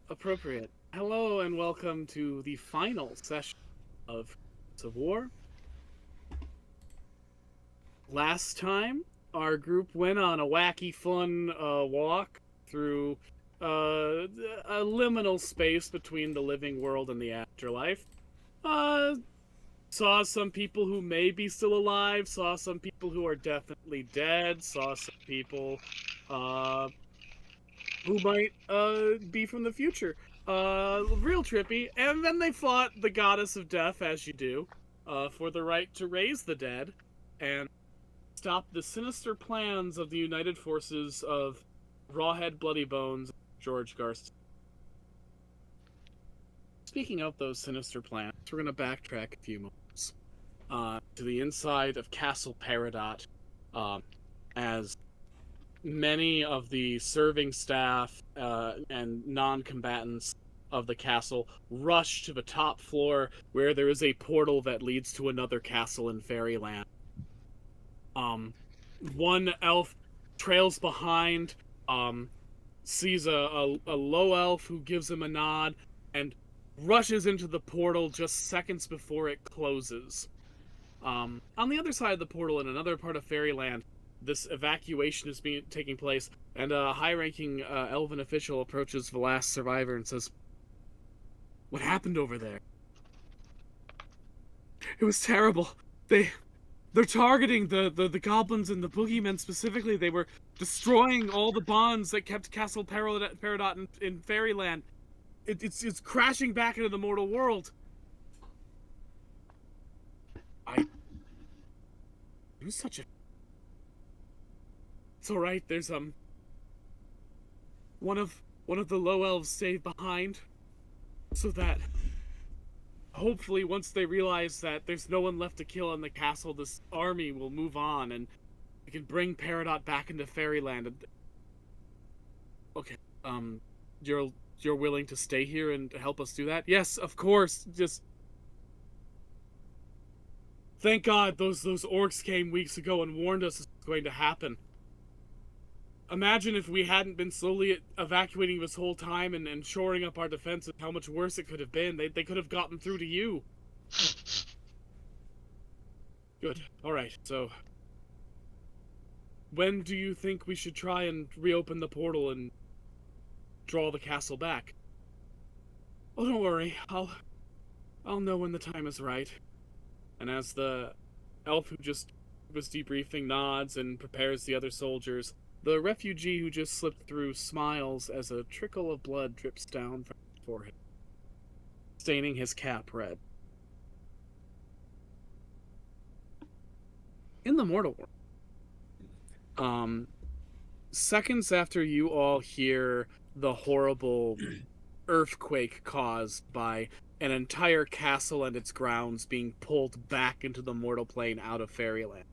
Appropriate. Hello and welcome to the final session of War. Last time, our group went on a wacky, fun walk through a liminal space between the living world and the afterlife. Saw some people who may be still alive, saw some people who are definitely dead, saw some people who might be from the future. Real trippy. And then they fought the goddess of death, as you do, for the right to raise the dead and stop the sinister plans of the united forces of Rawhead Bloody Bones, George Garst. Speaking of those sinister plans, we're going to backtrack a few moments to the inside of Castle Peridot, as many of the serving staff and non-combatants of the castle rush to the top floor where there is a portal that leads to another castle in Fairyland. One elf trails behind, sees a low elf who gives him a nod, and rushes into the portal just seconds before it closes. On the other side of the portal, in another part of Fairyland, this evacuation is taking place, and a high-ranking elven official approaches the last survivor and says, "What happened over there?" "It was terrible. They're targeting the goblins and the boogeymen specifically. They were destroying all the bonds that kept Castle Peridot in Fairyland. It's crashing back into the mortal world." I do such a... It's alright, there's one of the low elves stayed behind so that hopefully once they realize that there's no one left to kill in the castle, this army will move on and we can bring Peridot back into Fairyland. Okay, you're willing to stay here and help us do that? Yes, of course. Just thank God those orcs came weeks ago and warned us this was going to happen. Imagine if we hadn't been slowly evacuating this whole time and shoring up our defenses, how much worse it could have been. They could have gotten through to you. Good. Alright, so... when do you think we should try and reopen the portal and draw the castle back? Oh, don't worry. I'll know when the time is right. And as the elf who just was debriefing nods and prepares the other soldiers, the refugee who just slipped through smiles as a trickle of blood drips down from his forehead, staining his cap red. In the mortal world, seconds after you all hear the horrible earthquake caused by an entire castle and its grounds being pulled back into the mortal plane out of Fairyland,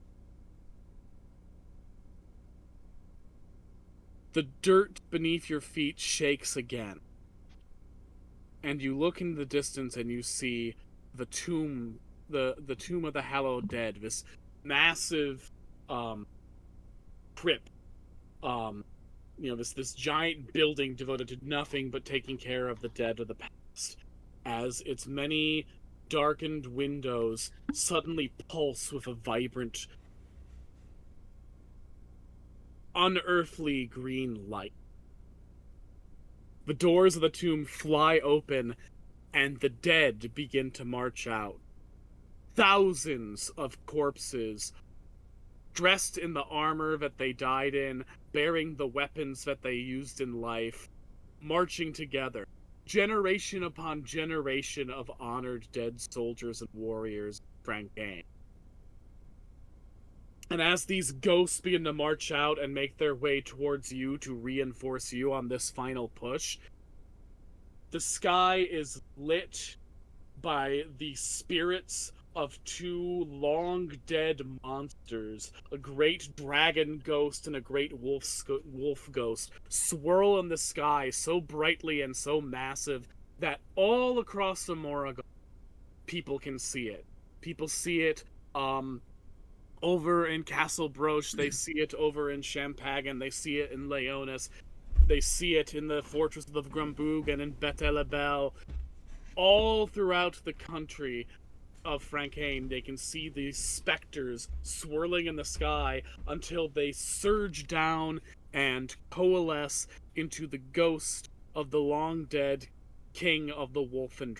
the dirt beneath your feet shakes again, and you look into the distance and you see the tomb, the tomb of the hallowed dead, this massive crypt, this giant building devoted to nothing but taking care of the dead of the past, as its many darkened windows suddenly pulse with a vibrant, unearthly green light. The doors of the tomb fly open, and the dead begin to march out. Thousands of corpses, dressed in the armor that they died in, bearing the weapons that they used in life, marching together. Generation upon generation of honored dead soldiers and warriors of Frankain. And as these ghosts begin to march out and make their way towards you to reinforce you on this final push, the sky is lit by the spirits of two long-dead monsters, a great dragon ghost and a great wolf ghost, swirl in the sky so brightly and so massive that all across the Morrigan, people can see it. People see it, over in Castle Broche, they see it over in Champagan, they see it in Leonis. They see it in the Fortress of the Grumboog and in Bet Elabel. All throughout the country of Francaine, they can see these specters swirling in the sky until they surge down and coalesce into the ghost of the long-dead king of the Wolf and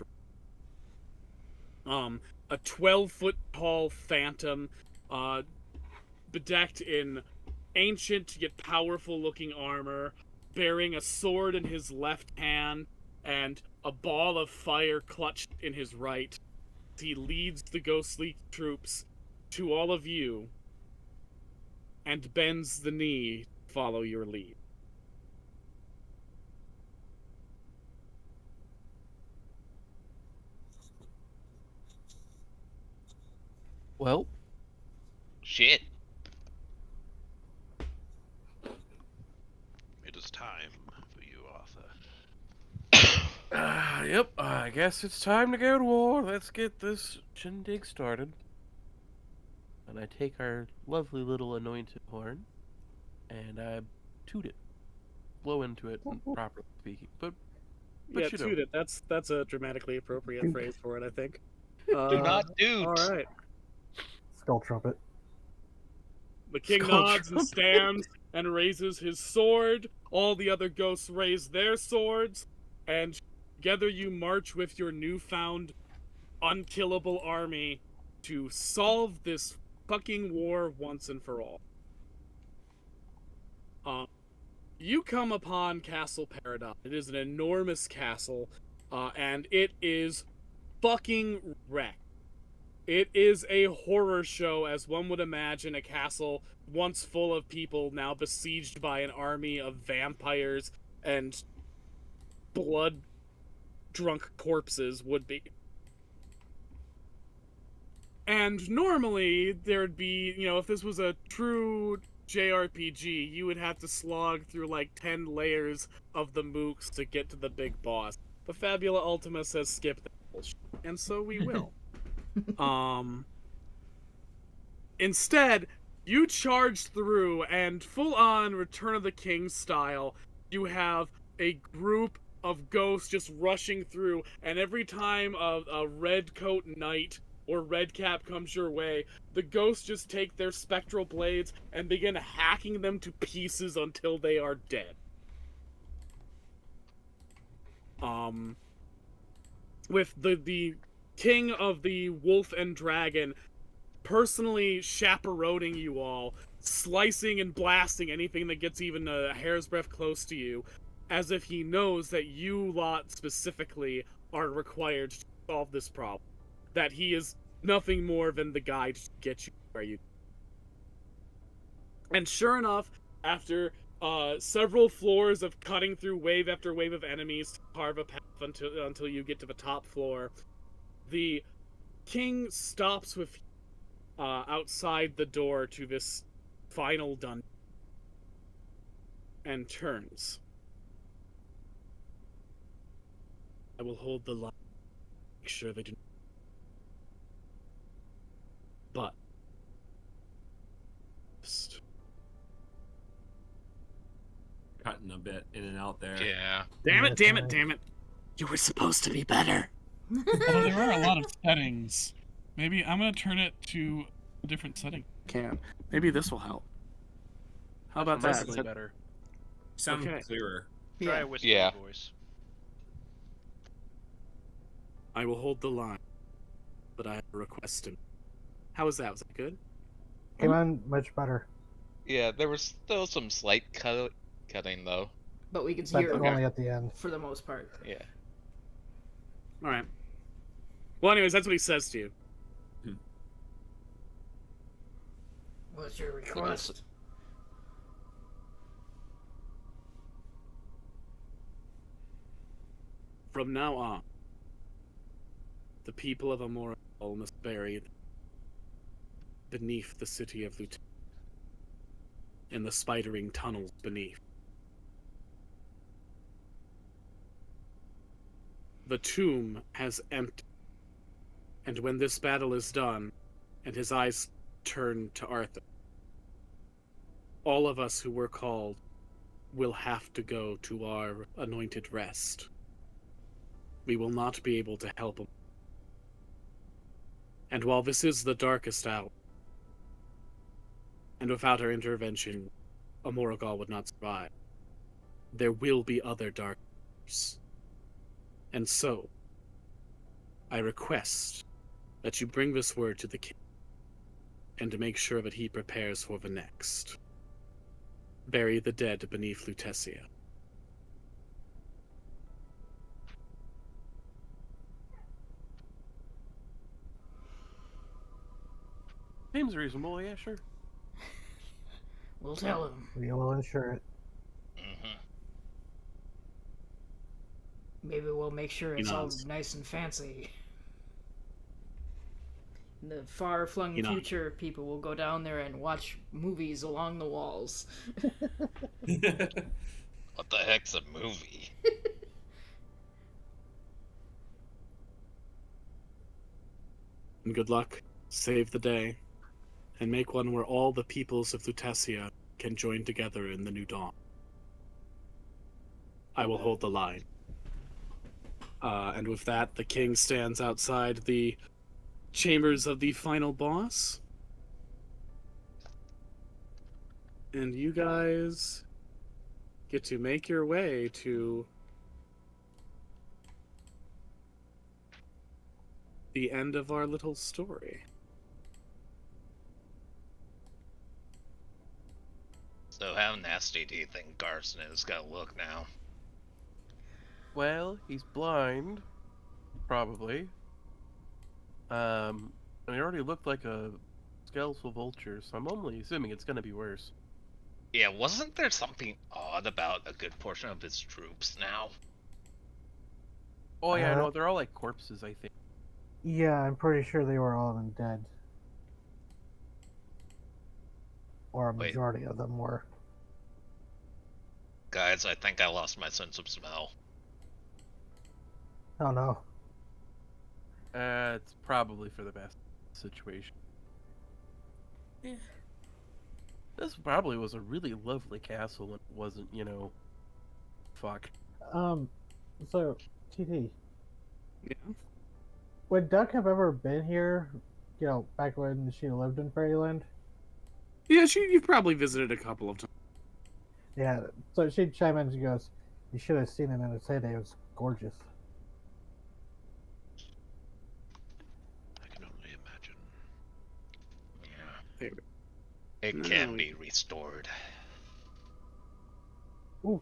a 12-foot-tall phantom, bedecked in ancient yet powerful-looking armor, bearing a sword in his left hand and a ball of fire clutched in his right. He leads the ghostly troops to all of you and bends the knee to follow your lead. Well, Shit. It is time for you, Arthur. yep, I guess it's time to go to war. Let's get this shindig started. And I take our lovely little anointed horn, and I toot it. Blow into it, properly speaking. But Yeah, you know. toot it. That's a dramatically appropriate phrase for it, I think. Do not do. All right. Skull trumpet. The king Skull nods and trumpet. stands and raises his sword. All the other ghosts raise their swords, and together you march with your newfound unkillable army to solve this fucking war once and for all. You come upon Castle Peridot. It is an enormous castle, and it is fucking wrecked. It is a horror show, as one would imagine a castle once full of people, now besieged by an army of vampires and blood-drunk corpses would be. And normally, there'd be, if this was a true JRPG, you would have to slog through like 10 layers of the mooks to get to the big boss. But Fabula Ultima says skip that bullshit, and so we will. Instead, you charge through, and full-on Return of the King style, you have a group of ghosts just rushing through, and every time a red coat knight or red cap comes your way, the ghosts just take their spectral blades and begin hacking them to pieces until they are dead. With the king of the wolf and dragon personally chaperoning you all, slicing and blasting anything that gets even a hair's breadth close to you, as if he knows that you lot specifically are required to solve this problem. That he is nothing more than the guy to get you where you. And sure enough, after several floors of cutting through wave after wave of enemies to carve a path until you get to the top floor, the king stops with outside the door to this final dungeon and turns. I will hold the line. Make sure they do. But cutting a bit in and out there. Yeah. Damn it. You were supposed to be better. Although there are a lot of settings. Maybe I'm going to turn it to a different setting. Maybe this will help. How about that? Definitely better. Sound Okay. clearer. Try a whispered Yeah. voice. I will hold the line, but I have a request to. How was that? Was that good? Came on much better. Yeah, there was still some slight cutting though. But we can But hear only at the end. for the most part. Yeah. All right. Well, anyways, that's what he says to you. What's your request? From now on, the people of Amora must bury beneath the city of Luton, in the spidering tunnels beneath. The tomb has emptied, and when this battle is done, and his eyes turn to Arthur, all of us who were called will have to go to our anointed rest. We will not be able to help them. And while this is the darkest hour, and without our intervention, Amorgal would not survive, there will be other dark hours. And so, I request that you bring this word to the king, and to make sure that he prepares for the next. Bury the dead beneath Lutetia. Seems reasonable, yeah, sure. We'll tell him. We will ensure it. Mm-hmm. Maybe we'll make sure He it's all nods. nice and fancy. In the far-flung He nods. future, people will go down there and watch movies along the walls. What the heck's a movie? And good luck. Save the day. And make one where all the peoples of Lutetia can join together in the new dawn. I will hold the line. And with that, the king stands outside the chambers of the final boss. And you guys get to make your way to the end of our little story. So how nasty do you think Garson is gonna look now? Well, he's blind, probably. And he already looked like a skeletal vulture, so I'm only assuming it's gonna be worse. Yeah, wasn't there something odd about a good portion of his troops now? Oh yeah, Uh, no, they're all like corpses, I think. Yeah, I'm pretty sure they were all of them dead. Or a Wait. majority of them were. Guys, I think I lost my sense of smell. Oh no. It's probably for the best situation. Yeah. This probably was a really lovely castle when it wasn't, you know, fuck. So, TT, Yeah. would Duck have ever been here, you know, back when she lived in Fairyland? Yeah, you've probably visited a couple of times. Yeah, so she'd chime in and she goes, you should have seen it in its heyday, it was gorgeous. I can only imagine. Yeah. There It No, can we- be restored. Ooh.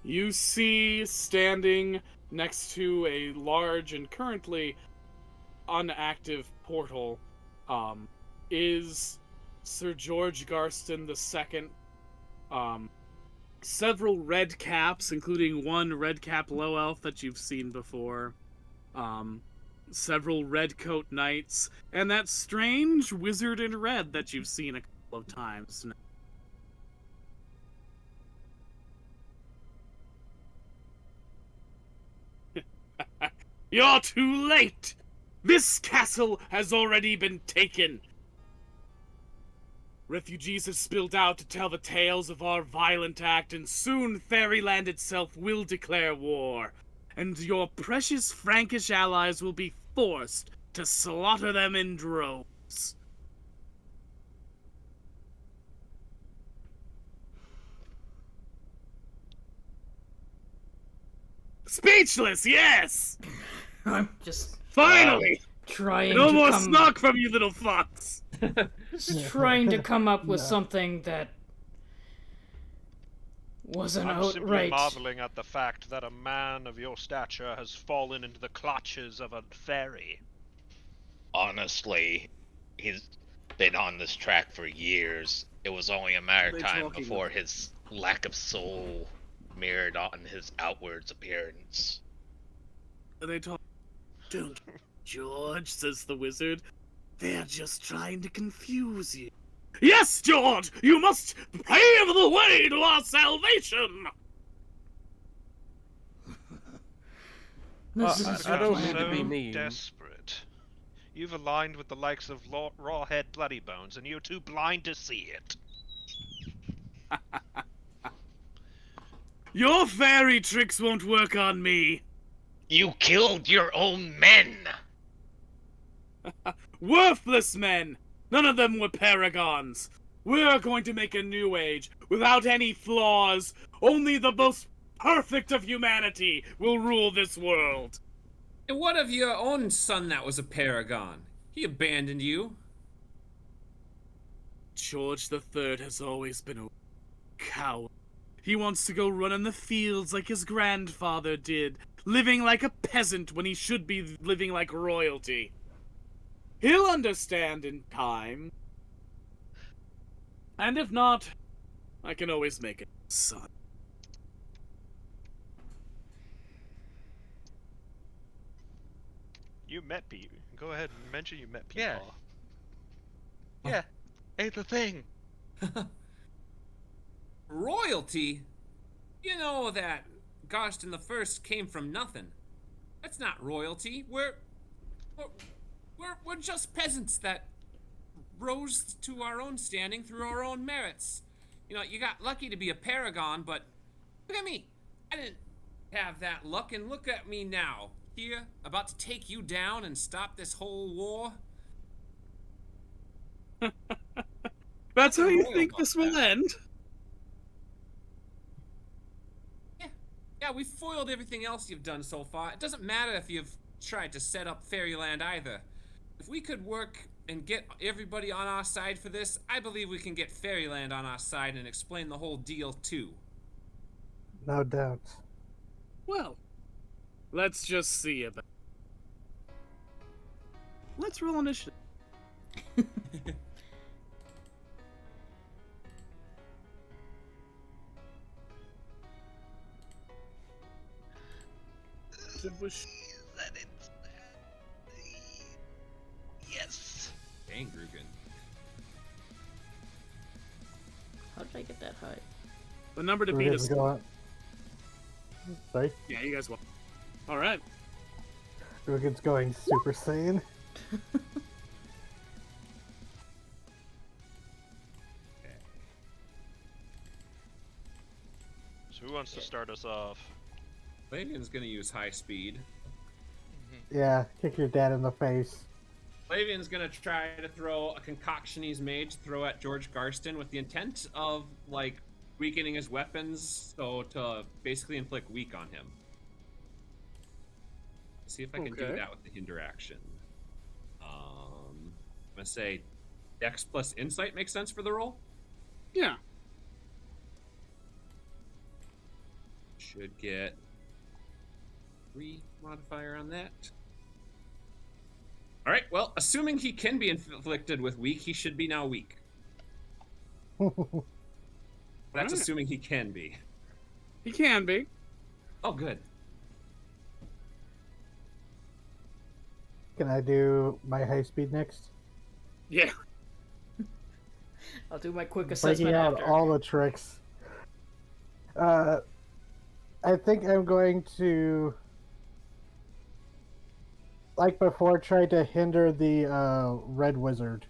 You see standing next to a large and currently unactive portal is Sir George Garston II. Several red caps, including one red cap low elf that you've seen before. Several red coat knights, and that strange wizard in red that you've seen a couple of times. You're too late! This castle has already been taken! Refugees have spilled out to tell the tales of our violent act, and soon Fairyland itself will declare war. And your precious Frankish allies will be forced to slaughter them in droves. Speechless, yes! I'm just Finally! trying No to more come, snark from you little fucks! just trying to come up with No. something that wasn't I'm simply outright. marveling at the fact that a man of your stature has fallen into the clutches of a fairy. Honestly, he's been on this track for years. It was only a matter of They time talking before about? his lack of soul mirrored on his outwards appearance. They talk. Don't, George, says the wizard. They're just trying to confuse you. Yes, George! You must pave the way to our salvation! This I is don't my mean to be so mean. desperate. You've aligned with the likes of Rawhead Bloodybones, and you're too blind to see it. Your fairy tricks won't work on me. You killed your own men! Worthless men! None of them were paragons. We're going to make a new age without any flaws. Only the most perfect of humanity will rule this world. And what of your own son that was a paragon? He abandoned you. George III has always been a coward. He wants to go run in the fields like his grandfather did, living like a peasant when he should be living like royalty. He'll understand in time. And if not, I can always make it son. You met Pete. Go ahead and mention you met Pete. Yeah. Yeah, ain't the thing. Royalty? You know that Garston the First came from nothing. That's not royalty. We're just peasants that rose to our own standing through our own merits. You know, you got lucky to be a paragon, but look at me. I didn't have that luck, and look at me now. Here, about to take you down and stop this whole war. That's how you Royal think about this will that. end? Yeah, we've foiled everything else you've done so far. It doesn't matter if you've tried to set up Fairyland either. If we could work and get everybody on our side for this, I believe we can get Fairyland on our side and explain the whole deal too. No doubt. Well, let's just see about it. Let's roll initiative. That is... Yes. Dang, Grugan. How did I get that high? The number to beat Rugen's is... going. Sorry? Yeah, you guys won. Alright. Rugen's going Super Saiyan. So who wants to start us off? Flavian's gonna use high speed. Yeah, kick your dad in the face. Flavian's gonna try to throw a concoction he's made to throw at George Garston with the intent of, like, weakening his weapons, so to basically inflict weak on him. See if I can do Okay. that with the hinder action. I'm gonna say Dex plus Insight makes sense for the roll. Yeah. Should get 3 modifier on that. Alright, well, assuming he can be inflicted with weak, he should be now weak. That's Alright. assuming he can be. He can be. Oh, good. Can I do my high speed next? Yeah. I'll do my quick Breaking assessment out after. all the tricks. I think I'm going to, like before, try to hinder the red wizard.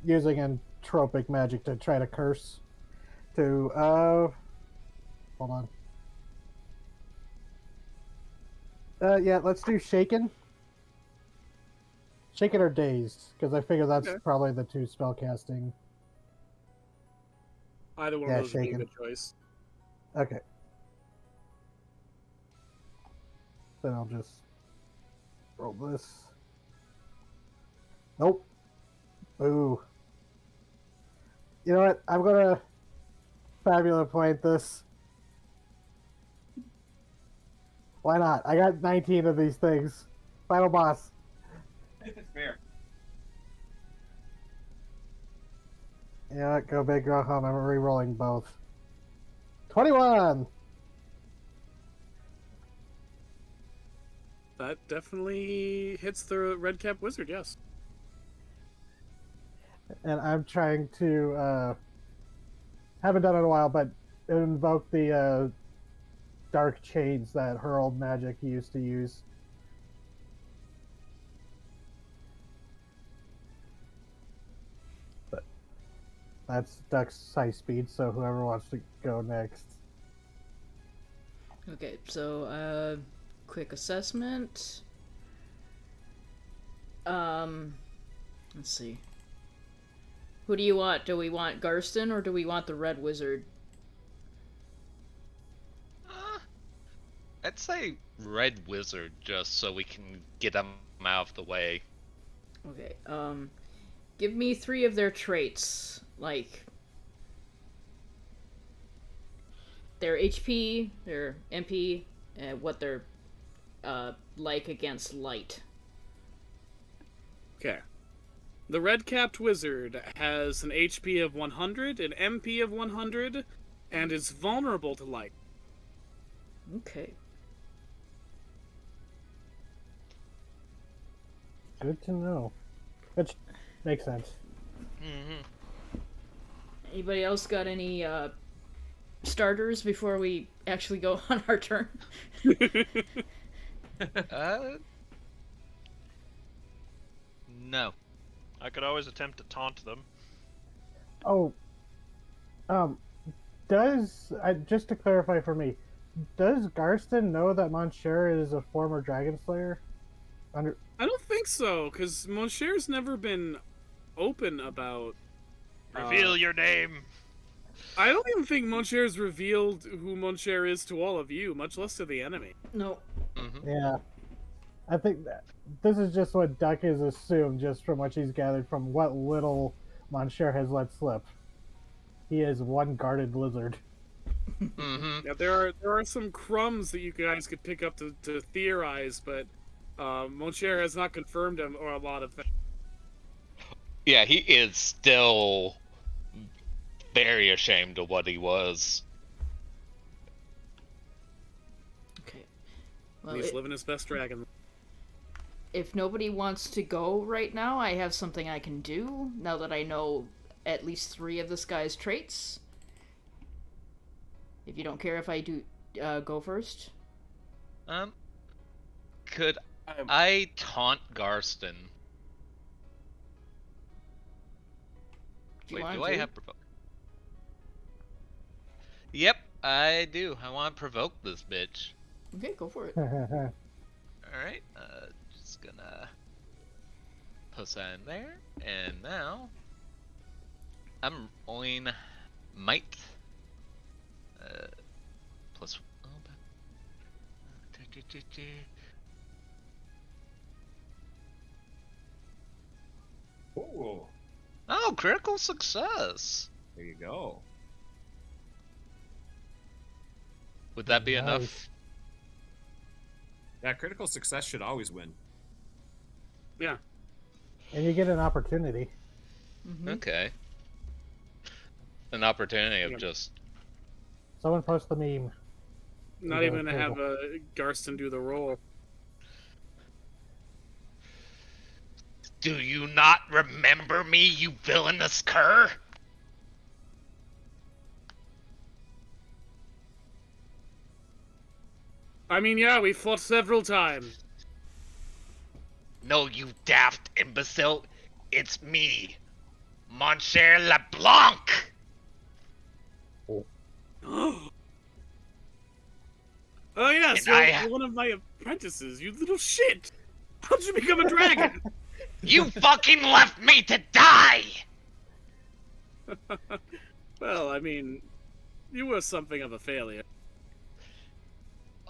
Using entropic magic to try to curse. To hold on. Yeah, let's do shaken. Shaken or dazed, because I figure that's Okay. probably the two spell casting. Either one Yeah, of those would be a shaken. good choice. Okay. Then I'll just roll this. Nope. Ooh. You know what? I'm gonna fabulous point this. Why not? I got 19 of these things. Final boss. Fair. You know what? Go big, go home. I'm re-rolling both. 21! That definitely hits the red cap wizard, yes. And I'm trying to, haven't done it in a while, but invoke the dark chains that her old magic used to use. But that's Duck's high speed, so whoever wants to go next. Okay, so quick assessment. Let's see. Who do you want? Do we want Garston or do we want the Red Wizard? I'd say Red Wizard, just so we can get them out of the way. Okay, give me 3 of their traits, like their HP, their MP, and what they're like against light. Okay. The red-capped wizard has an HP of 100, an MP of 100, and is vulnerable to light. Okay. Good to know. Which makes sense. Anybody else got any starters before we actually go on our turn? No. I could always attempt to taunt them. Oh, just to clarify for me, does Garston know that Monsieur is a former Dragon Slayer? I don't think so, because Monsieur's never been open about... Reveal your name! I don't even think Monsieur's revealed who Monsieur is to all of you, much less to the enemy. No. Yeah. I think that this is just what Duck has assumed, just from what she's gathered from what little Monsieur has let slip. He is one guarded lizard. Yeah, there are some crumbs that you guys could pick up to theorize, but Monsieur has not confirmed him or a lot of things. Yeah, he is still very ashamed of what he was. Okay. Well, He's living his best dragon. if nobody wants to go right now, I have something I can do now that I know at least 3 of this guy's traits. If you don't care if I do go first. Could I taunt Garston? Wait, do I have provoke? Yep, I do. I want to provoke this bitch. Okay, go for it. Alright, just gonna post that in there. And now, I'm rolling might. Plus. Ooh, Oh, critical success! there you go. Would that be Nice. enough? Yeah, critical success should always win. Yeah. And you get an opportunity. Okay. An opportunity of Yeah. just. Someone post the meme. Not Yeah, even to have table. Garston do the roll. Do you not remember me, you villainous cur? I mean, yeah, we fought several times. No, you daft imbecile. It's me, Monsieur LeBlanc! Oh yes, And you're one of my apprentices, you little shit! How'd you become a dragon? You fucking left me to die! Well, I mean, you were something of a failure.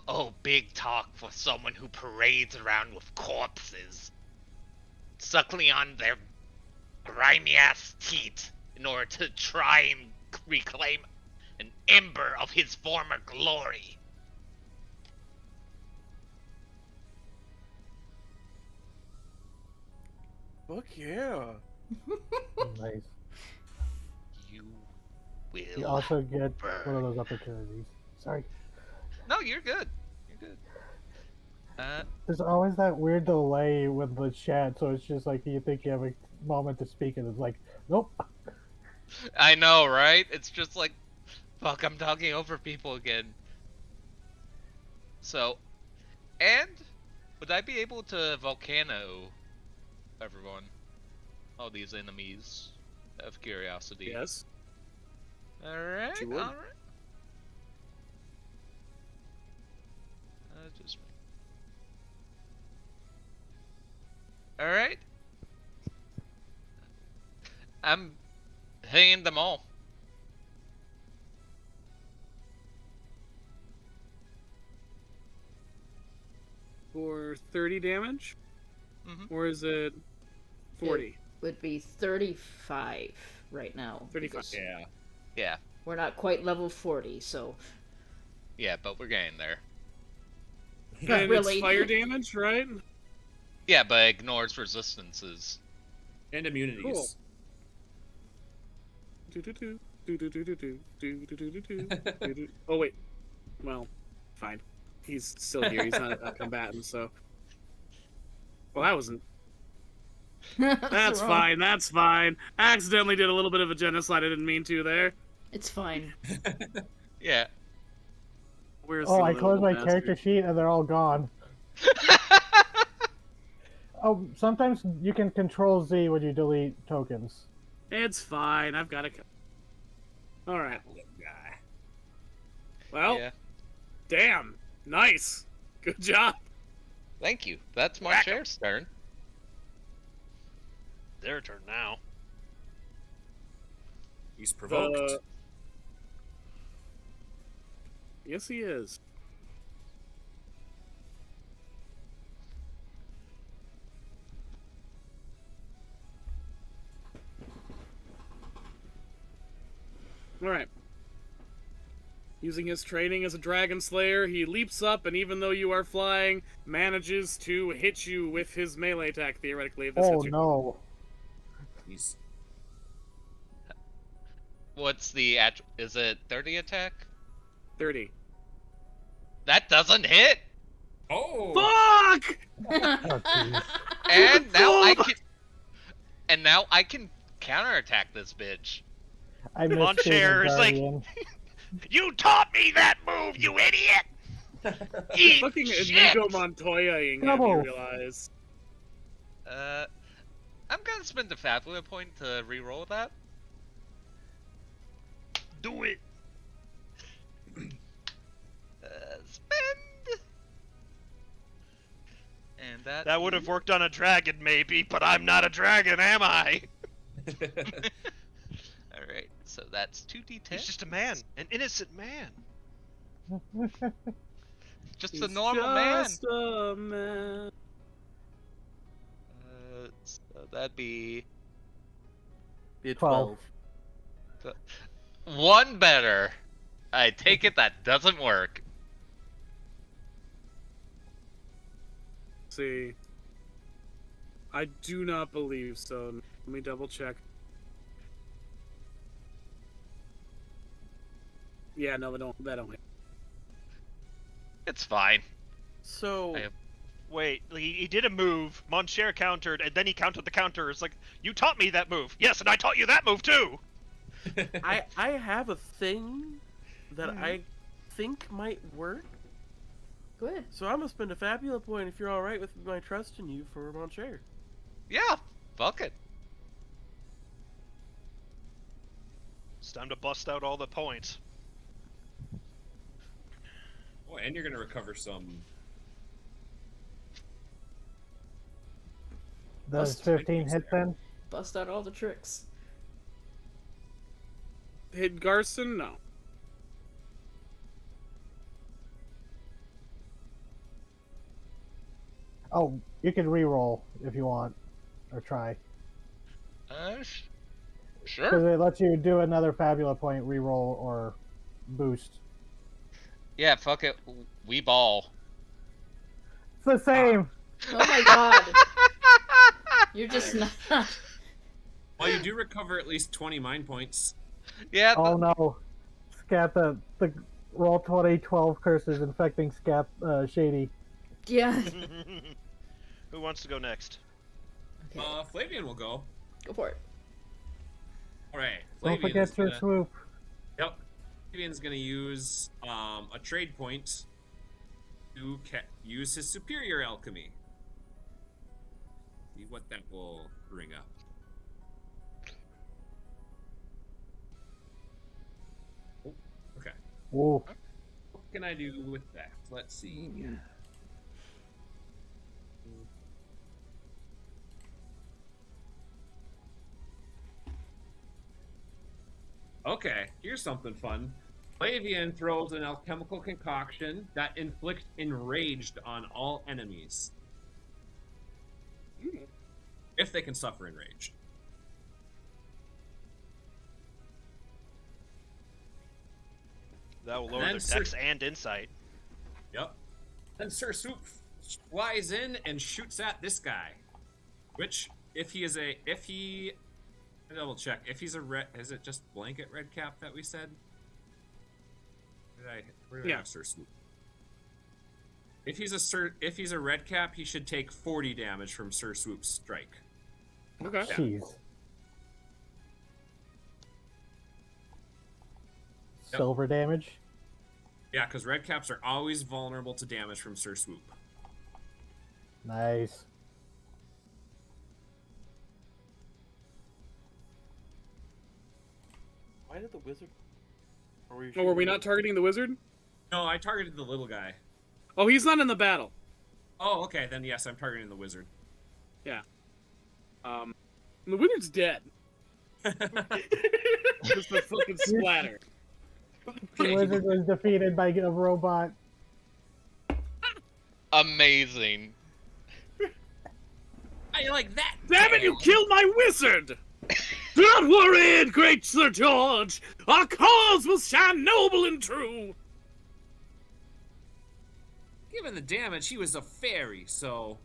Oh, big talk for someone who parades around with corpses, suckling on their grimy ass teeth in order to try and reclaim an ember of his former glory. Fuck yeah. Nice. You will. You also get burn. one of those opportunities. Sorry. No, you're good. You're good. There's always that weird delay with the chat, so it's just like you think you have a moment to speak, and it's like, nope. I know, right? It's just like, fuck, I'm talking over people again. So, and would I be able to volcano everyone? All these enemies of curiosity. Yes. Alright, You would. alright. Just... Alright. I'm hitting them all. For 30 damage? Mhm. Or is it 40? Would be 35 right now. 35. because Yeah. Yeah, We're not quite level 40, so yeah, but we're getting there. not And really. it's fire damage, right? Yeah, but it ignores resistances. And immunities. Cool. Do-do-do, do-do-do-do-do, do-do-do-do-do, do-do. Oh, wait. Well, fine. He's still here. He's not a combatant, so... Well, that wasn't... That's wrong. fine, that's fine. I accidentally did a little bit of a genocide I didn't mean to there. It's fine. Yeah. Where's Oh, the I little closed my bastard? character sheet and they're all gone. Oh, sometimes you can control Z when you delete tokens. It's fine. I've got a... Alright. Little guy. Well, Yeah. damn. Nice. Good job. Thank you. That's my chair's turn. Their turn now. He's provoked. Yes, he is. Alright. Using his training as a dragon slayer, he leaps up and even though you are flying, manages to hit you with his melee attack, theoretically. If this Oh hits you. no. He's What's the is it 30 attack? 30. That doesn't hit. oh. Fuck! Oh, jeez. And now I can counterattack this bitch. I missed Monshare is like- Guardian. You taught me that move, you idiot! Eat Fucking shit! Inigo Montoya-ing it, you Double. realize. I'm gonna spend the Fabula point to re-roll that. Do it! Spend. And That would have worked on a dragon, maybe, but I'm not a dragon, am I? Alright, so that's 2d10. He's just a man, an innocent man. Just He's a normal man. just a man. So that'd be Be a 12. 12. one better. I take it that doesn't work. See. I do not believe so. Let me double check. Yeah, no, that don't hit. It's fine. So, I have- Wait, he did a move, Monshare countered, and then he countered the counter. It's like, you taught me that move. Yes, and I taught you that move too! I have a thing that I think might work. Good. So I'm gonna spend a Fabula point if you're alright with my trust in you for Monshare. Yeah, fuck it. It's time to bust out all the points. Oh, and you're gonna recover some. Does 15 hit then? Bust out all the tricks. Hit Garson? No. Oh, you can re-roll if you want, or try. Sure. Because it lets you do another Fabula point re-roll or boost. Yeah, fuck it. We ball. It's the same. Oh my god. You're just not. Well, you do recover at least 20 mind points. Yeah. Oh no. Scat the roll 20 12 curses infecting Scat Shady. Yeah. Who wants to go next? Okay. Flavian will go. Go for it. Alright. Don't forget your swoop. Yep. Flavian's gonna use a trade point to use his superior alchemy. See what that will bring up. Oh, okay. Whoa. What can I do with that? Let's see. Okay, here's something fun. Flavian throws an alchemical concoction that inflicts enraged on all enemies. If they can suffer enraged. That will lower Then their Sir- dex and insight. Yep. Then Sir Swoop flies in and shoots at this guy. Which, if he... Double check. If he's a red... Is it just blanket red cap that we said? Where did I have Sir Swoop? If he's a red cap, he should take 40 damage from Sir Swoop's strike. Okay. Jeez. Silver damage. Yeah, because red caps are always vulnerable to damage from Sir Swoop. Nice. Why did the wizard? Or were you Oh, were we shooting not targeting the wizard? No, I targeted the little guy. Oh, he's not in the battle. Oh, okay, then yes, I'm targeting the wizard. The wizard's dead. Just a fucking splatter. The wizard was defeated by a robot. Amazing. I like that. Damn it, you killed my wizard! Do not worry, great Sir George. Our cause will shine noble and true. Given the damage, he was a fairy, so...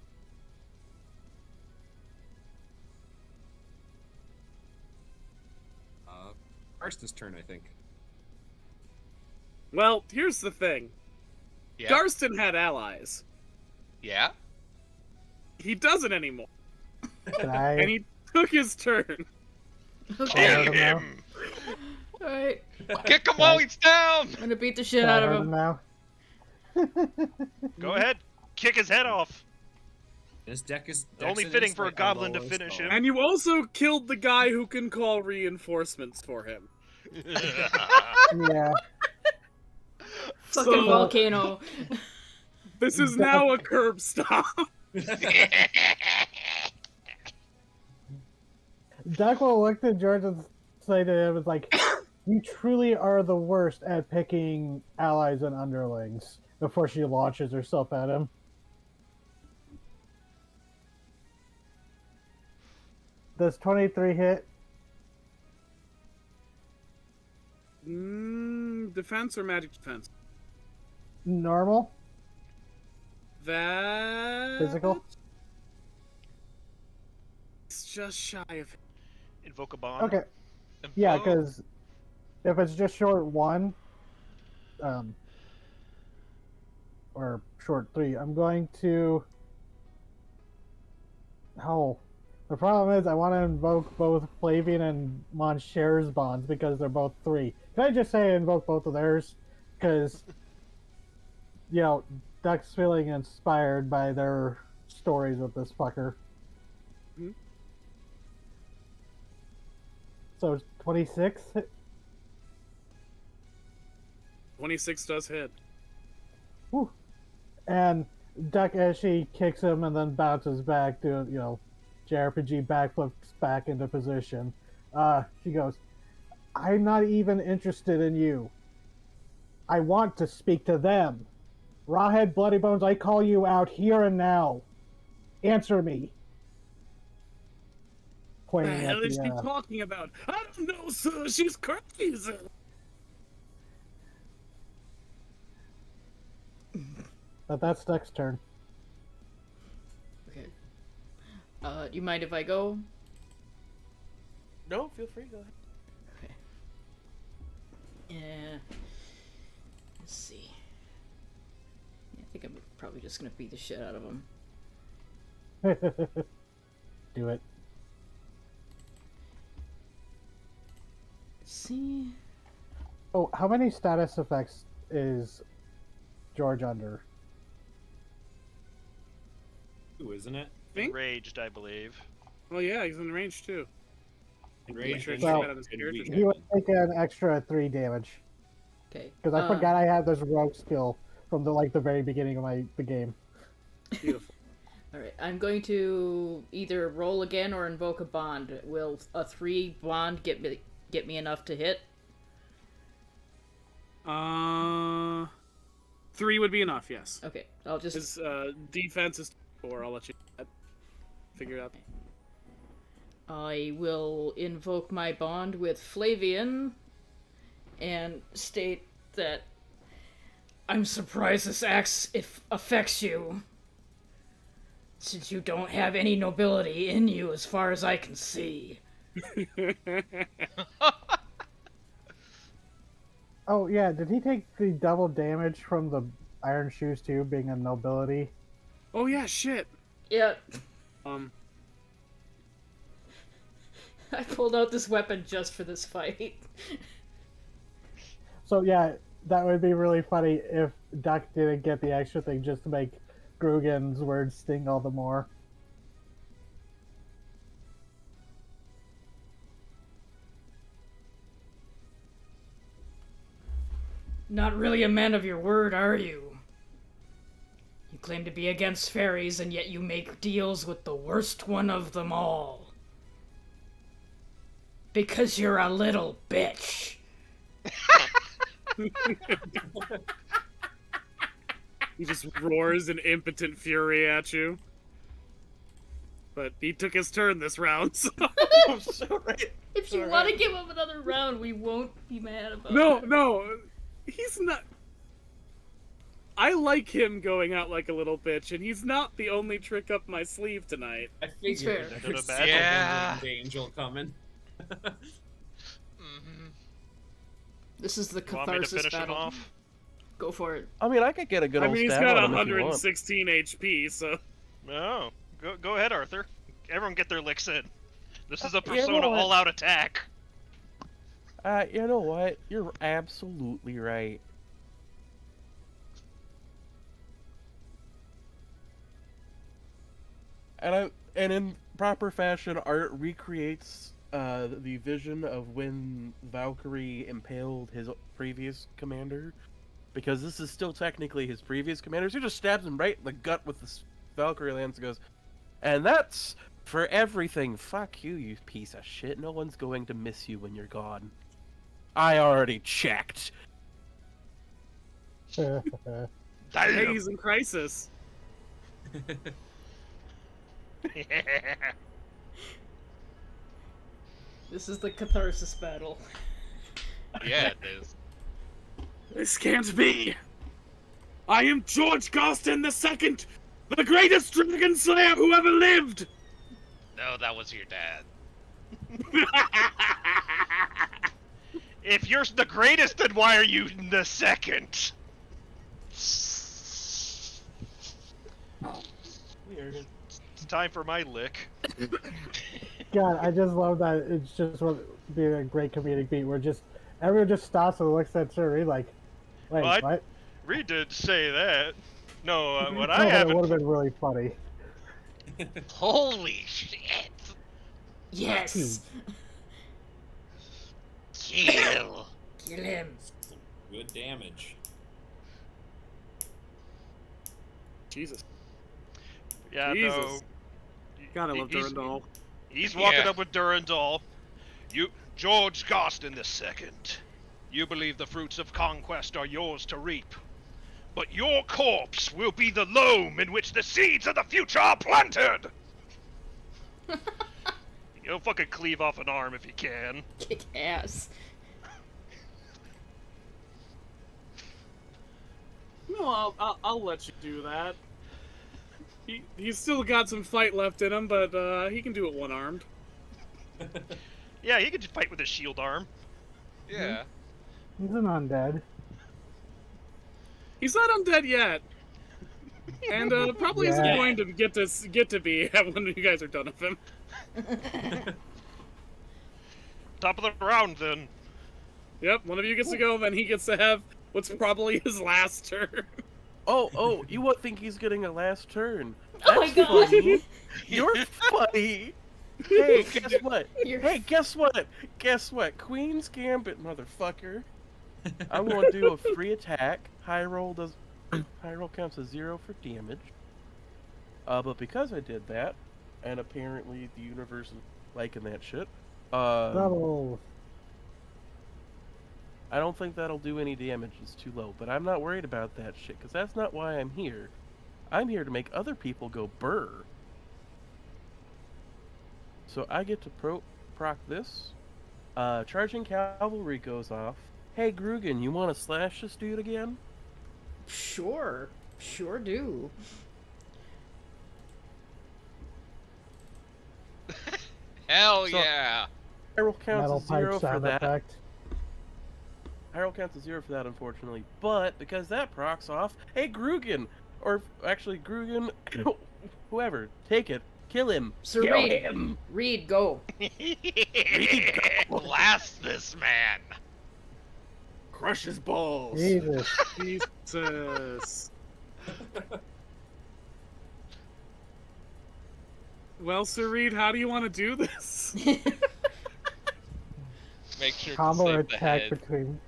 Karsta's turn, I think. Well, here's the thing. Yeah. Garston had allies. Yeah. He doesn't anymore. Can I? And he took his turn. Okay. Kill him. Alright. Kick him while he's down. I'm gonna beat the shit Can I out of hurt him. now? Go ahead, kick his head off. This deck is... Only Dex fitting and for a Insight are goblin to low as finish well. him. And you also killed the guy who can call reinforcements for him. Yeah. Fucking So- volcano. This is now a curb stop. Duck will look to George and say to him, "It's like, you truly are the worst at picking allies and underlings." Before she launches herself at him. Does 23 hit? Defense or magic defense? Normal? That... Physical? It's just shy of... Invoke a bond. Okay. Yeah, because if it's just short 1, or short 3, I'm going to... Oh. The problem is I want to invoke both Flavian and Moncher's bonds because they're both 3. Can I just say invoke both of theirs? Because, you know, Duck's feeling inspired by their stories with this fucker. Mhm. So, 26? 26 does hit. Whew. And Duck, as she kicks him and then bounces back to, you know, JRPG backflips back into position, she goes, "I'm not even interested in you. I want to speak to them. Rawhead Bloody Bones, I call you out here and now. Answer me." What the Pointing hell at is she the, talking about? I don't know, sir. She's crazy. but that's Duck's turn. Okay. Do you mind if I go? No, feel free. Go ahead. Okay. Yeah. Let's see. Yeah, I think I'm probably just gonna beat the shit out of him. Do it. Let's see. Oh, how many status effects is George under? Ooh, isn't it? Think? Enraged, I believe. Oh yeah, he's in range too. Enraged sure and it's better than his and character weak. He would take an extra 3 damage. Okay. Because I forgot I had this rogue skill from the very beginning of the game. Beautiful. Alright, I'm going to either roll again or invoke a bond. Will a 3 bond get me enough to hit? 3 would be enough. Yes. Okay, I'll just... His defense is 4. I'll let you figure it out. I will invoke my bond with Flavian and state that I'm surprised this axe affects you, since you don't have any nobility in you as far as I can see. Oh yeah, did he take the double damage from the iron shoes too, being a nobility? Oh yeah, shit. Yeah, I pulled out this weapon just for this fight. So yeah, that would be really funny if Duck didn't get the extra thing just to make Grugan's words sting all the more. Not really a man of your word, are you? You claim to be against fairies, and yet you make deals with the worst one of them all. Because you're a little bitch. He just roars in impotent fury at you. But he took his turn this round, so... I'm sorry. If you want to give him another round, we won't be mad about it. No, he's not... I like him going out like a little bitch, and he's not the only trick up my sleeve tonight. I It's fair. figured. Could have There's been. Yeah. the angel coming. Mhm. This is the You want me to catharsis finish him battle. off? Go for it. I mean, I could get a good I old mean, he's stab got on him if you want. 116 HP, so... No. Go ahead, Arthur. Everyone get their licks in. This is a You know Persona what? all-out attack. You know what? You're absolutely right. And in proper fashion, art recreates the vision of when Valkyrie impaled his previous commander, because this is still technically his previous commander. So he just stabs him right in the gut with the Valkyrie lance and goes, "And that's for everything. Fuck you, you piece of shit. No one's going to miss you when you're gone. I already checked." Hey, Damn. he's in crisis. This is the catharsis battle. Yeah, it is. This can't be! I am George Garston II, the greatest dragon slayer who ever lived! No, that was your dad. If you're the greatest, then why are you the second? Weird. It's time for my lick. God, I just love that. It's just being a great comedic beat where just everyone just stops and looks at Suri like, wait, What? what? Reed did say that. No, what No, I but it haven't. would have been really funny. Holy shit! Yes! Kill! Kill him. Good damage. Jesus. Yeah, Jesus. no. God, I love He's- Durandal. He's walking Yeah. up with Durandal. You, George Garston II. You believe the fruits of conquest are yours to reap. But your corpse will be the loam in which the seeds of the future are planted! You'll fucking cleave off an arm if you can. Kick ass. No, I'll let you do that. He's still got some fight left in him, but he can do it one-armed. Yeah, he could just fight with his shield arm. Yeah. He's an undead. He's not undead yet, and probably isn't Yeah. going to get to be when you guys are done with him. Top of the round, then. Yep, one of you gets to go, then he gets to have what's probably his last turn. Oh, you would think he's getting a last turn. Oh my god! funny. You're funny. Hey, guess what? You're- Hey, guess what? Guess what? Queen's Gambit, motherfucker. I'm gonna do a free attack. High roll counts as 0 for damage. But because I did that, and apparently the universe is liking that shit, Double. I don't think that'll do any damage. It's too low. But I'm not worried about that shit, because that's not why I'm here. I'm here to make other people go burr. So I get to proc this. Charging Cavalry goes off. Hey, Grugan, you want to slash this dude again? Sure. Sure do. Hell So- yeah! Hyrule counts Metal as pipe 0 for sound that. effect. Hyrule counts as 0 for that, unfortunately. But because that procs off, hey, Grugan! Or actually, Grugan, whoever, take it. Kill him. Sir Kill Reed. him. Reed, go. Blast this man! Crush his balls. Jesus. Jesus. Well, Sir Reed, how do you want to do this? Make sure to Combo save the attack head. between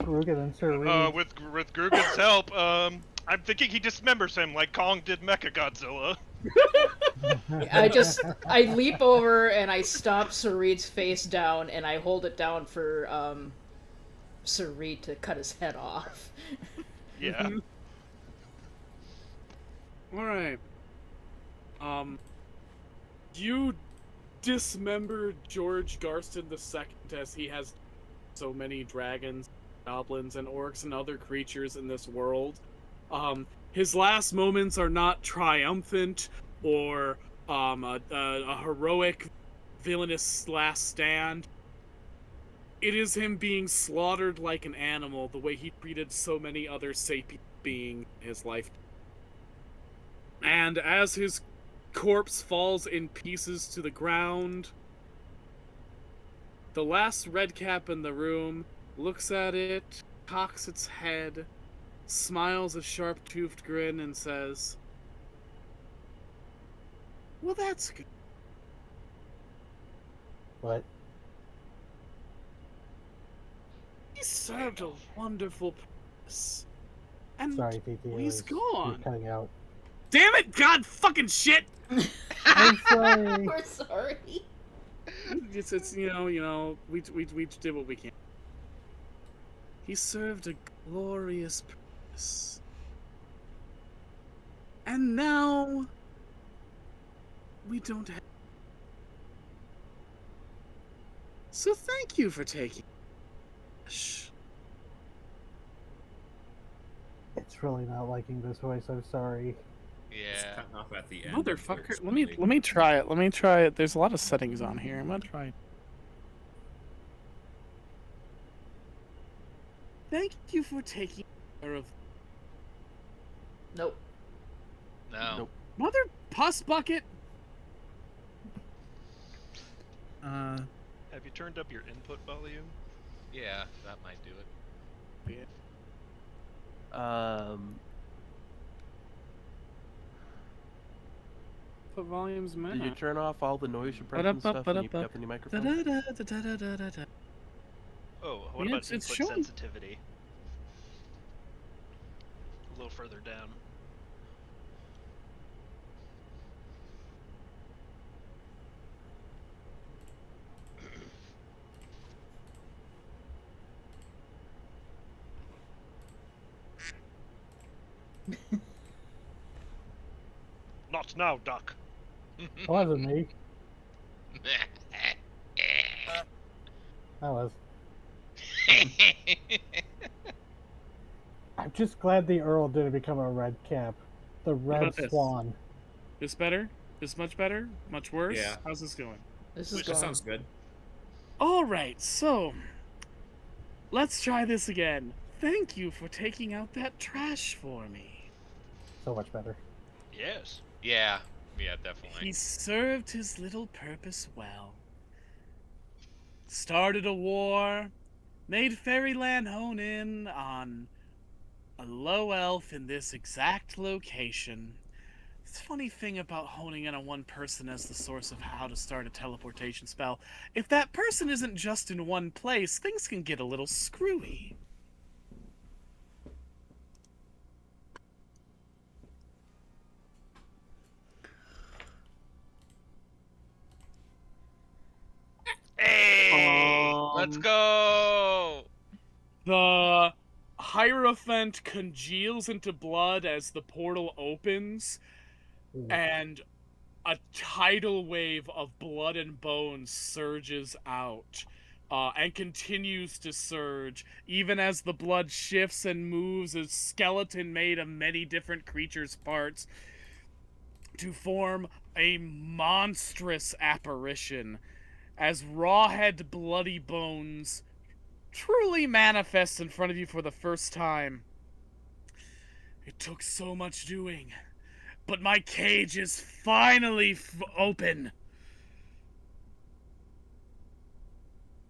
Grugan and Sir Reed. With Grugan's help, I'm thinking he dismembers him like Kong did Mechagodzilla. I leap over and I stomp Sir Reed's face down and I hold it down for Sir Reed to cut his head off. Yeah. All right. You dismember George Garston II as he has so many dragons, goblins, and orcs and other creatures in this world. His last moments are not triumphant or a heroic, villainous last stand. It is him being slaughtered like an animal, the way he treated so many other sapient beings in his life. And as his corpse falls in pieces to the ground, the last redcap in the room looks at it, cocks its head, smiles a sharp-toothed grin, and says, "Well, that's good. What? He served a wonderful purpose. And Sorry, TT. he's You're gone. cutting out. Damn it, God fucking shit!" I'm sorry. We're sorry. It's we did what we can. He served a glorious purpose. And now we don't have. So thank you for taking. Shh. It's really not liking this voice. I'm sorry. It's Yeah. cutting off at the end. Motherfucker. Let me try it. Let me try it. There's a lot of settings on here. I'm gonna try it. Thank you for taking care of Nope. No. Nope. Mother Puss Bucket. Have you turned up your input volume? Yeah, that might do it. Put volumes, man. Did you turn off all the noise suppression stuff when you pick up the new microphone? Oh, what Yeah, about it's input showing. sensitivity? A little further down. Not now, Duck. That wasn't me. That was. I'm just glad the Earl didn't become a red cap. The red about this? swan. This better? This much better? Much worse? Yeah. How's this going? This is That going. sounds good. All right, so let's try this again. Thank you for taking out that trash for me. So much better. Yes. Yeah. Yeah, definitely. He served his little purpose well. Started a war, made Fairyland hone in on a low elf in this exact location, It's a funny thing about honing in on one person as the source of how to start a teleportation spell. If that person isn't just in one place, things can get a little screwy. Hey, let's go. The Hierophant congeals into blood as the portal opens, and a tidal wave of blood and bones surges out, and continues to surge, even as the blood shifts and moves as skeleton made of many different creatures' parts to form a monstrous apparition, as Rawhead Bloody Bones truly manifests in front of you for the first time. It took so much doing, but my cage is finally open.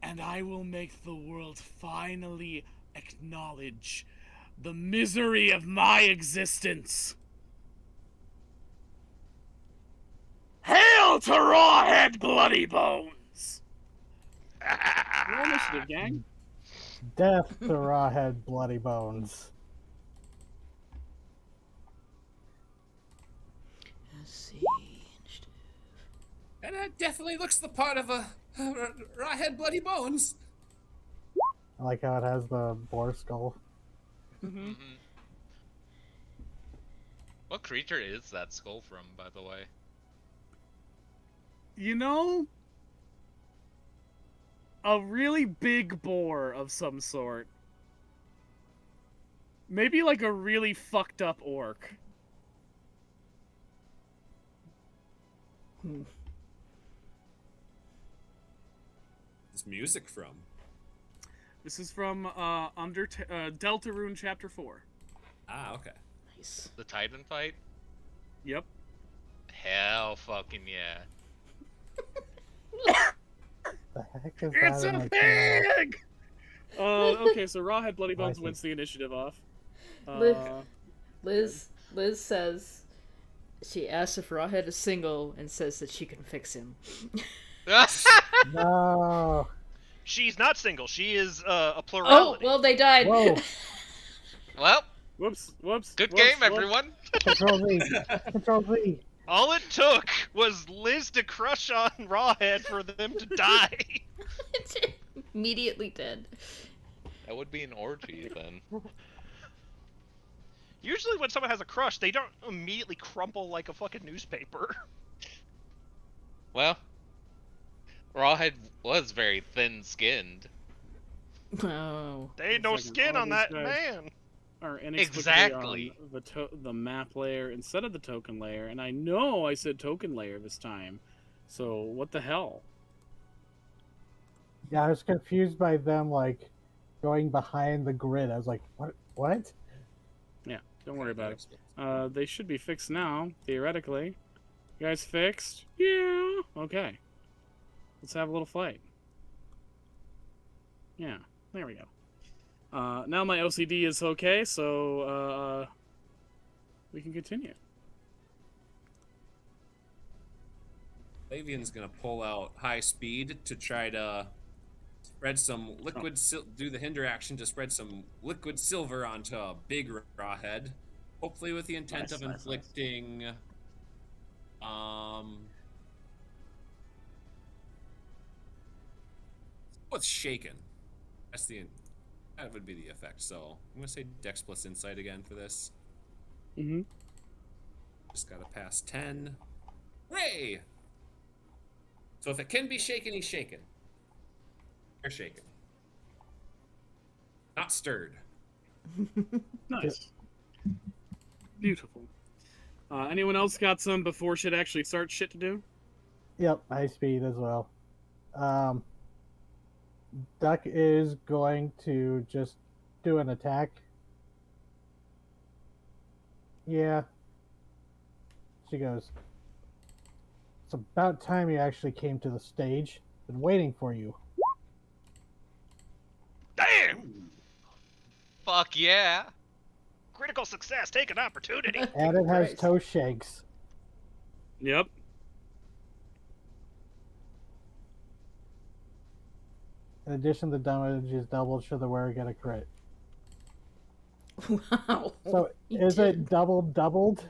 And I will make the world finally acknowledge the misery of my existence. Hail to Rawhead Bloody Bones! Roll initiative, gang. Death to Rawhead Bloody Bones. Let's see. And that definitely looks the part of a Rawhead Bloody Bones. I like how it has the boar skull. Mm-hmm. What creature is that skull from, by the way? You know, a really big boar of some sort. Maybe like a really fucked up orc. This music from? This is from Deltarune Chapter 4. Ah, okay. Nice. The Titan fight? Yep. Hell fucking yeah. The heck is It's that? a in my channel? pig! Okay, so Rawhead Bloody Bones see. wins the initiative off. Liz says she asks if Rawhead is single and says that she can fix him. No. She's not single. She is a Oh, plurality. well, they died. Whoa. Well, Whoops. good whoops, game, whoops. everyone. Control Z. Control Z. All it took was Liz to crush on Rawhead for them to die. Immediately dead. That would be an orgy then. Usually when someone has a crush, they don't immediately crumple like a fucking newspaper. Well, Rawhead was very thin-skinned. Oh. There ain't no Second, skin all on these that guys man. Are inexplicably Exactly. on the map layer instead of the token layer, and I know I said token layer this time. So what the hell? Yeah, I was confused by them like going behind the grid. I was like, what? What? Yeah, don't worry about it. They should be fixed now, theoretically. You guys fixed? Yeah. Okay. Let's have a little fight. Yeah, there we go. Now my OCD is okay, so we can continue. Flavian's gonna pull out high speed to try to spread some liquid do the hinder action to spread some liquid silver onto a big Rawhead, hopefully with the intent Nice, of nice, inflicting what's shaken. That would be the effect. So I'm gonna say Dex plus Insight again for this. Mm-hmm. Just gotta pass 10. Hooray! So if it can be shaken, he's shaken. They're shaken. Not stirred. Nice. Beautiful. Anyone else got some before shit actually starts shit to do? Yep, high speed as well. Duck is going to just do an attack. Yeah. She goes, it's about time you actually came to the stage. Been waiting for you. Damn! Fuck yeah. Critical success. Take an opportunity. And it has Christ. toe shakes. Yep. In addition, the damage is doubled should the wearer get a crit. Wow. So You is did. it doubled?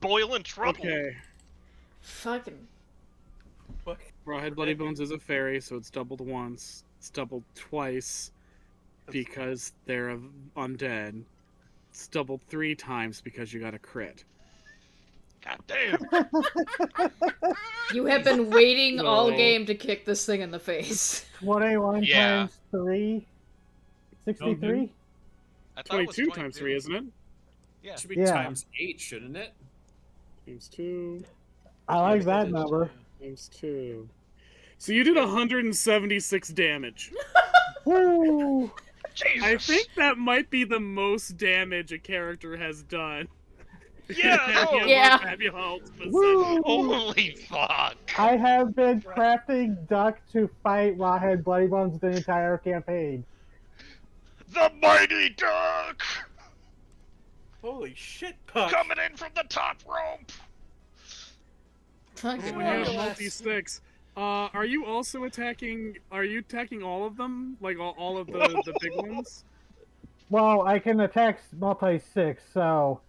Boiling trouble. Okay. Fucking. Rawhead Bloody Bones is a fairy, so it's doubled once. It's doubled twice because they're undead. It's doubled 3 times because you got a crit. God damn. You have been waiting all No. game to kick this thing in the face. 21 Yeah. times 3? 63? I thought it was 22 times 3, 22. isn't it? Yeah. Should be Yeah. times 8, shouldn't it? Times 2. I like that because number. Times 2. So you did 176 damage. Woo! Jesus. I think that might be the most damage a character has done. Yeah, no. Yeah. Fabulous. Woo! Holy fuck! I have been crafting Duck to fight Rawhead Bloody Bones the entire campaign. The mighty duck Holy shit, Puck! coming in from the top rope. Fucking We have hell. multi-sticks. Are you also attacking? Are you attacking all of them? Like all of the big ones? Well, I can attack multi-6, so...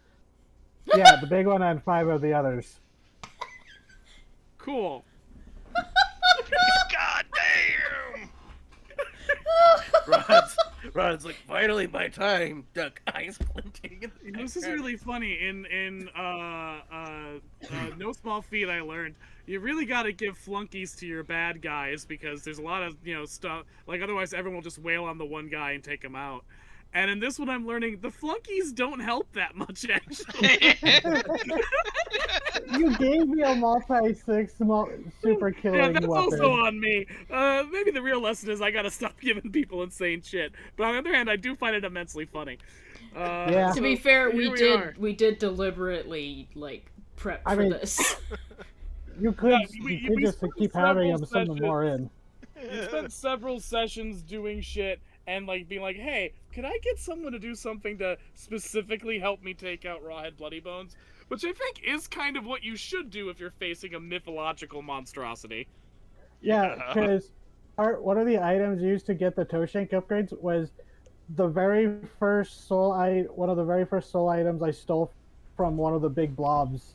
Yeah, the big one and 5 of the others. Cool. God damn. Rod's like, finally my time. Duck eyes glinting. This is really funny. In No Small Feat, I learned you really got to give flunkies to your bad guys because there's a lot of stuff. Like otherwise, everyone will just wail on the one guy and take him out. And in this one, I'm learning the flunkies don't help that much actually. You gave me a multi-6 super killing Yeah, that's weapon. also on me. Maybe the real lesson is I gotta stop giving people insane shit. But on the other hand, I do find it immensely funny. Yeah. To be fair, here we did deliberately like prep I for mean- this. You could, Yeah, you we could just spent keep having several them send them sessions- more in. We spent several sessions doing shit and like being like, hey, could I get someone to do something to specifically help me take out Rawhead Bloody Bones? Which I think is kind of what you should do if you're facing a mythological monstrosity. Yeah, because one of the items used to get the Toshank upgrades was the very first one of the very first soul items I stole from one of the big blobs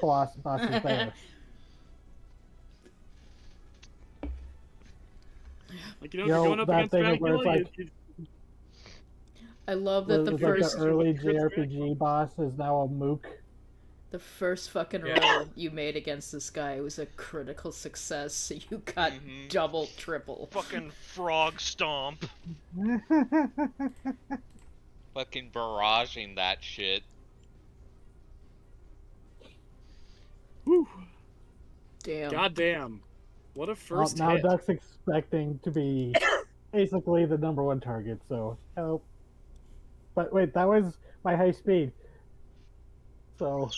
bosses there. Like, if Yo, you're going up that against thing where it's Dracula, like- I love It that the was like first the early JRPG boss is now a mook. the first fucking Yeah. roll you made against this guy was a critical success, so you got Mhm. double, triple. Fucking frog stomp. Fucking barraging that shit. Whew, Damn. goddamn. What a Well, first now hit. Duck's expecting to be basically the #1 target, so help. But wait, that was my high speed. So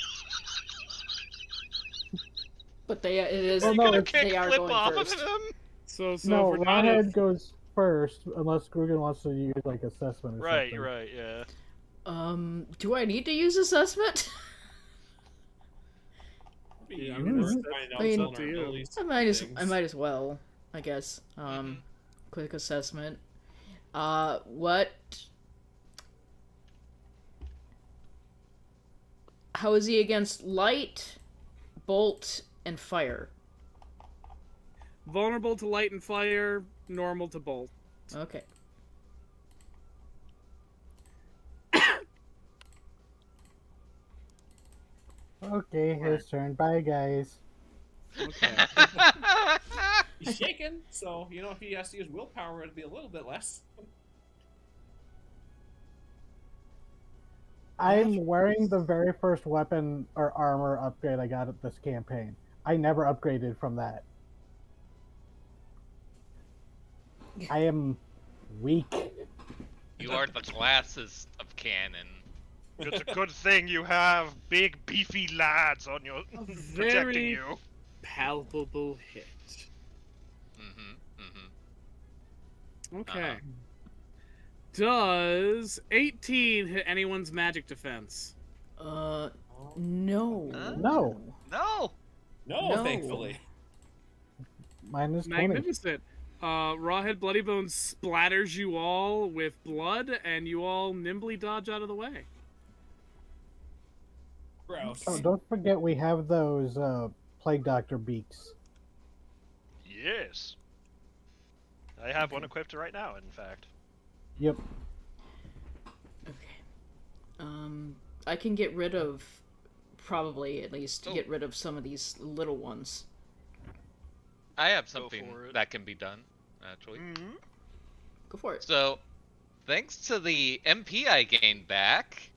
But it is. Well, You no, gonna it's- kick they are flip going off first. of him? So if no, we're not Rawhead goes first unless Grugan wants to use like assessment or Right, something. right, yeah. Do I need to use assessment? Yeah, I You mean, were it's- finding out I mean- some vulnerabilities I might as things. well, I guess. Quick assessment. What? How is he against light, bolt, and fire? vulnerable to light and fire, normal to bolt. Okay. Okay, his turn. Bye, guys. Okay. He's shaken, so you know if he has to use willpower, it'd be a little bit less. I'm wearing the very first weapon or armor upgrade I got at this campaign. I never upgraded from that. I am weak. You are the glasses of canon. It's a good thing you have big, beefy lads on your protecting Very you. palpable hit. Mm-hmm. Mm-hmm. Okay. Does 18 hit anyone's magic defense? No. No. No. No, No. thankfully. Minus 20. Magnificent. Rawhead Bloodybones splatters you all with blood, and you all nimbly dodge out of the way. Gross. Oh, don't forget we have those Plague Doctor beaks. Yes. I have one equipped right now, in fact. Yep. Okay. I can get rid of, probably at least, get rid of some of these little ones. I have Go something for it. that can be done, actually. Go for it. So, thanks to the MP I gained back,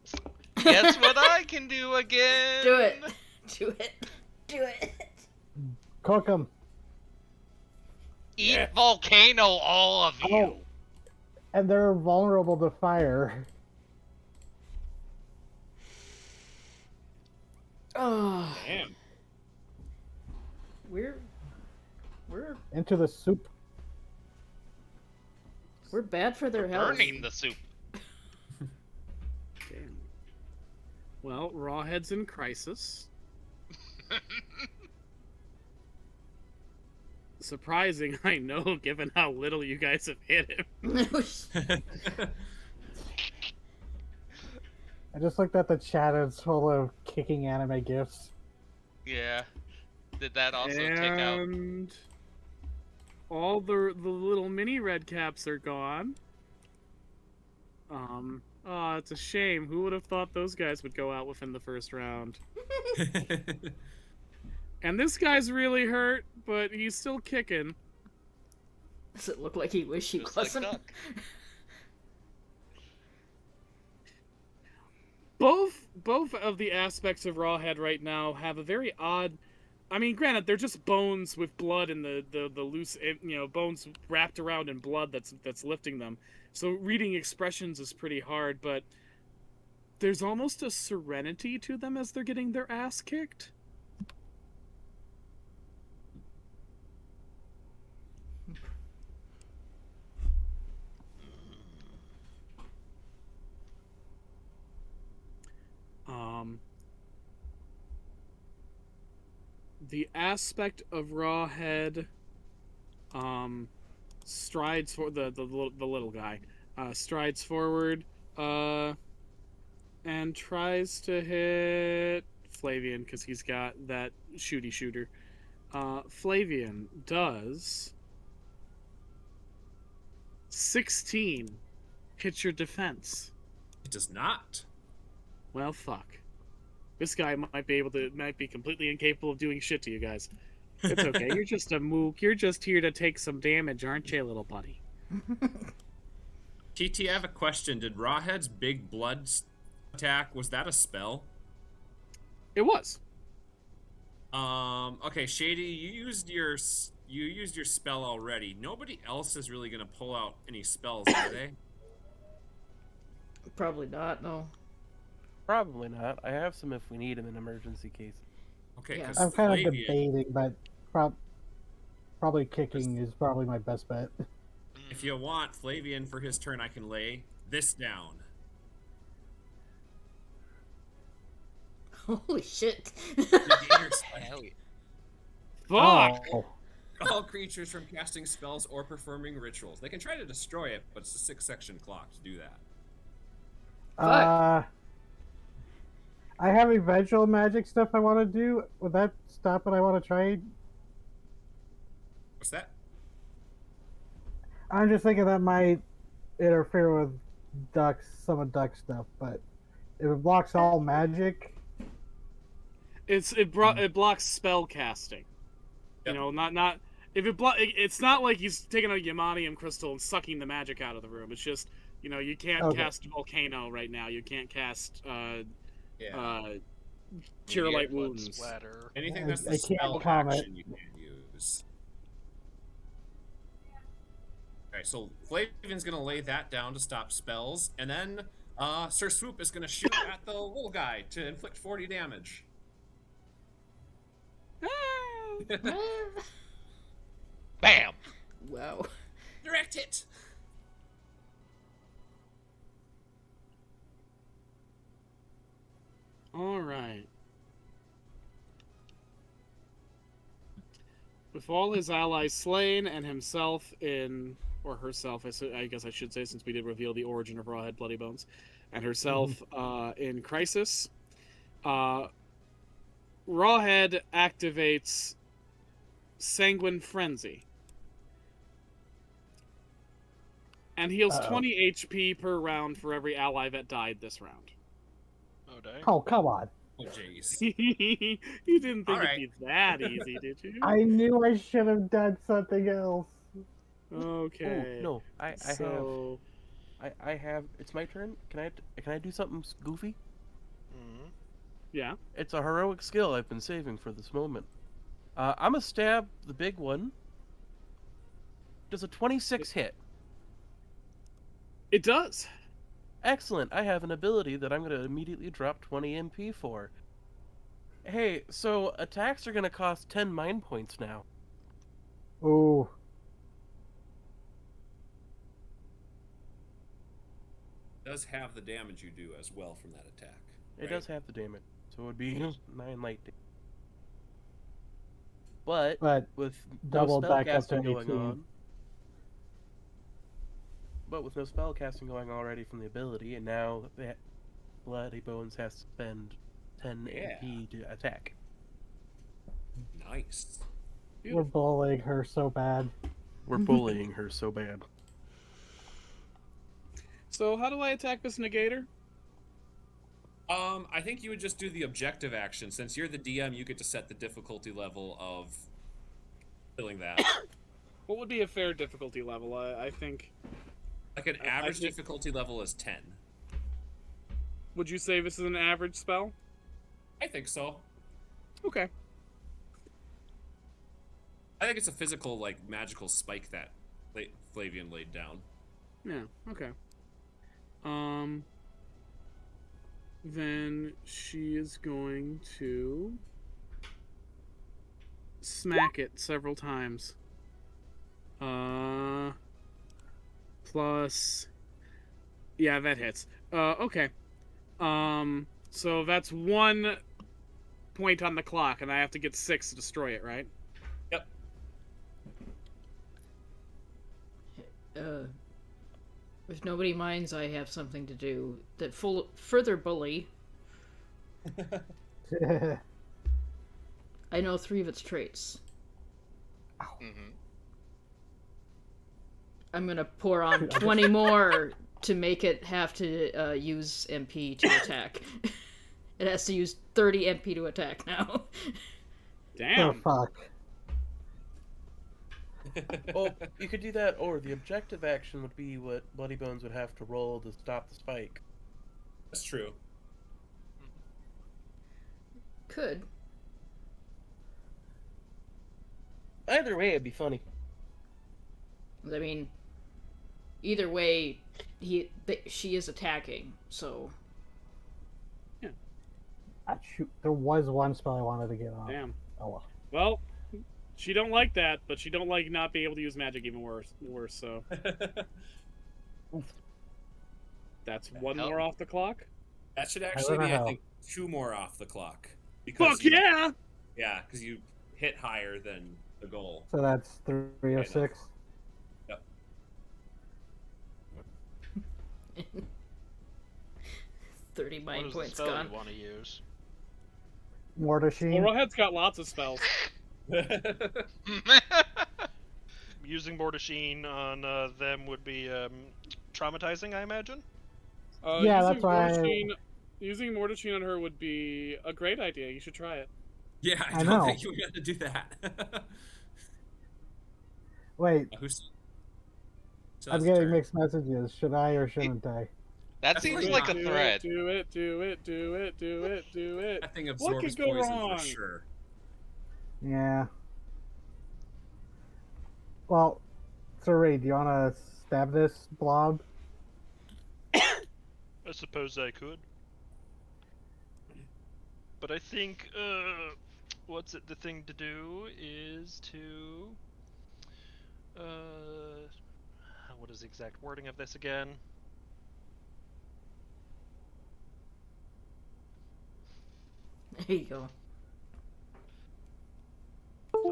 guess what I can do again? Do it. Do it. Do it. Cook 'em. Eat volcano, all of you. Oh. And they're vulnerable to fire. Oh, Damn. we're Into the soup. bad for their health. Burning the soup. Damn. Well, Rawhead's in crisis. Surprising, I know, given how little you guys have hit him. I just looked at the chat and it's full of kicking anime gifs. Yeah. Did that also take out? And all the little mini red caps are gone. Oh, it's a shame. Who would have thought those guys would go out within the first round? And this guy's really hurt, but he's still kicking. Does it look like he wish he Just like wasn't? Duck. Both of the aspects of Rawhead right now have a very odd. I mean, granted, they're just bones with blood and the loose, bones wrapped around in blood that's lifting them. So reading expressions is pretty hard, but there's almost a serenity to them as they're getting their ass kicked. The aspect of Rawhead strides for the little guy strides forward and tries to hit Flavian because he's got that shooter. Flavian does 16 hit your defense. It does not. Well, fuck. This guy might be completely incapable of doing shit to you guys. It's okay. You're just a mook. You're just here to take some damage, aren't you, little buddy? TT, I have a question. Did Rawhead's big blood attack, was that a spell? It was. Okay, Shady, you used your spell already. Nobody else is really gonna pull out any spells, are they? Probably not. No. Probably not. I have some if we need them in emergency case. Okay, Yeah. because I'm kind of debating, but probably kicking is probably my best bet. if you want Flavian for his turn, I can lay this down. Holy shit. Negator spell. Hell yeah. Fuck! Oh. All creatures from casting spells or performing rituals. They can try to destroy it, but it's a 6-section clock to do that. I have eventual magic stuff I want to do. Would that stop what I want to try? What's that? I'm just thinking that might interfere with some of Duck stuff, but if it blocks all magic, It blocks spell casting. Yep. You know, not if it's not like he's taking a Yamanium crystal and sucking the magic out of the room. It's just, you can't cast Volcano right now. You can't cast Cure Light Wounds. Splatter. Anything that's I the can't spell comment. action you can use. Alright, so Flavian's gonna lay that down to stop spells, and then Sir Swoop is gonna shoot at the little guy to inflict 40 damage. Bam! Wow. Direct hit! All right. With all his allies slain and himself in, or herself, I guess I should say, since we did reveal the origin of Rawhead Bloody Bones, and herself in crisis, Rawhead activates Sanguine Frenzy and heals 20 HP per round for every ally that died this round. Oh, dang. Oh, come on. Oh, jeez. You didn't think Alright. it'd be that easy, did you? I knew I should have done something else. Okay. Oh, no, I So, have. It's my turn. Can I do something goofy? Mhm. yeah. It's a heroic skill I've been saving for this moment. I'm gonna stab the big one. Does a 26 hit? It does. Excellent. I have an ability that I'm gonna immediately drop 20 MP for. Hey, so attacks are gonna cost 10 mind points now. Ooh. Does have the damage you do as well from that attack. It right? does have the damage, so it would be 9 light damage. But But with double no back up to spellcasting going 18. on, but with no spellcasting going already from the ability, and now that Bloody Bones has to spend 10 Yeah. MP to attack. Nice. we're bullying her so bad. We're bullying her so bad. So, how do I attack this negator? I think you would just do the objective action. Since you're the DM, you get to set the difficulty level of killing that. What would be a fair difficulty level? I think. Like an I average think- difficulty level is 10. Would you say this is an average spell? I think so. Okay. I think it's a physical, like, magical spike that Flavian laid down. Yeah. Okay. Then she is going to smack it several times. Plus, yeah, that hits. Okay. So that's 1 point on the clock, and I have to get 6 to destroy it, right? Yep. If nobody minds, I have something to do that further bully. I know 3 of its traits. Mm-hmm. I'm gonna pour on 20 more to make it have to use MP to attack. It has to use 30 MP to attack now. Oh, Damn. fuck. Well, you could do that, or the objective action would be what Bloody Bones would have to roll to stop the spike. That's true. Could. Either way, it'd be funny. I mean, either way, she is attacking, so. Ah, shoot, there was one spell I wanted to get on. Damn. Oh well. Well, she don't like that, but she don't like not being able to use magic even worse. So that's one hell? more off the clock. That should actually don't be, I know. think, 2 more off the clock. Fuck yeah! Yeah, because you hit higher than the goal. So that's 3 of Right, 6. Yep. 30 What mind is the points spell gone. you want to use? Mortasheen. Well, Rawhead's got lots of spells. Using Mortasheen on them would be traumatizing, I imagine. Yeah, that's why Using Mortasheen on her would be a great idea. You should try it. Yeah, I I don't know. think you were going to do that. Wait, Who's... So I'm that's getting turn. mixed messages. Should I or shouldn't I? That seems Definitely like a not. threat. Do it. Do it. Do it. Do it. Do it. That thing What absorbs could go poison wrong? for sure. Yeah. Well, so Ray, do you want to stab this blob? I suppose I could. But I think, the thing to do is to, what is the exact wording of this again? There you go.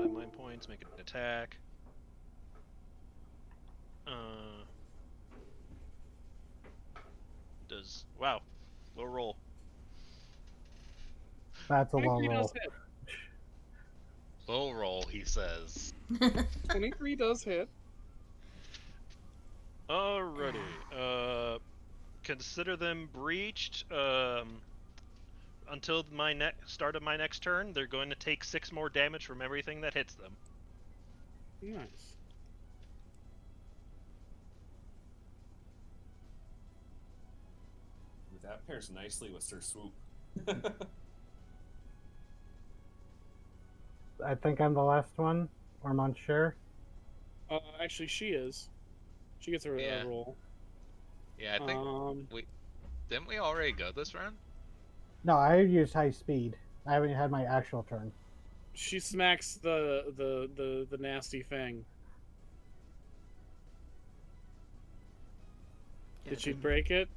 5 mind points, make an attack. Wow, low roll. That's a low 23 roll. does hit. Low roll, he says. 23 does hit. Alrighty. Consider them breached. Until my start of my next turn, they're going to take 6 more damage from everything that hits them. Nice. That pairs nicely with Sir Swoop. I think I'm the last one, or I'm unsure. Actually, she is. She gets a Yeah. roll. Yeah, I think didn't we already go this round? No, I used high speed. I haven't had my actual turn. She smacks the nasty thing. Did she break it?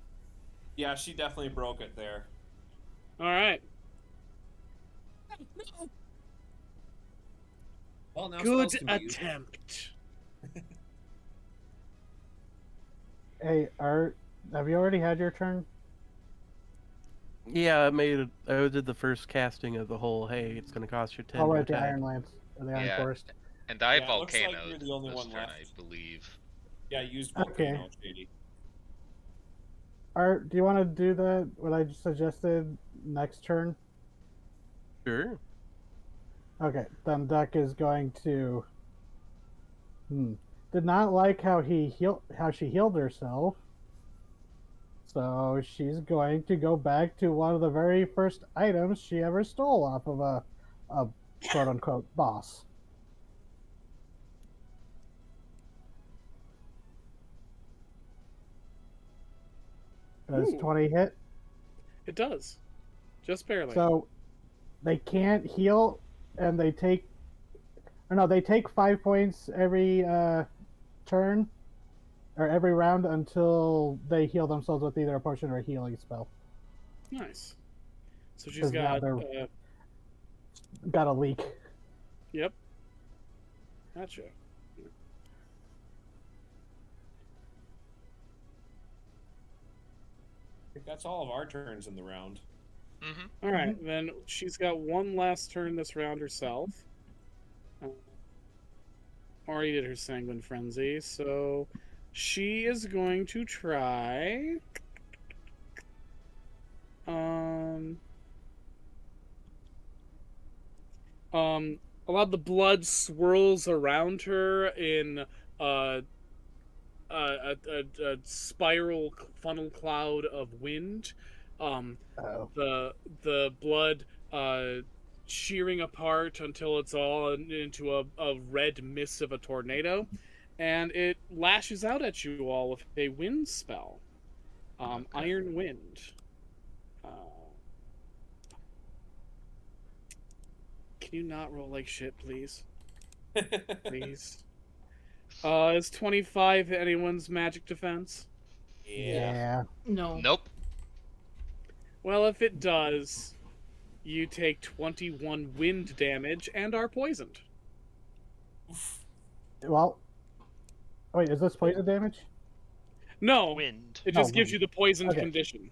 Yeah, she definitely broke it there. All right. Well, now Good spells can be used. attempt. Hey, Art, have you already had your turn? Yeah, I did the first casting of the whole. Hey, it's gonna cost you 10. Oh, to right, the attack. Iron Lance, or the Iron Yeah. Forest. And I Yeah, it looks like volcanoed you're the only this one turn, left. I believe. Yeah, used Okay. volcano, Shady. Art, do you want to do that? What I just suggested next turn? Sure. Okay, then Duck is going to. Did not like how she healed herself. So she's going to go back to one of the very first items she ever stole off of a quote unquote boss. Does Ooh. 20 hit? It does. Just barely. So they can't heal, and they take. Or no, they take 5 points every turn, or every round until they heal themselves with either a potion or a healing spell. Nice. So she's 'Cause now got. they're- Got a leak. Yep. Gotcha. I think that's all of our turns in the round. Mm-hmm. All right, then she's got one last turn this round herself. Already did her Sanguine Frenzy, so she is going to try. A lot of the blood swirls around her in a spiral funnel cloud of wind. The blood shearing apart until it's all into a red mist of a tornado, and it lashes out at you all with a wind spell. Iron Wind. Can you not roll like shit, please? Please. Is 25 anyone's magic defense? Yeah. No. Nope. Well, if it does, you take 21 wind damage and are poisoned. Well, wait, is this poison damage? No, Wind. it just Oh, gives wind. you the poisoned Okay. condition. You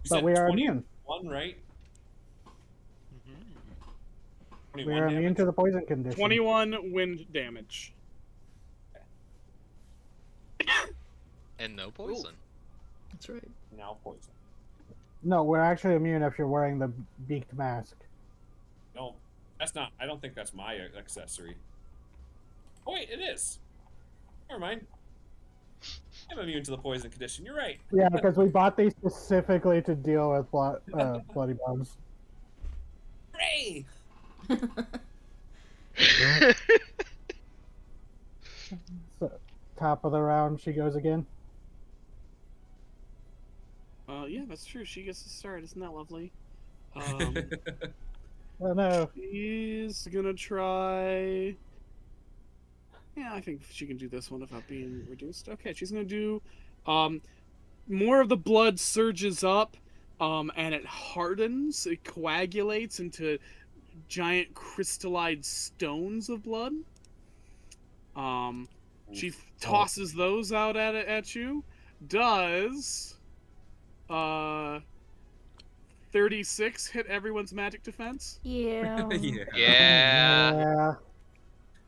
But said we are immune. 21, right? We 21 are immune damage? to the poison condition. 21 wind damage. And no poison. That's right. Now poison. No, we're actually immune if you're wearing the beaked mask. No, that's not. I don't think that's my accessory. Oh wait, it is. Never mind. I'm immune to the poison condition. You're right. Yeah, because we bought these specifically to deal with bloody bugs. Hooray! So, top of the round, she goes again. Yeah, that's true. She gets to start. Isn't that lovely? Oh no. She's gonna try. Yeah, I think she can do this one without being reduced. Okay, she's gonna do. More of the blood surges up, and it hardens. It coagulates into giant crystallized stones of blood. She tosses those out at you. Does 36 hit everyone's magic defense? Yeah. Yeah. Yeah. Yeah.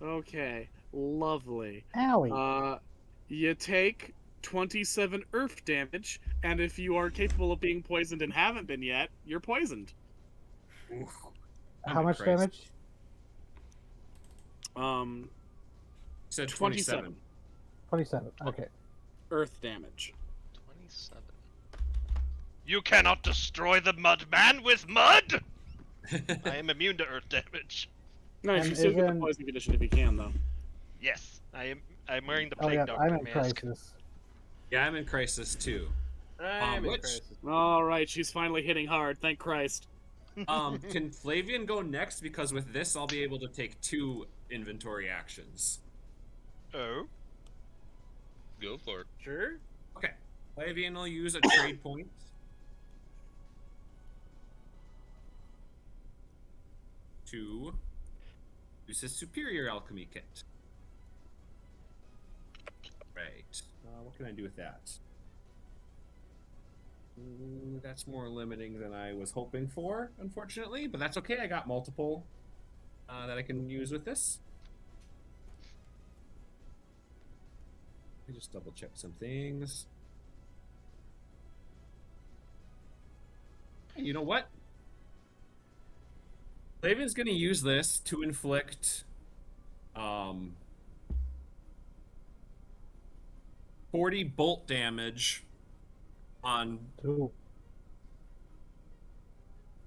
Okay, lovely. Owie. You take 27 earth damage, and if you are capable of being poisoned and haven't been yet, you're poisoned. How much damage? You said 27 27. Okay. earth damage. 27. You cannot destroy the mud man with mud! I am immune to earth damage. Nice, And you still get the isn't- poison condition if you can, though. Yes, I'm wearing the Oh plague yeah, doctor I'm in mask. crisis. Yeah, I'm in crisis too. I'm in which- crisis. All right, she's finally hitting hard. Thank Christ. Can Flavian go next? Because with this, I'll be able to take 2 inventory actions. Oh? Go for it. Sure. Okay. Flavian will use a trade point. To use his superior alchemy kit. Right. What can I do with that? That's more limiting than I was hoping for, unfortunately, but that's okay. I got multiple that I can use with this. Let me just double check some things. Hey, you know what? Flavian's gonna use this to inflict 40 bolt damage on Ooh.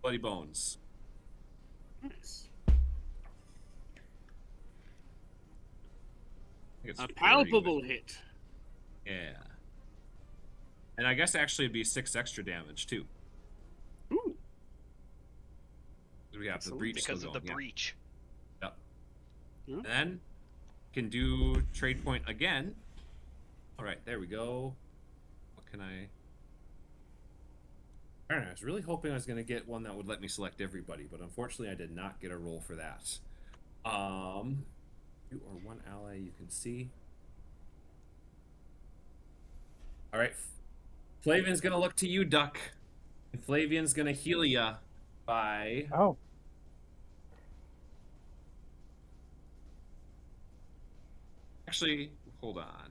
Bloody Bones. Nice. I think it's A 40 palpable with- hit. Yeah. And I guess actually it'd be 6 extra damage too. Ooh. We have the Excellent. breach Because still of the going, yeah. breach. Yep. Yeah. And then can do trade point again. All right, there we go. What can I? I don't know. I was really hoping I was going to get one that would let me select everybody, but unfortunately, I did not get a roll for that. You or one ally you can see. All right, Flavian's going to look to you, Duck, and Flavian's going to heal ya by. Oh. Actually, hold on.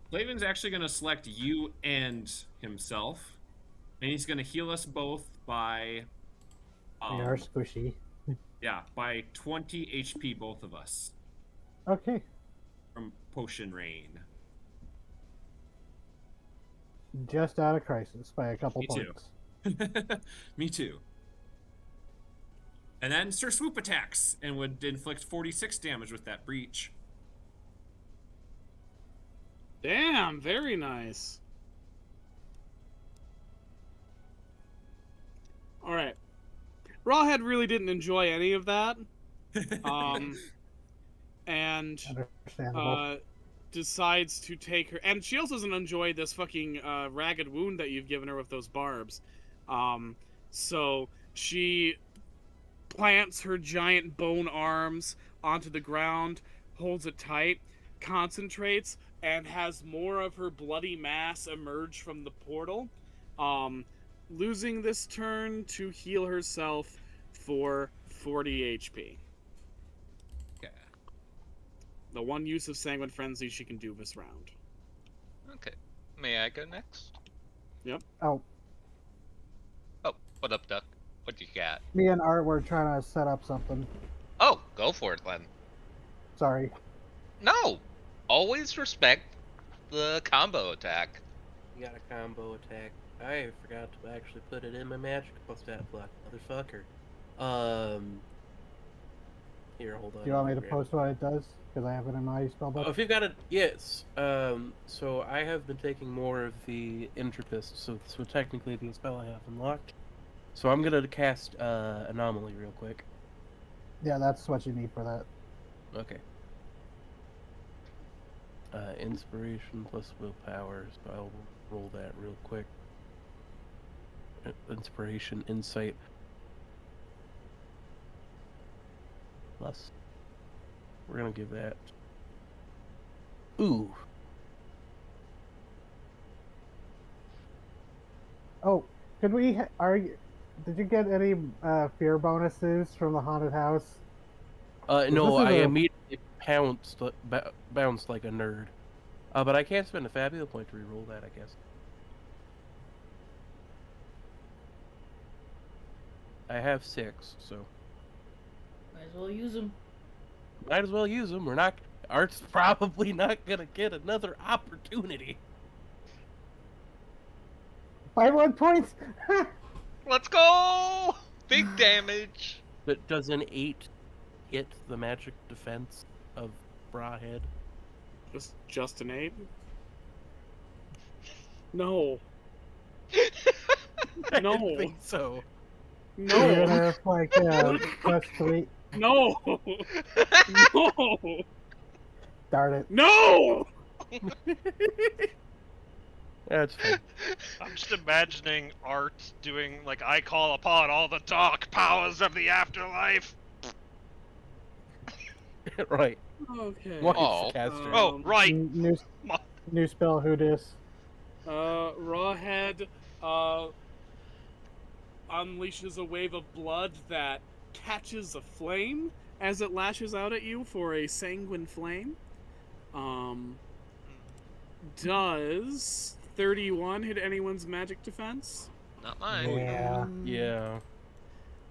Flavian's actually going to select you and himself, and he's going to heal us both by, We are squishy. yeah, by 20 HP, both of us, Okay. from Potion Rain. Just out of crisis by a couple Me too. points. Me too. And then Sir Swoop attacks and would inflict 46 damage with that breach. Damn, very nice. All right. Rawhead really didn't enjoy any of that. And Understandable. decides to take her, and she also doesn't enjoy this fucking ragged wound that you've given her with those barbs. So she plants her giant bone arms onto the ground, holds it tight, concentrates, and has more of her bloody mass emerge from the portal, losing this turn to heal herself for 40 HP. Okay. The one use of Sanguine Frenzy she can do this round. Okay. May I go next? Oh, Oh, what up, Duck? What you got? me and Art were trying to set up something. Oh, go for it, Len. Sorry. No! Always respect the combo attack. You got a combo attack. I forgot to actually put it in my magical stat block, motherfucker. Here, hold on. Do you want me to Grab- post what it does? Because I have it in my spell book. Oh, if you've got it, yes. So I have been taking more of the Interpist, so technically the spell I have unlocked. So I'm gonna cast Anomaly real quick. Yeah, that's what you need for that. Okay. Inspiration plus willpower, so I'll roll that real quick. inspiration, insight. Plus, we're gonna give that. Ooh. Oh, could we? Did you get any fear bonuses from the haunted house? No, this is I a- immediately bounced like a nerd. But I can't spend a fabulous point to reroll that, I guess. I have 6, so Might as well use them. might as well use them. We're not. Art's probably not gonna get another opportunity. 5 points. Let's go! Big damage. But does an 8 hit the magic defense of Brawhead? Just an 8? No. I No. didn't think so. You're No. gonna have like +3. No. No. Darn it. No. That's fine. I'm just imagining Art doing, like, I call upon all the dark powers of the afterlife. Right. Okay. Voice Oh. caster. Oh, right. New spell. Who dis? Rawhead unleashes a wave of blood that catches a flame as it lashes out at you for a sanguine flame. Does 31 hit anyone's magic defense? Not mine. Yeah. Yeah.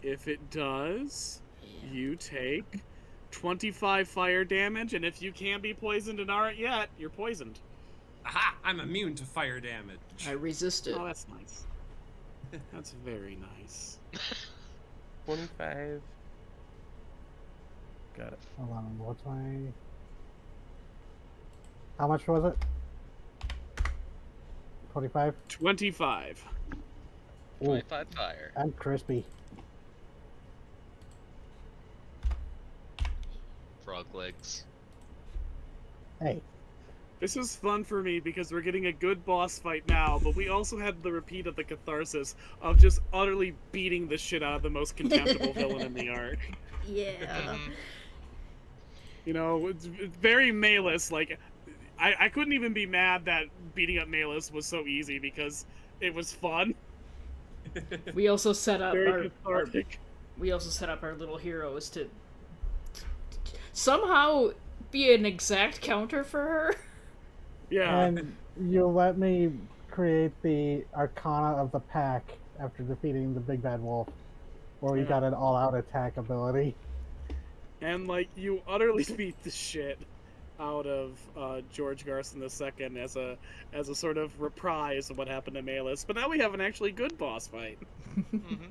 If it does, you take 25 fire damage, and if you can't be poisoned and aren't yet, you're poisoned. Aha! I'm immune to fire damage. I resist it. Oh, that's nice. That's very nice. 25. Got it. Hold on. What's my? How much was it? 25. 25. 25 fire. I'm crispy. Frog legs. Hey. This is fun for me because we're getting a good boss fight now, but we also had the repeat of the catharsis of just utterly beating the shit out of the most contemptible villain in the arc. Yeah. Mhm. You know, it's very Malus. Like, I couldn't even be mad that beating up Malus was so easy because it was fun. We also set up Very our cathartic. we also set up our little heroes to somehow be an exact counter for her. Yeah. And you let me create the Arcana of the Pack after defeating the Big Bad Wolf, where we Yeah. got an all-out attack ability. And, like, you utterly beat the shit out of George Garson II as a sort of reprise of what happened to Malus. But now we have an actually good boss fight. Mhm.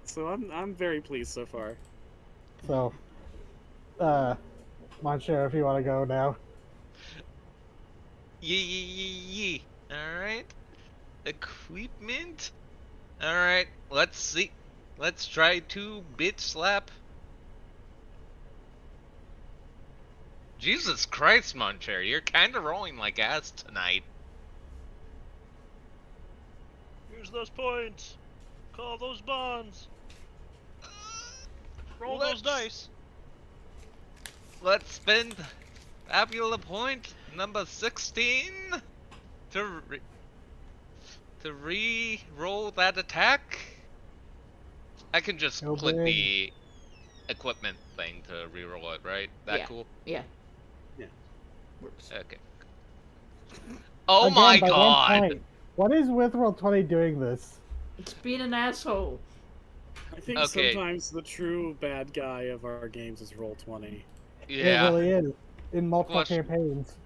So I'm very pleased so far. So, Monshare, if you want to go now. Yee. Alright. Equipment. Alright, let's see. Let's try to bit slap. Jesus Christ, Moncher, you're kinda rolling like ass tonight. Use those points. Call those bonds. Roll Let's- those dice. Let's spend Fabula point number 16 to re-roll that attack. I can just Go click big. the equipment thing to re-roll it, right? That Yeah. cool? Yeah. Yeah. Works. Okay. Oh Again, my by 1 god! point. What is Withroll 20 doing this? It's being an asshole. I think Okay. sometimes the true bad guy of our games is Roll20. It Yeah. really is. In multiple Question. campaigns.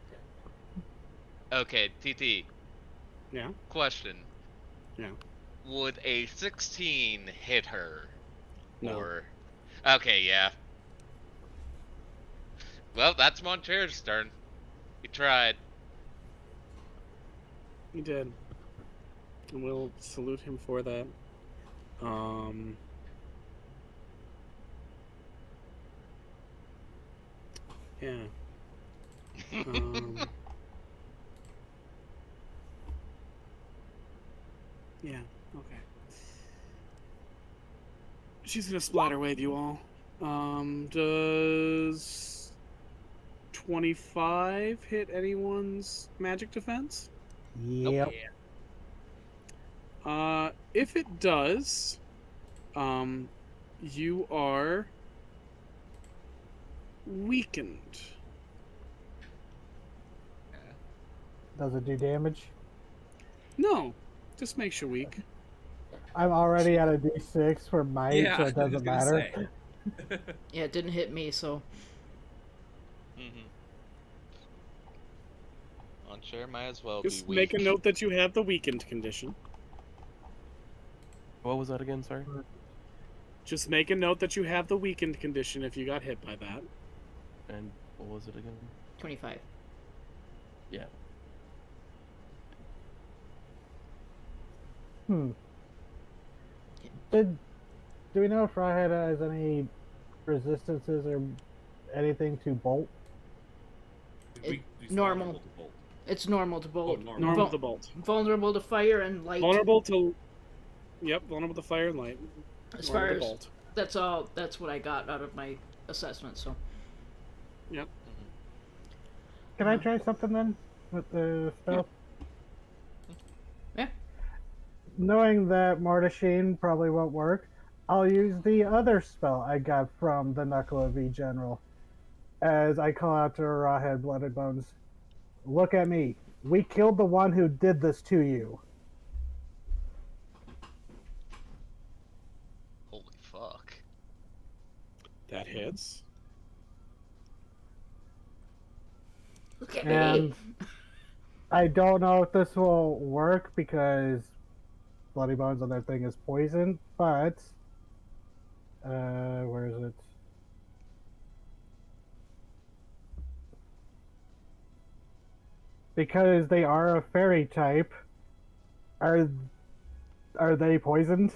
Okay, TT. Yeah? Question. Yeah. Would a 16 hit her? No. Or... Okay, yeah. Well, that's Moncher's turn. He tried. He did. And we'll salute him for that. Yeah. Yeah, okay. She's gonna splatter wave you all. Does 25 hit anyone's magic defense? Yep. If it does, you are weakened. Does it do damage? No, just makes you weak. I'm already at a D6 for might, Yeah, so I it was doesn't gonna matter. say. Yeah, it didn't hit me, so. Launcher might as well Just be make weak. a note that you have the weakened condition. What was that again? Sorry. Just make a note that you have the weakened condition if you got hit by that. And what was it again? 25. Yeah. Do we know if Rawhead has any resistances or anything to bolt? Normal. vulnerable to bolt. It's normal to bolt. Oh, normal. Normal Vul- to bolt. Vulnerable to fire and light. Vulnerable to. Yep, vulnerable to fire and light. As Normal far to as bolt. that's all. That's what I got out of my assessment. So. Yep. Can I try something then with the spell? Yeah. Knowing that Mordasheen probably won't work, I'll use the other spell I got from the Knuckle of V General. As I call out to Rawhead Blooded Bones, look at me. We killed the one who did this to you. Holy fuck. That hits. Look at And me. I don't know if this will work because Bloody Bones on that thing is poison, but where is it? Because they are a fairy type, are they poisoned?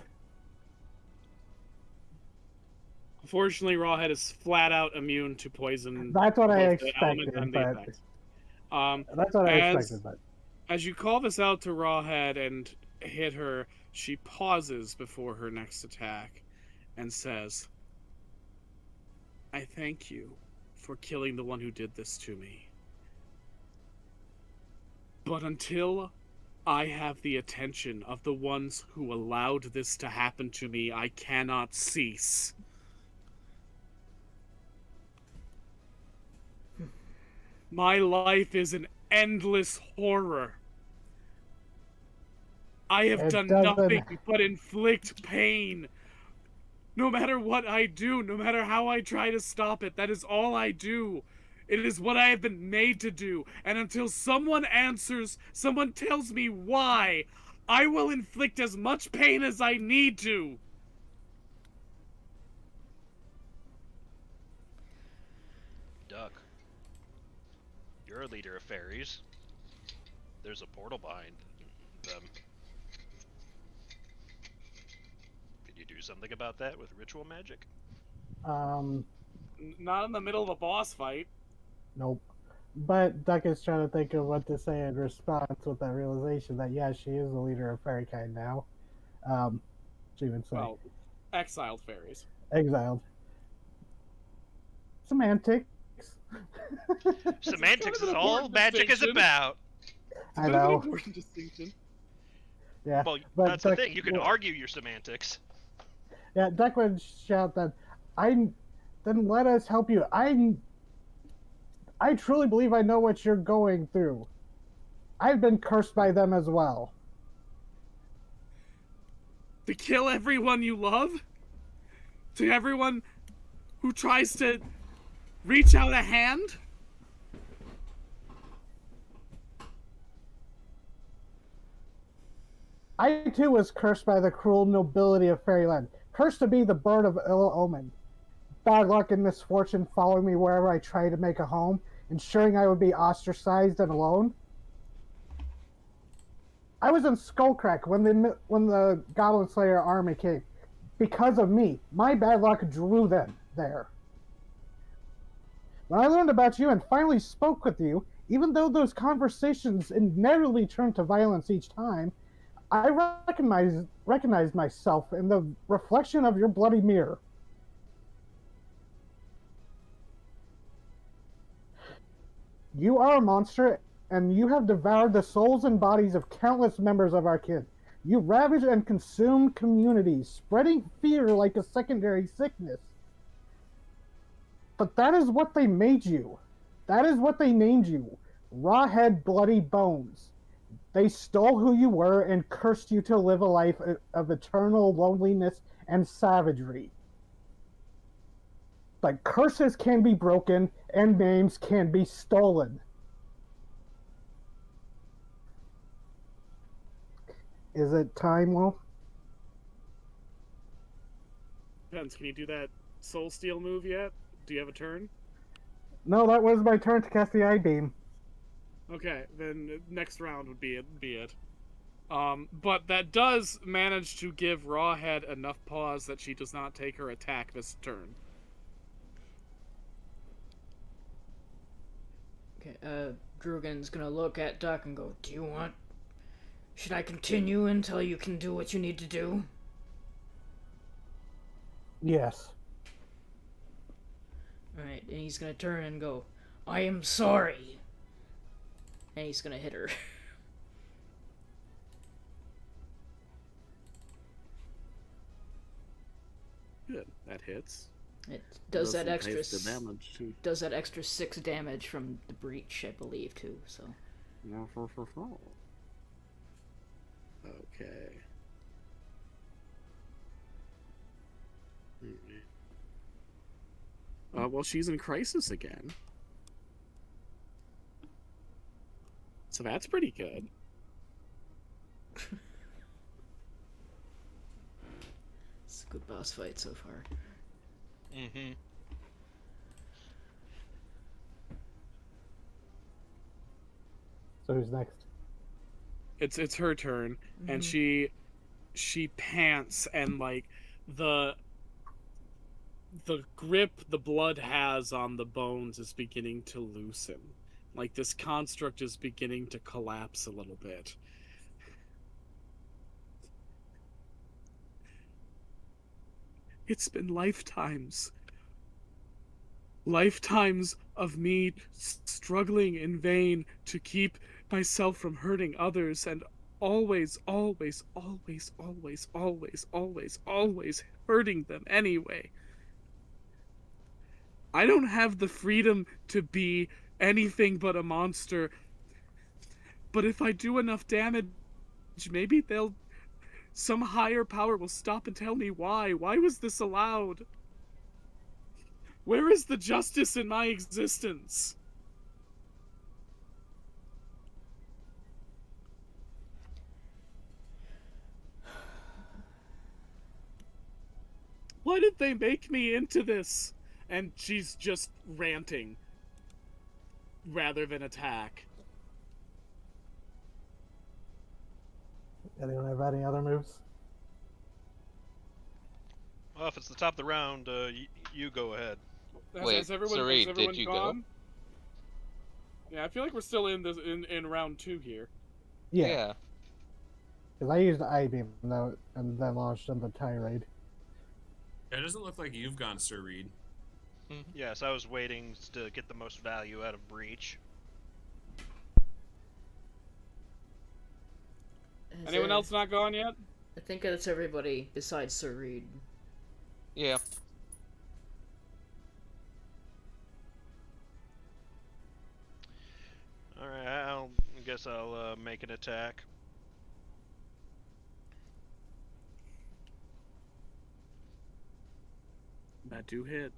Unfortunately, Rawhead is flat out immune to poison. That's what I both the element expected, and the but effect. that's what I as- expected. But As you call this out to Rawhead and hit her, she pauses before her next attack and says, I thank you for killing the one who did this to me. But until I have the attention of the ones who allowed this to happen to me, I cannot cease. My life is an endless horror. I have It done doesn't- nothing but inflict pain. No matter what I do, no matter how I try to stop it, that is all I do. It is what I have been made to do. And until someone answers, someone tells me why, I will inflict as much pain as I need to. Duck, you're a leader of fairies. There's a portal behind them. Could you do something about that with ritual magic? Not in the middle of a boss fight. Nope. But Duck is trying to think of what to say in response with that realization that, yeah, she is the leader of fairy kind now. She would say. Well, exiled fairies. Exiled. Semantics. Semantics kind of is an all important magic is distinction. about. I That's an know. important distinction. Yeah. Well, but that's the Duck- thing. You can well, argue your semantics. Yeah, Duck would shout that, then let us help you. I truly believe I know what you're going through. I've been cursed by them as well. To kill everyone you love? To everyone who tries to reach out a hand? I too was cursed by the cruel nobility of fairyland. Cursed to be the bird of ill omen. Bad luck and misfortune following me wherever I tried to make a home, ensuring I would be ostracized and alone. I was in Skullcrack when the Goblin Slayer army came. Because of me, my bad luck drew them there. When I learned about you and finally spoke with you, even though those conversations inevitably turned to violence each time, I recognize myself in the reflection of your bloody mirror. You are a monster, and you have devoured the souls and bodies of countless members of our kin. You ravage and consume communities, spreading fear like a secondary sickness. But that is what they made you. That is what they named you. Rawhead Bloody Bones. They stole who you were and cursed you to live a life of eternal loneliness and savagery. But curses can be broken and names can be stolen. Is it time, Will? Depends. Can you do that Soul Steal move yet? Do you have a turn? No, that was my turn to cast the Eye Beam. Okay, then next round would be it. But that does manage to give Rawhead enough pause that she does not take her attack this turn. Okay, Drugan's gonna look at Duck and go, "Do you want... Should I continue until you can do what you need to do?" Yes. Alright, and he's gonna turn and go, "I am sorry." And he's gonna hit her. Good, that hits. It does that some extra taste of damage too. does that extra 6 damage from the breach, I believe, too, so. Okay. Well, she's in crisis again. So that's pretty good. It's a good boss fight so far. Mm-hmm. So who's next? It's her turn, and she pants, and like the grip the blood has on the bones is beginning to loosen. Like this construct is beginning to collapse a little bit. It's been lifetimes of me struggling in vain to keep myself from hurting others, and always hurting them anyway. I don't have the freedom to be anything but a monster, but if I do enough damage, maybe some higher power will stop and tell me why. Why was this allowed? Where is the justice in my existence? Why did they make me into this? And she's just ranting rather than attack. Anyone have any other moves? Well, if it's the top of the round, you go ahead. Wait, Sareed, did you gone? Yeah, I feel like we're still in this in round 2 here. Yeah. Because I used the Eye Beam and then launched on the tirade. It doesn't look like you've gone, Sir Reed. Yes, I was waiting to get the most value out of Breach. Anyone else not gone yet? I think that's everybody besides Sir Reed. Yeah. Alright, I guess I'll make an attack. That do hit.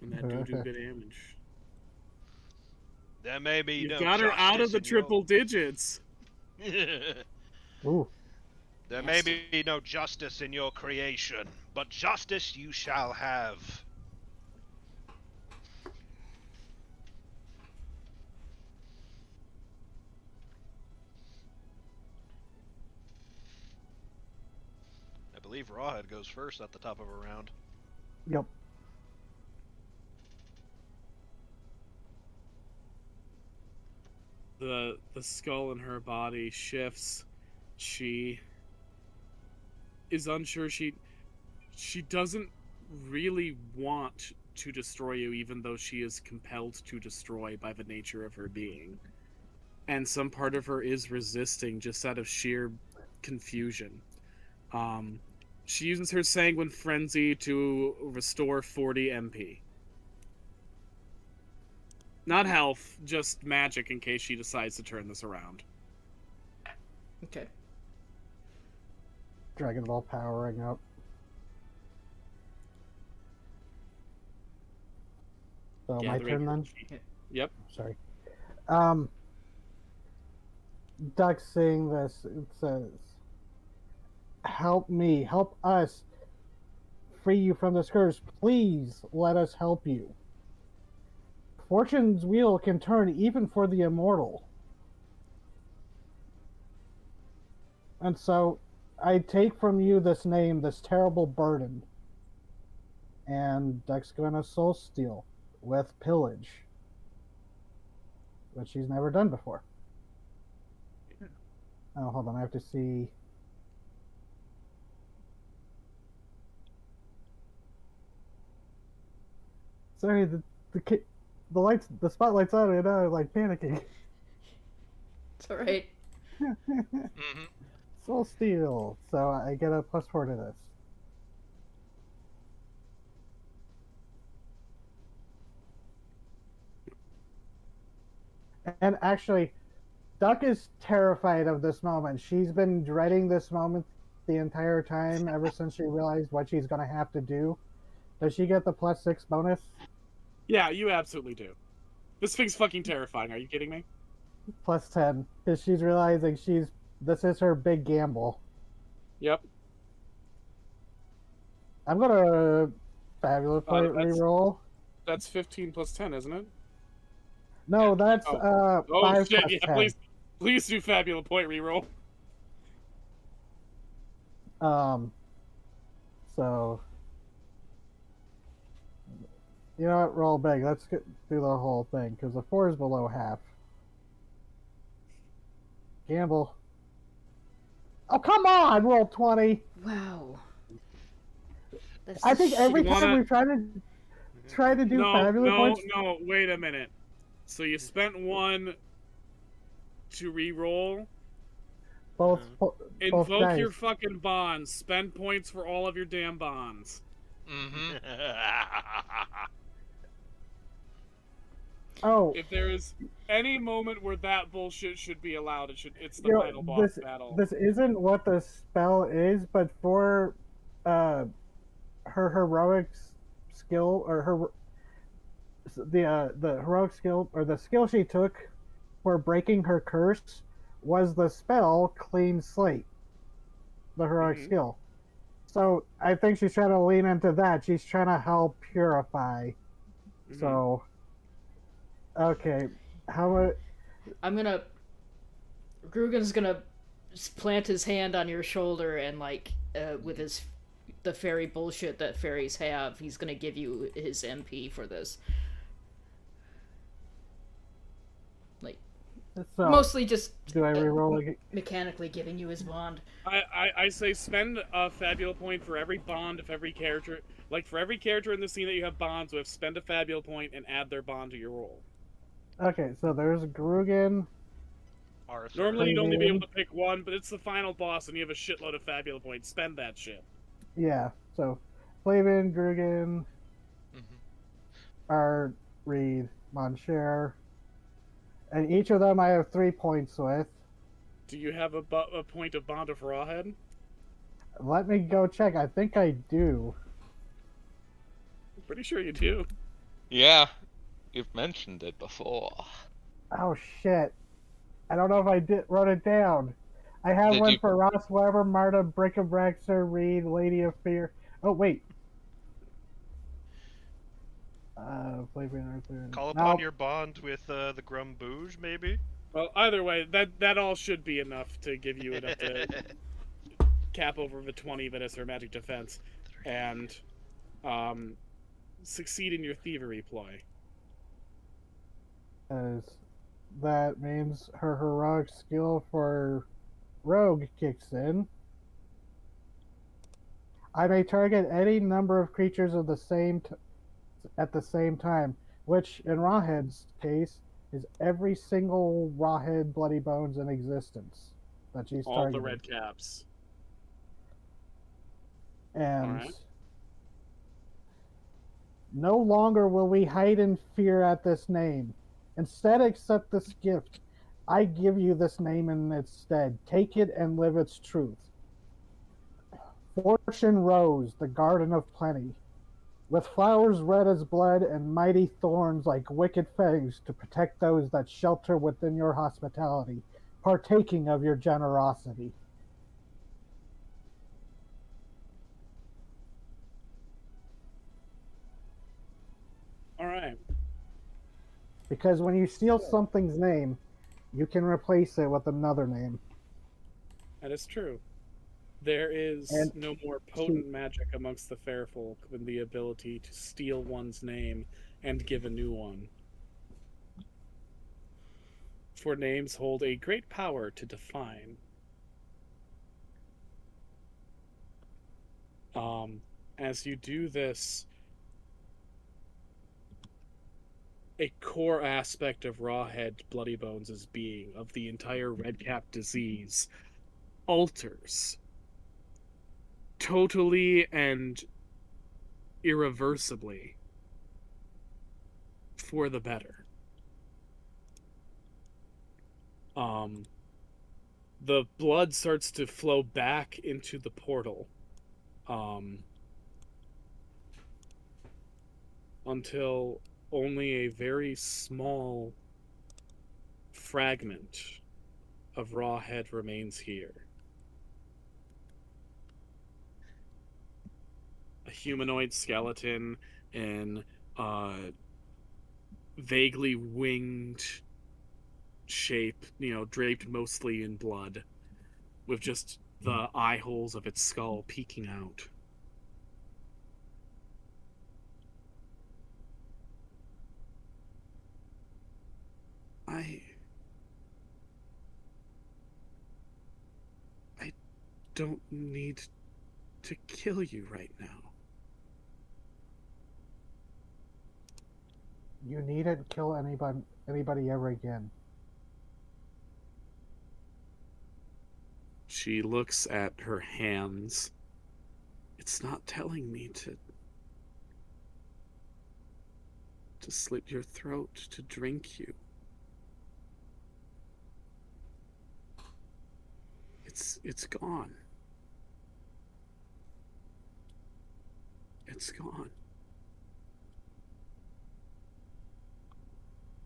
And that do good damage. There may be You no got her out of the justice in your- triple digits. Ooh. There may be no justice in your creation, but justice you shall have. I believe Rawhead goes first at the top of a round. Yep. The skull in her body shifts, she is unsure. She doesn't really want to destroy you, even though she is compelled to destroy by the nature of her being. And some part of her is resisting just out of sheer confusion. She uses her Sanguine Frenzy to restore 40 MP. Not health, just magic in case she decides to turn this around. Okay. Dragon Ball powering up. So my turn then? Yep. Sorry. Duck saying this, it says, help me, help us free you from this curse. Please let us help you. Fortune's wheel can turn even for the immortal. And so I take from you this name, this terrible burden. And Duck's gonna soul steal with pillage, which she's never done before. Oh, hold on, I have to see. Sorry, the lights, the spotlight's on, and I'm like panicking. It's alright. Mm-hmm. Soul steal, so I get a +4 to this. And actually, Duck is terrified of this moment. She's been dreading this moment the entire time, ever since she realized what she's going to have to do. Does she get the +6 bonus? Yeah, you absolutely do. This thing's fucking terrifying. Are you kidding me? +10, because she's realizing this is her big gamble. Yep. I'm going to fabulous point reroll. That's 15 plus 10, isn't it? No, that's 5 shit, plus yeah, 10. Please do fabulous point reroll. So you know what? Roll big. Let's do the whole thing because the 4 is below half. Gamble. Oh come on! Roll 20. Wow. That's I think every You time wanna- we try to do fabulous points. No, wait a minute. So you spent 1 to re-roll. Both Invoke dice. your fucking bonds. Spend points for all of your damn bonds. Mm-hmm. Oh, If there is any moment where that bullshit should be allowed, it's the you know, final boss battle. This isn't what the spell is, but for her heroic skill or the heroic skill or the skill she took for breaking her curse was the spell Clean Slate, the heroic skill. So I think she's trying to lean into that. She's trying to help purify. So okay, Grugan's gonna plant his hand on your shoulder and with the fairy bullshit that fairies have, he's gonna give you his MP for this. So, mostly just do I reroll mechanically giving you his bond. I say spend a fabula point for every bond of every character. Like for every character in the scene that you have bonds with, spend a fabula point and add their bond to your roll. Okay, so there's Grugan. Arthur. Normally you'd only be able to pick 1, but it's the final boss and you have a shitload of fabula points. Spend that shit. Yeah, so Flavin, Grugan, Art, Reed, Monshare, and each of them I have 3 points with. Do you have a point of Bond of Rawhead? Let me go check. I think I do. I'm pretty sure you do. Yeah, you've mentioned it before. Oh shit! I don't know if I wrote it down. I have one for Ross Weber, Marta Brickabraxer, Reed, Lady of Fear. Oh wait. Flavin, Arthur. Call upon your bond with the Grumbouge, maybe? Well, either way, that all should be enough to give you enough to cap over the 20 that is her magic defense, and succeed in your thievery ploy. That means her heroic skill for Rogue kicks in. I may target any number of creatures of the same at the same time, which in Rawhead's case is every single Rawhead Bloody Bones in existence that she's All targeting. the red caps. And Alright. no longer will we hide in fear at this name. Instead, accept this gift. I give you this name in its stead. Take it and live its truth. Fortune Rose, the Garden of Plenty, with flowers red as blood and mighty thorns like wicked fangs to protect those that shelter within your hospitality, partaking of your generosity. Alright. Because when you steal something's name, you can replace it with another name. That is true. There is And- no more potent magic amongst the fair folk than the ability to steal one's name and give a new one. For names hold a great power to define. As you do this, a core aspect of Rawhead Bloody Bones' being, of the entire Redcap disease, alters totally and irreversibly for the better. The blood starts to flow back into the portal until only a very small fragment of Rawhead remains here. A humanoid skeleton in vaguely winged shape, draped mostly in blood, with just the eye holes of its skull peeking out. I don't need to kill you right now. You needn't kill anybody ever again. She looks at her hands. It's not telling me to slit your throat, to drink you. It's gone. It's gone.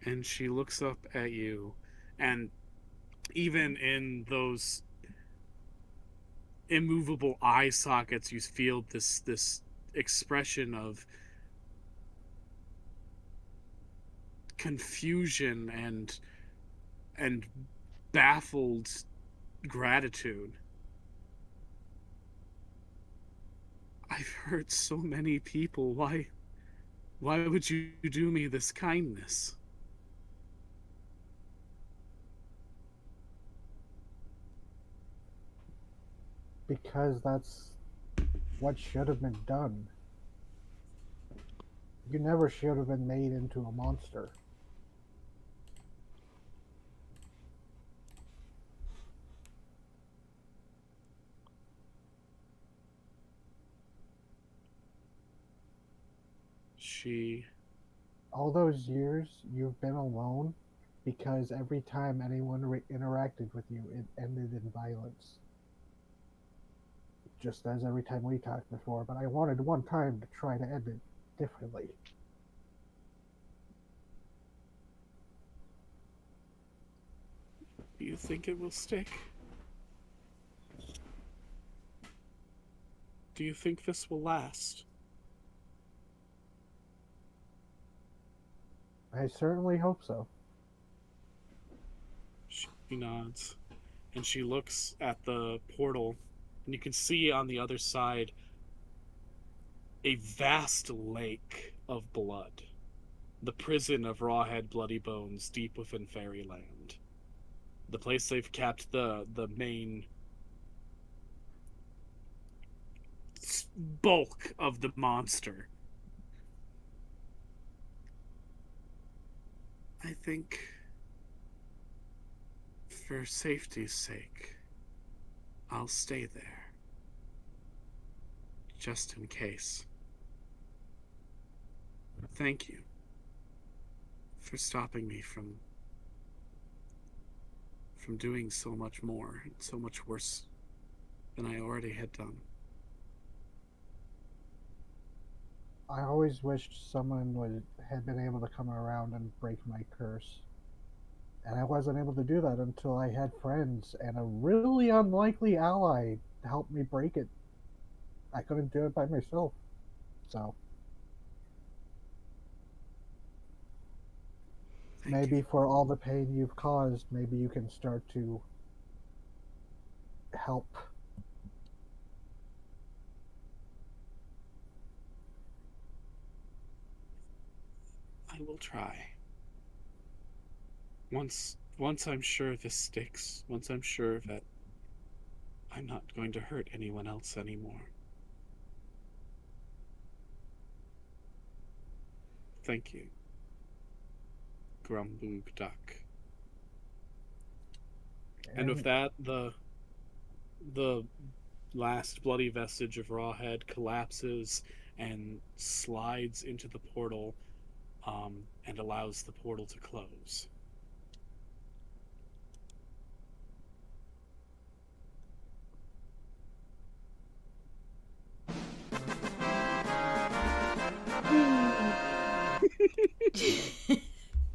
And she looks up at you, and even in those immovable eye sockets, you feel this expression of confusion and baffled gratitude. I've hurt so many people. Why would you do me this kindness? Because that's what should have been done. You never should have been made into a monster. All those years you've been alone because every time anyone interacted with you, it ended in violence. Just as every time we talked before, but I wanted one time to try to end it differently. Do you think it will stick? Do you think this will last? I certainly hope so. She nods, and she looks at the portal, and you can see on the other side a vast lake of blood. The prison of Rawhead Bloody Bones deep within Fairyland. the place they've kept the main bulk of the monster. I think, for safety's sake, I'll stay there. Just in case. Thank you for stopping me from doing so much more, and so much worse than I already had done. I always wished someone had been able to come around and break my curse. And I wasn't able to do that until I had friends and a really unlikely ally to help me break it. I couldn't do it by myself. So. Maybe for all the pain you've caused, maybe you can start to help. I will try. Once I'm sure this sticks, once I'm sure that I'm not going to hurt anyone else anymore. Thank you, Grumboog Duck. And with that, the last bloody vestige of Rawhead collapses and slides into the portal, and allows the portal to close.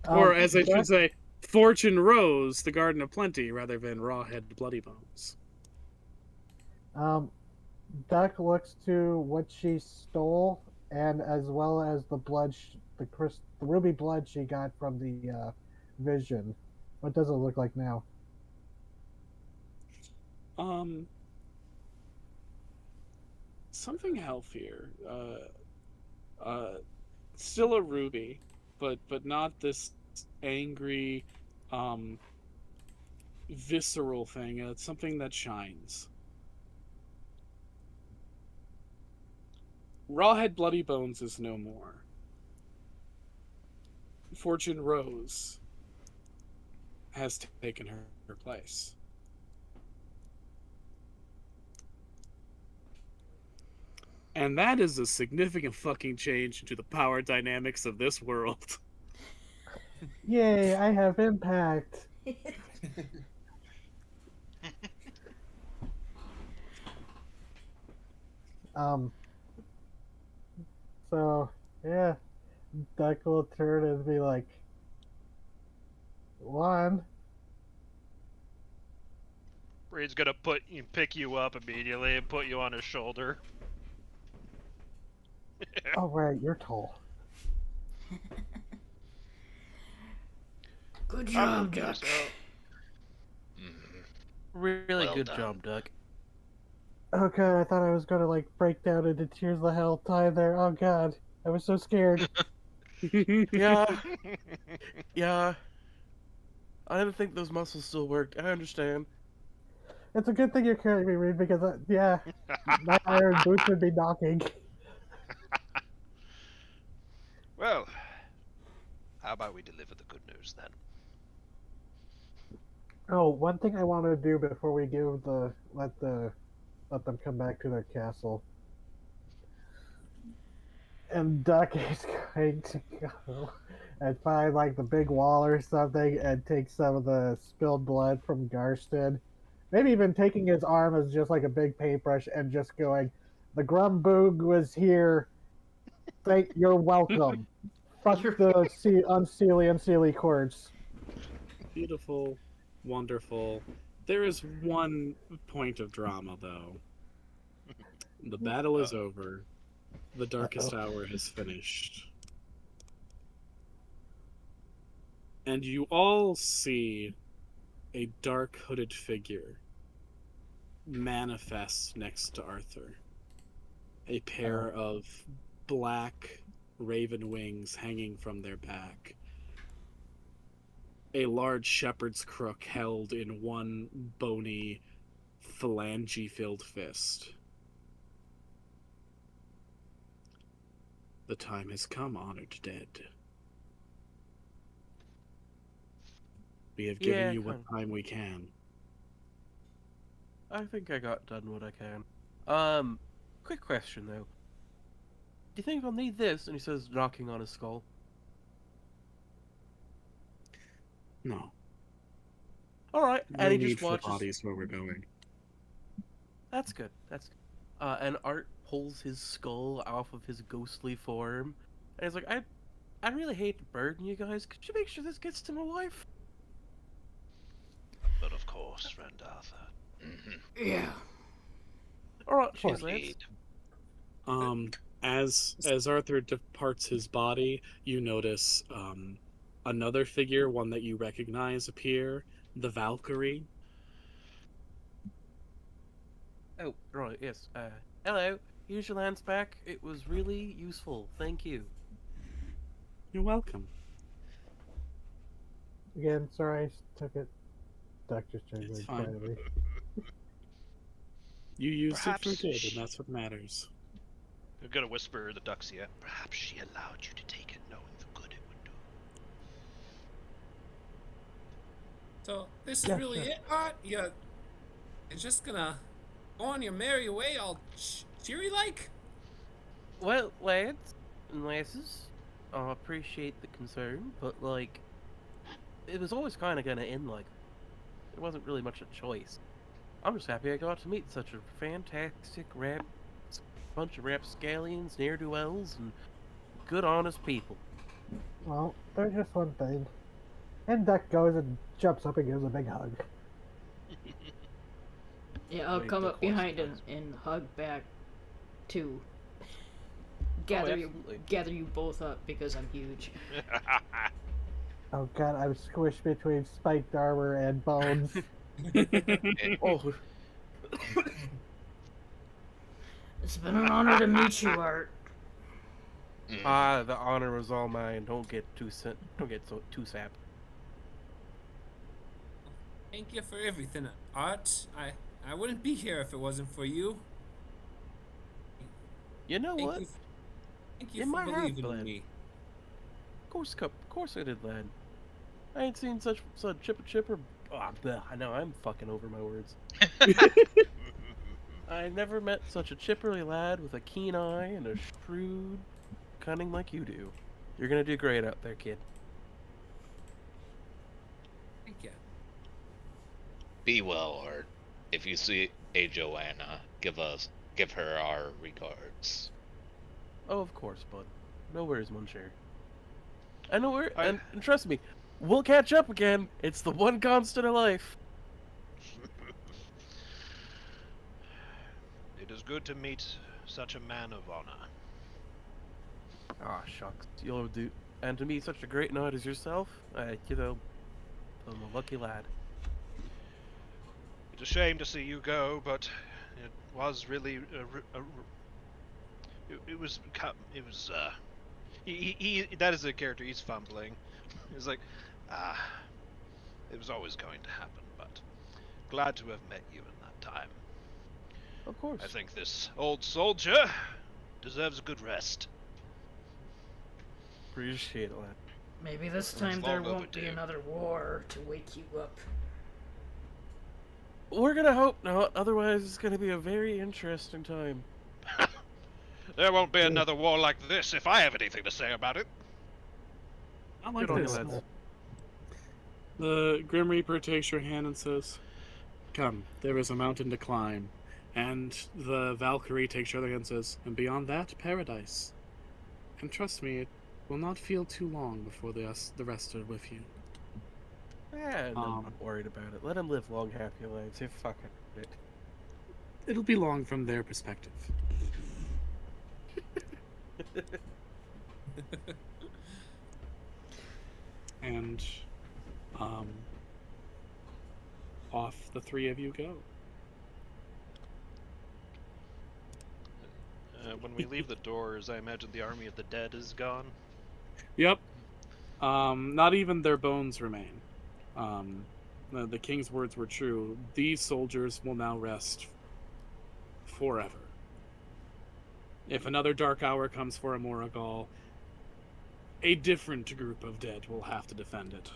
Or, as I should say, Fortune rose the Garden of Plenty rather than Rawhead Bloody Bones. Duck looks to what she stole, and as well as the blood, the ruby blood she got from the vision. What does it look like now? Something healthier. Still a ruby, but not this angry, visceral thing. It's something that shines. Rawhead Bloody Bones is no more. Fortune Rose has taken her place. And that is a significant fucking change into the power dynamics of this world. Yay, I have impact. So, yeah, Duck will turn and be like, one. Reed's gonna pick you up immediately and put you on his shoulder. Oh, right, you're tall. Good job, Duck. Really Well good done. job, Duck. Oh god, I thought I was gonna like break down into tears the whole time there. Oh god, I was so scared. Yeah. Yeah. I didn't think those muscles still worked. I understand. It's a good thing you're carrying me, Reed, because yeah, my iron boots would be knocking. Well, how about we deliver the good news then? Oh, one thing I want to do before we give let them come back to their castle. And Duck is going to go and find like the big wall or something and take some of the spilled blood from Garston. Maybe even taking his arm as just like a big paintbrush and just going, "The Grumboog was here. You're welcome. Fuck the unseelie cords." Beautiful, wonderful. There is one point of drama, though. The battle is over. The darkest hour has finished. And you all see a dark hooded figure manifest next to Arthur. A pair of black raven wings hanging from their back. a large shepherd's crook held in one bony, phalange-filled fist. The time has come, honored dead. We have given you what time we can. I think I got done what I can. Quick question though. Do you think I'll need this? And he says, knocking on his skull. No. Alright, No and he need just for watches. bodies where we're going. That's good. That's good. And Art pulls his skull off of his ghostly form, and he's like, I really hate to burden you guys. Could you make sure this gets to my wife? But of course, friend Arthur. Yeah. Alright, cheers, Indeed. lads. As Arthur departs his body, you notice another figure, one that you recognize, appear. The Valkyrie. Oh, right, yes. Hello. Here's your lance back. It was really useful. Thank you. You're welcome. Again, sorry, I took it. Duck just turned It's very fine. quietly. You used Perhaps it for good, she- and that's what matters. I'm gonna whisper the duck's ear. Perhaps she allowed you to take it, knowing the good it would do. So this is Yeah, really sure. it, Art? You're just gonna go on your merry way, all cheery like? Well, lads and lasses, I appreciate the concern, but, like, it was always kind of going to end like there wasn't really much a choice. I'm just happy I got to meet such a fantastic bunch of rapscallions, ne'er-do-wells, and good, honest people. Well, there's just one thing. And Duck goes and jumps up and gives a big hug. Yeah, I'll Wait, come the up behind course and hug back too. Gather absolutely. you both up because I'm huge. Oh god, I'm squished between spiked armor and bones. Oh, It's been an honor to meet you, Art. the honor was all mine. Don't get too sapped. Thank you for everything, Art. I wouldn't be here if it wasn't for you. You know Thank what? you, thank you In for my heart, believing in lad. me. Of course I did, lad. I ain't seen such chipper. Oh, bleh, I know I'm fucking over my words. I never met such a chipperly lad with a keen eye and a shrewd cunning like you do. You're gonna do great out there, kid. Thank you. Be well, Art. If you see a Joanna, give her our regards. Oh, of course, bud. No worries, Monsieur. I know where, I- and trust me, we'll catch up again. It's the one constant of life. It is good to meet such a man of honor. Ah, shucks. You'll do. And to meet such a great knight as yourself, I'm a lucky lad. It's a shame to see you go, but it was really it was he that is a character. He's fumbling. He's like, it was always going to happen, but glad to have met you in that time. Of course. I think this old soldier deserves a good rest. Appreciate it, lad. Maybe this time there long won't be overdue. another war to wake you up. We're gonna hope not, otherwise it's gonna be a very interesting time. There won't be another war like this if I have anything to say about it. I like Good on you, this. lads. The Grim Reaper takes your hand and says, "Come, there is a mountain to climb." And the Valkyrie takes your other hand and says, "And beyond that, paradise. And trust me, it will not feel too long before the rest are with you." Yeah, no, I'm not worried about it. Let them live long, happy lives. Hey, fuck it. It'll be long from their perspective. And, off the three of you go. When we leave the doors, I imagine the army of the dead is gone. Yep. Not even their bones remain. The king's words were true. These soldiers will now rest forever. If another dark hour comes for Amoragal, a different group of dead will have to defend it.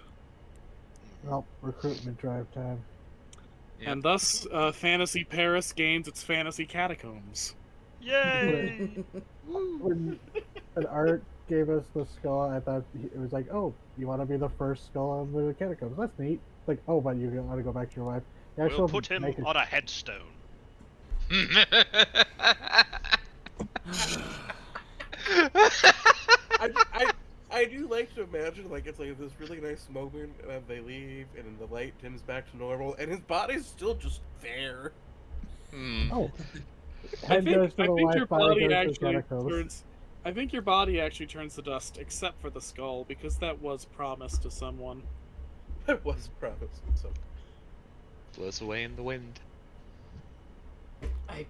Well, recruitment drive time. And thus, Fantasy Paris gains its fantasy catacombs. Yay! When Art gave us the skull, I thought it was like, oh, you want to be the first skull on the catacombs? That's neat. Like, oh, but you want to go back to your wife. Yeah, We'll put him on a headstone. I do like to imagine like it's like this really nice moment and then they leave and then the light dims back to normal and his body's still just there. Oh. I Head goes to the wife, your body body goes to actually catacombs. turns. I think your body actually turns to dust, except for the skull, because that was promised to someone. It was promised. So Blows away in the wind. I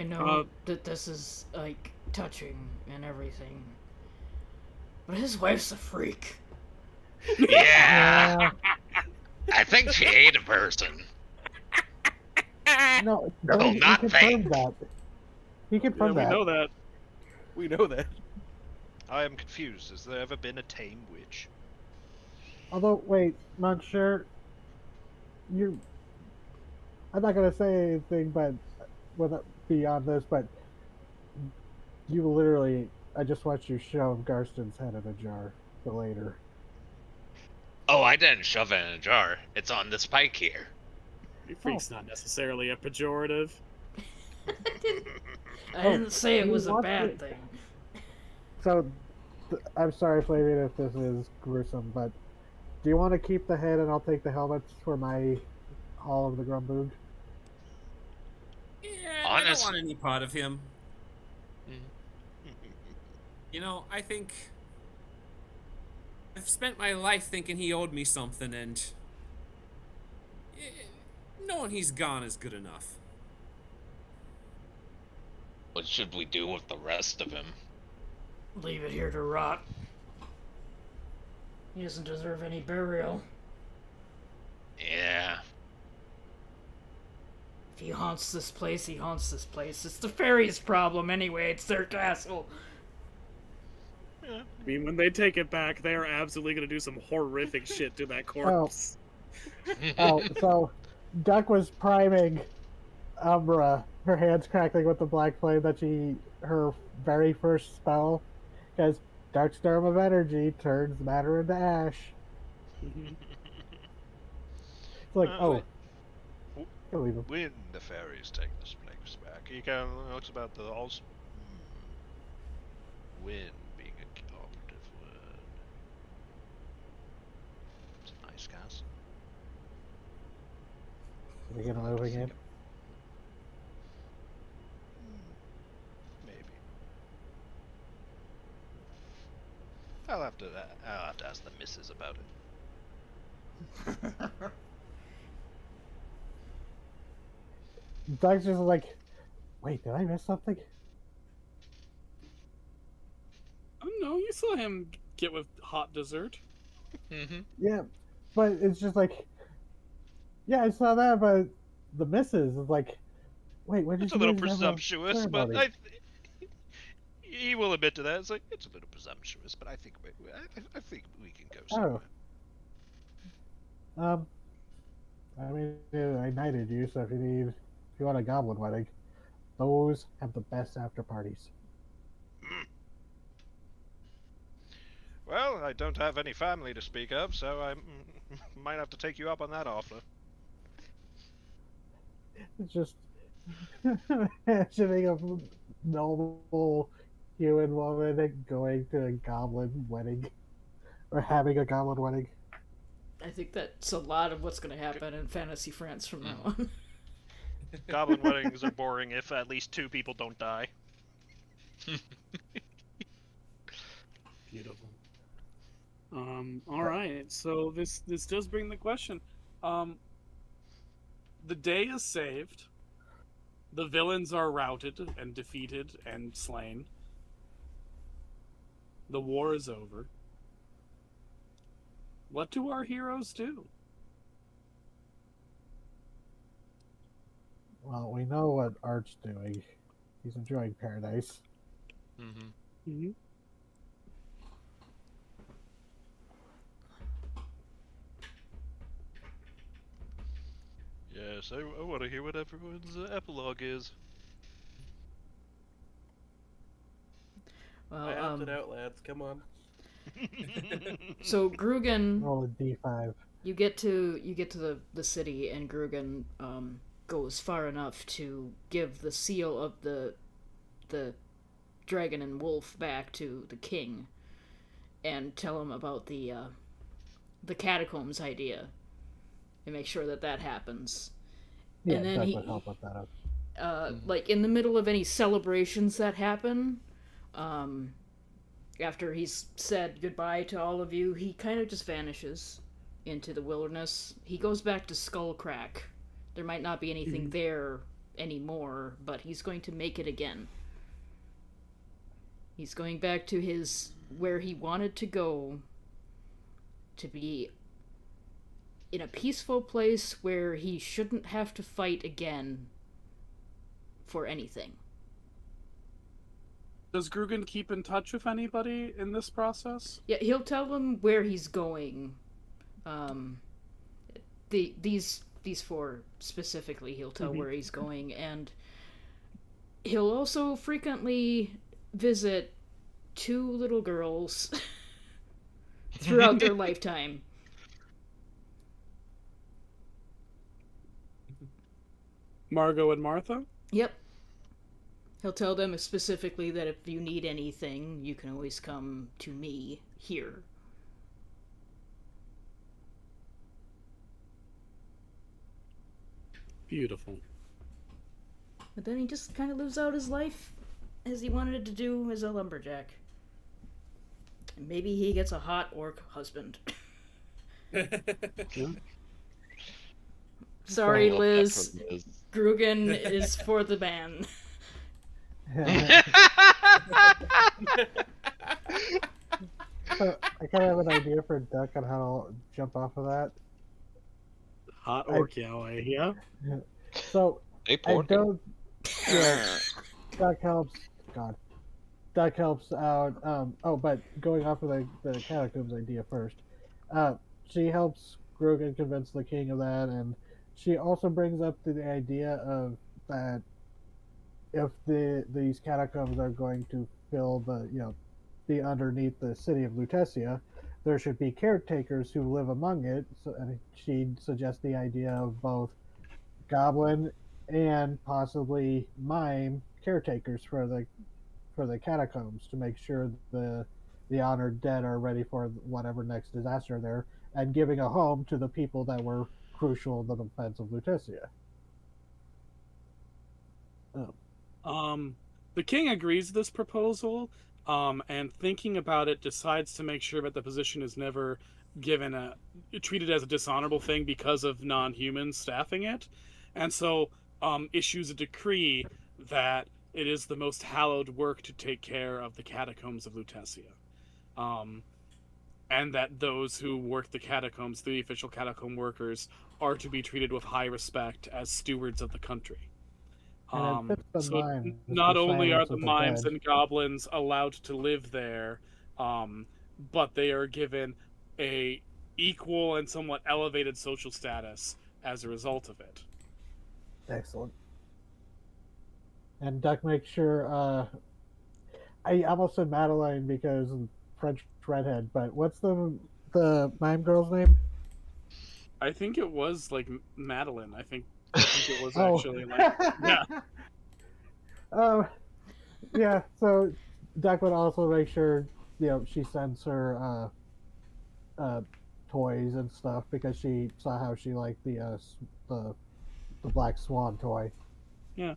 know that this is like touching and everything, but his wife's a freak. Yeah. I think she ate a person. No, No, he not confirmed fake. that. He Yeah, confirmed we that. know that. we know that. I am confused. Has there ever been a tame witch? Although, wait, not sure. I'm not gonna say anything, but beyond this, but you literally, I just watched you shove Garston's head in a jar for later. Oh, I didn't shove it in a jar. It's on this pike here. Freak's not necessarily a pejorative. I didn't say it you was a watched bad it. thing. So, I'm sorry, Flavian, if this is gruesome, but do you want to keep the head and I'll take the helmets for my Hall of the Grumboog? Yeah, I don't Honest- want any part of him. You know, I think I've spent my life thinking he owed me something, and knowing he's gone is good enough. What should we do with the rest of him? Leave it here to rot. He doesn't deserve any burial. Yeah. If he haunts this place, he haunts this place. It's the fairies' problem anyway. It's their castle. I mean, when they take it back, they are absolutely going to do some horrific shit to that corpse. Oh, so Duck was priming Umbra, her hands crackling with the black flame her very first spell, because Dark Storm of Energy turns matter into ash. It's like, can't believe it. When the fairies take this place back, you can note about the also. When being a cooperative word. It's a nice castle. Are we gonna move again? Maybe. I'll have to ask the missus about it. Duck's just like, wait, did I miss something? I don't know, you saw him get with hot dessert. Mm-hmm. Yeah, but it's just like, yeah, I saw that, but the missus is like, wait, when did It's a you little guys have presumptuous, but ceremony? he will admit to that. It's like it's a little presumptuous, but I think I think we can go somewhere. I mean, I knighted you, so if you want a goblin wedding, those have the best after parties. Well, I don't have any family to speak of, so I might have to take you up on that offer. It's just imagining a normal human woman going to a goblin wedding, or having a goblin wedding. I think that's a lot of what's going to happen in Fantasy France from now on. Goblin weddings are boring if at least 2 people don't die. Beautiful. All right. So this does bring the question. The day is saved. The villains are routed and defeated and slain. The war is over. What do our heroes do? Well, we know what Art's doing. He's enjoying paradise. Mm-hmm. Yes, I want to hear what everyone's epilogue is. Well, I opted out, lads. Come on. so Grugan, Roll a d5. you get to the city, and Grugan goes far enough to give the seal of the dragon and wolf back to the king, and tell him about the catacombs idea, and make sure that happens. Yeah, And then Doug he- would help with that. Like in the middle of any celebrations that happen, after he's said goodbye to all of you, he kind of just vanishes into the wilderness. He goes back to Skullcrack. There might not be anything there anymore, but he's going to make it again. He's going back to where he wanted to go, to be in a peaceful place where he shouldn't have to fight again for anything. Does Grugan keep in touch with anybody in this process? Yeah, he'll tell them where he's going. These four specifically, he'll tell where he's going, and he'll also frequently visit 2 little girls throughout their lifetime. Margot and Martha? Yep. He'll tell them specifically that if you need anything, you can always come to me here. Beautiful. But then he just kind of lives out his life as he wanted to do as a lumberjack. And maybe he gets a hot orc husband. Sorry, Well, Liz. that's what it is. Grugan is for the ban. So, I kind of have an idea for Duck on how to jump off of that. Hot orc Yahweh, yeah? So, They I ported. don't. Yeah, Duck helps. God. Duck helps out. But going off of the catacombs idea first. She helps Grogan convince the king of that, and she also brings up the idea of that if these catacombs are going to fill be underneath the city of Lutetia, there should be caretakers who live among it. So, and she suggests the idea of both goblin and possibly mime caretakers for the catacombs to make sure the honored dead are ready for whatever next disaster there, and giving a home to the people that were crucial in the defense of Lutetia. The king agrees with this proposal, and thinking about it, decides to make sure that the position is never treated as a dishonorable thing because of non-humans staffing it, and so issues a decree that it is the most hallowed work to take care of the catacombs of Lutetia, and that those who work the catacombs, the official catacomb workers, are to be treated with high respect as stewards of the country. And it fits the So mimes, not the only are silence the of the mimes dead. and goblins allowed to live there, but they are given a equal and somewhat elevated social status as a result of it. Excellent. And Duck makes sure. I almost said Madeline because French redhead, but what's the mime girl's name? I think it was like Madeline. I think it was Oh. actually like yeah. Yeah. So Duck would also make sure she sends her toys and stuff because she saw how she liked the black swan toy. Yeah.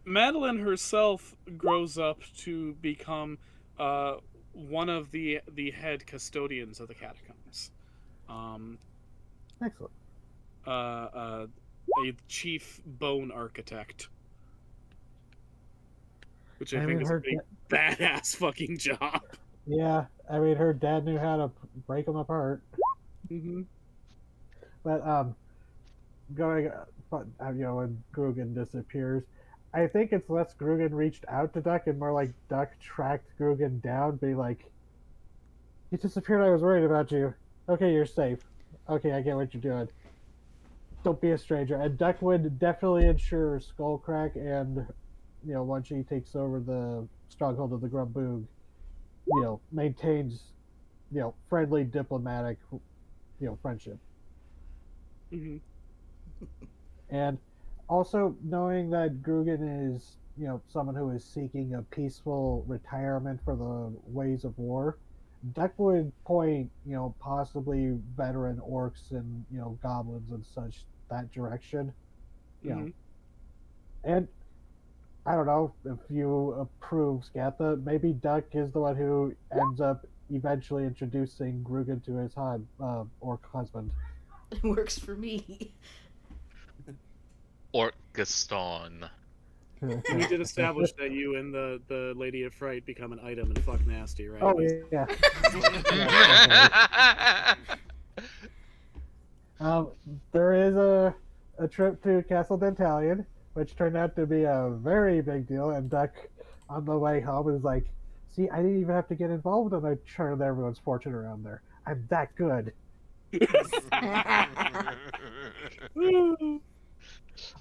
Madeline herself grows up to become one of the head custodians of the catacombs. Excellent. A chief bone architect. Which I I think haven't is a heard big badass fucking job. Yeah, I mean, her dad knew how to break them apart. Mm-hmm. But going, when Grugan disappears, I think it's less Grugan reached out to Duck and more like Duck tracked Grugan down, be like, "You disappeared. I was worried about you. Okay, you're safe. Okay, I get what you're doing. Don't be a stranger." And Duck would definitely ensure Skullcrack and, once she takes over the stronghold of the Grumboog, maintains, friendly diplomatic, friendship. Mm-hmm. And also knowing that Grugan is, someone who is seeking a peaceful retirement for the ways of war, Duck would point, possibly veteran orcs and, goblins and such that direction. Mm-hmm. And I don't know if you approve, Scatha, maybe Duck is the one who ends up eventually introducing Grugan to his orc husband. It works for me. Or Gaston. We did establish that you and the Lady of Fright become an item and fuck nasty, right? Oh, yeah. There is a trip to Castle Dentalion, which turned out to be a very big deal, and Duck, on the way home, is like, "See, I didn't even have to get involved in a churn of everyone's fortune around there. I'm that good."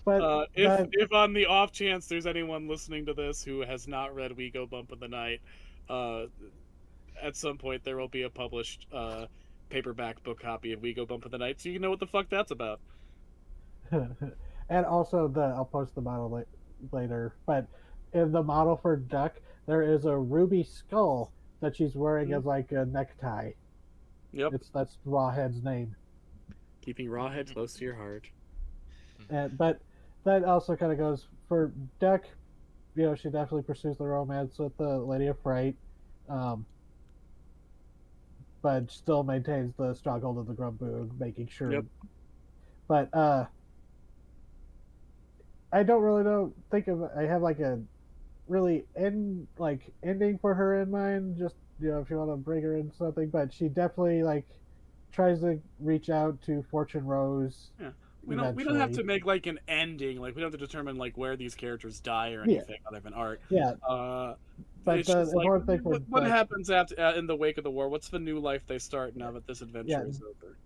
But if on the off chance there's anyone listening to this who has not read We Go Bump in the Night, at some point there will be a published paperback book copy of We Go Bump in the Night, so you can know what the fuck that's about. And also, I'll post the model later, but in the model for Duck, there is a ruby skull that she's wearing as like a necktie. Yep. That's Rawhead's name. Keeping Rawhead close to your heart. But that also kind of goes for Duck. She definitely pursues the romance with the Lady of Fright, but still maintains the stronghold of the Grumboog, making sure. Yep. But I don't really I have like a really ending for her in mind. Just if you want to bring her in something, but she definitely tries to reach out to Fortune Rose. Yeah. We don't have to make like an ending. Like we don't have to determine like where these characters die or anything other than art. Yeah. But it's the just like, important thing for what happens after in the wake of the war? What's the new life they start now that this adventure is over?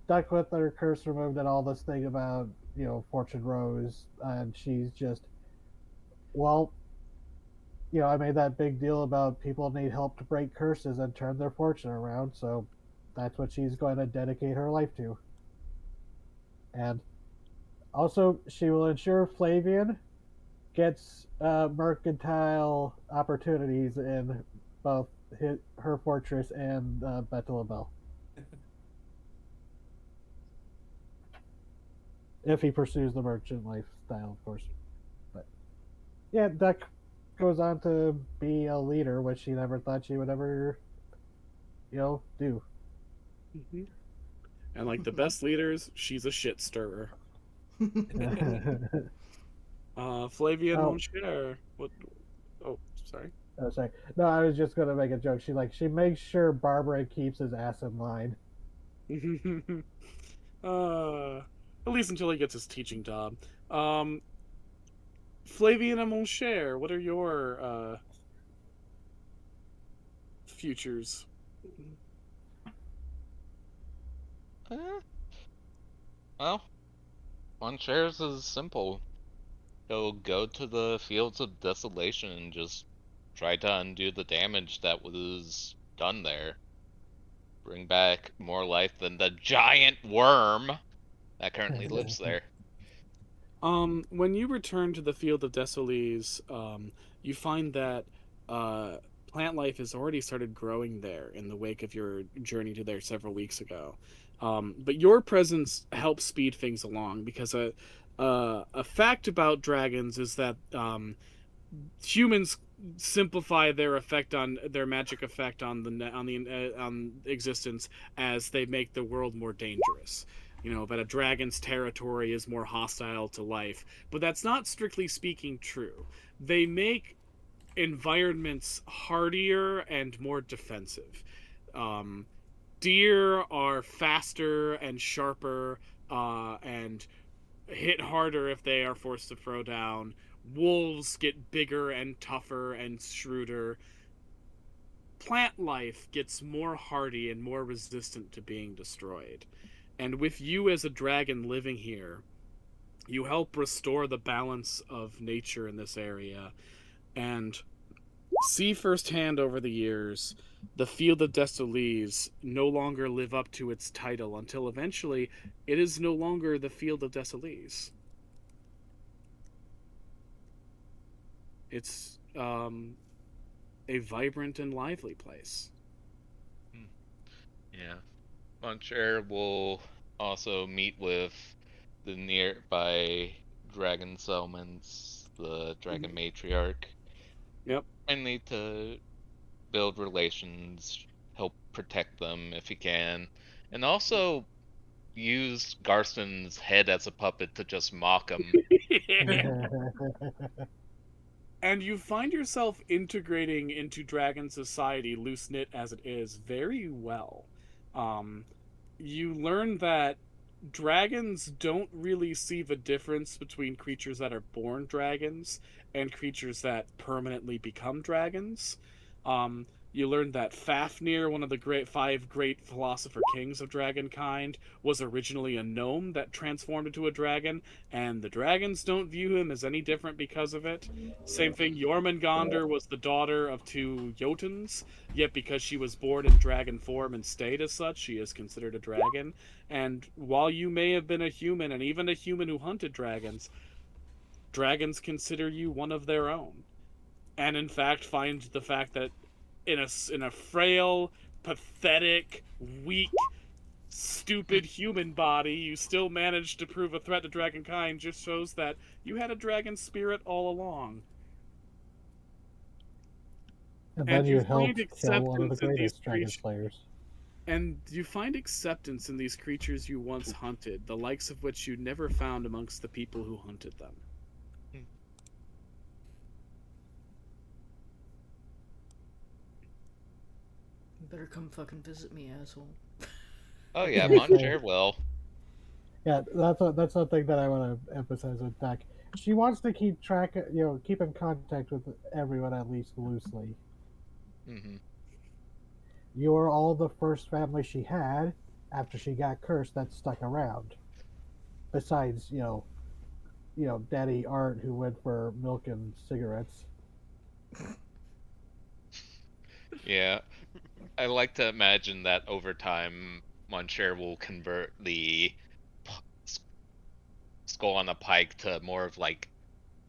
Duck with her curse removed and all this thing about Fortune Rose, and she's just, well, I made that big deal about people need help to break curses and turn their fortune around, so that's what she's going to dedicate her life to. And also, she will ensure Flavian gets mercantile opportunities in both her fortress and Betelabel. If he pursues the merchant lifestyle, of course. But yeah, Duck goes on to be a leader, which she never thought she would ever, do. Mm-hmm. And like the best leaders, she's a shit stirrer. Flavian won't share. What? Oh, sorry. Oh, sorry. No, I was just gonna make a joke. She makes sure Barbara keeps his ass in line. At least until he gets his teaching job. Flavian and mon cher, what are your futures? Well, mon cher's is simple. He'll go to the Fields of Desolation and just try to undo the damage that was done there. Bring back more life than the giant worm that currently lives there. When you return to the Field of Desoles, you find that plant life has already started growing there in the wake of your journey to there several weeks ago. But your presence helps speed things along because a fact about dragons is that humans simplify their magic effect on existence as they make the world more dangerous. That a dragon's territory is more hostile to life, but that's not strictly speaking true. They make environments hardier and more defensive. Deer are faster and sharper and hit harder if they are forced to throw down. Wolves get bigger and tougher and shrewder. Plant life gets more hardy and more resistant to being destroyed. And with you as a dragon living here, you help restore the balance of nature in this area and see firsthand over the years the Field of Desolaise no longer live up to its title until eventually it is no longer the Field of Desolaise. It's a vibrant and lively place. Yeah. Muncher will also meet with the nearby dragon settlements, the dragon matriarch. Yep. Mainly to build relations, help protect them if he can, and also use Garston's head as a puppet to just mock him. And you find yourself integrating into dragon society, loose-knit as it is, very well. You learn that dragons don't really see the difference between creatures that are born dragons and creatures that permanently become dragons. You learned that Fafnir, one of the five great philosopher kings of dragonkind, was originally a gnome that transformed into a dragon, and the dragons don't view him as any different because of it. Same thing, Jormungandr was the daughter of two Jotuns, yet because she was born in dragon form and stayed as such, she is considered a dragon. And while you may have been a human, and even a human who hunted dragons, dragons consider you one of their own. And in fact, find the fact that in a frail, pathetic, weak, stupid human body, you still managed to prove a threat to dragonkind just shows that you had a dragon spirit all along. And then you helped find kill one of the acceptance in these greatest dragon creatures. slayers. And you find acceptance in these creatures you once hunted, the likes of which you never found amongst the people who hunted them. Better come fucking visit me, asshole. Oh yeah, Muncher will. Yeah, that's something that I want to emphasize with Duck. She wants to keep track, keep in contact with everyone at least loosely. Mm-hmm. You are all the first family she had after she got cursed that stuck around. Besides, Daddy Art, who went for milk and cigarettes. Yeah. I like to imagine that over time, Muncher will convert the skull on a pike to more of like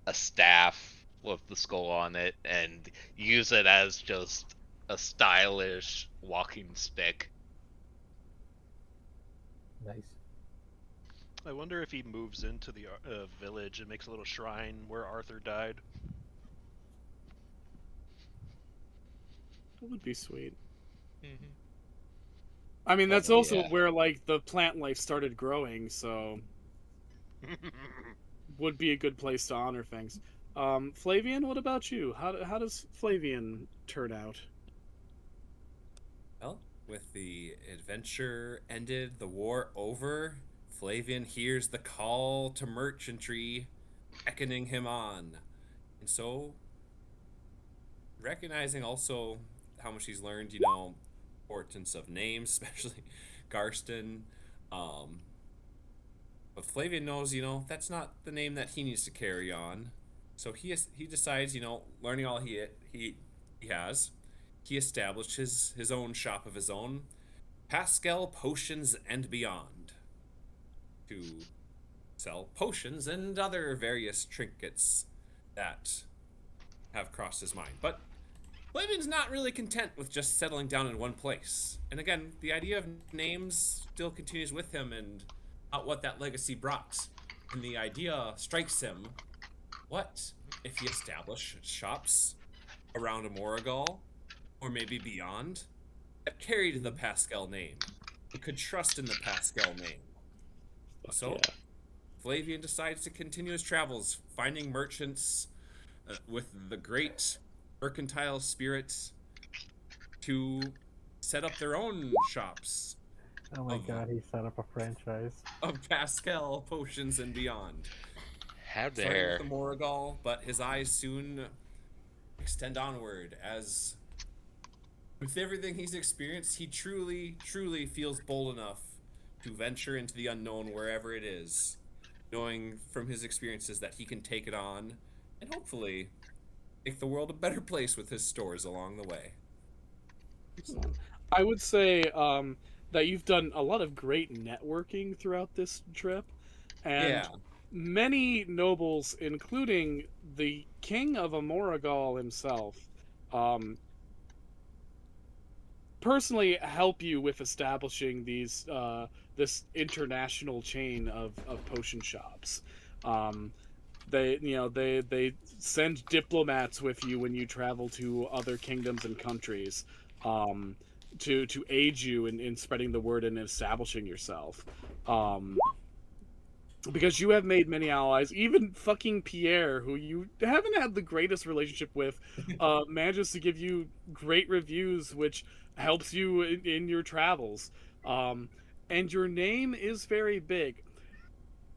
a staff with the skull on it and use it as just a stylish walking stick. Nice. I wonder if he moves into the village and makes a little shrine where Arthur died. That would be sweet. Mm-hmm. I mean, that's also yeah. where, like, the plant life started growing, so... would be a good place to honor things. Flavian, what about you? How does Flavian turn out? Well, with the adventure ended, the war over, Flavian hears the call to merchantry beckoning him on. And so, recognizing also how much he's learned, importance of names, especially Garston. But Flavian knows, that's not the name that he needs to carry on. So he decides, learning all he has, he established his own shop of his own, Pascal Potions and Beyond, to sell potions and other various trinkets that have crossed his mind. But Flavian's not really content with just settling down in one place. And again, the idea of names still continues with him and what that legacy brought. And the idea strikes him, what if he established shops around Morrigal, or maybe beyond, that carried the Pascal name, and could trust in the Pascal name? So, Flavian decides to continue his travels, finding merchants with the great mercantile spirits to set up their own shops Oh my Of- god, he set up a franchise. of Pascal potions and beyond. How Starting dare. with the Morrigal, but his eyes soon extend onward as, with everything he's experienced, he truly, truly feels bold enough to venture into the unknown wherever it is, knowing from his experiences that he can take it on and hopefully make the world a better place with his stores along the way. I would say that you've done a lot of great networking throughout this trip, and Yeah. many nobles, including the king of Amorigal himself, personally help you with establishing these this international chain of potion shops. They send diplomats with you when you travel to other kingdoms and countries, to aid you in spreading the word and establishing yourself. Because you have made many allies, even fucking Pierre, who you haven't had the greatest relationship with, manages to give you great reviews, which helps you in your travels. And your name is very big.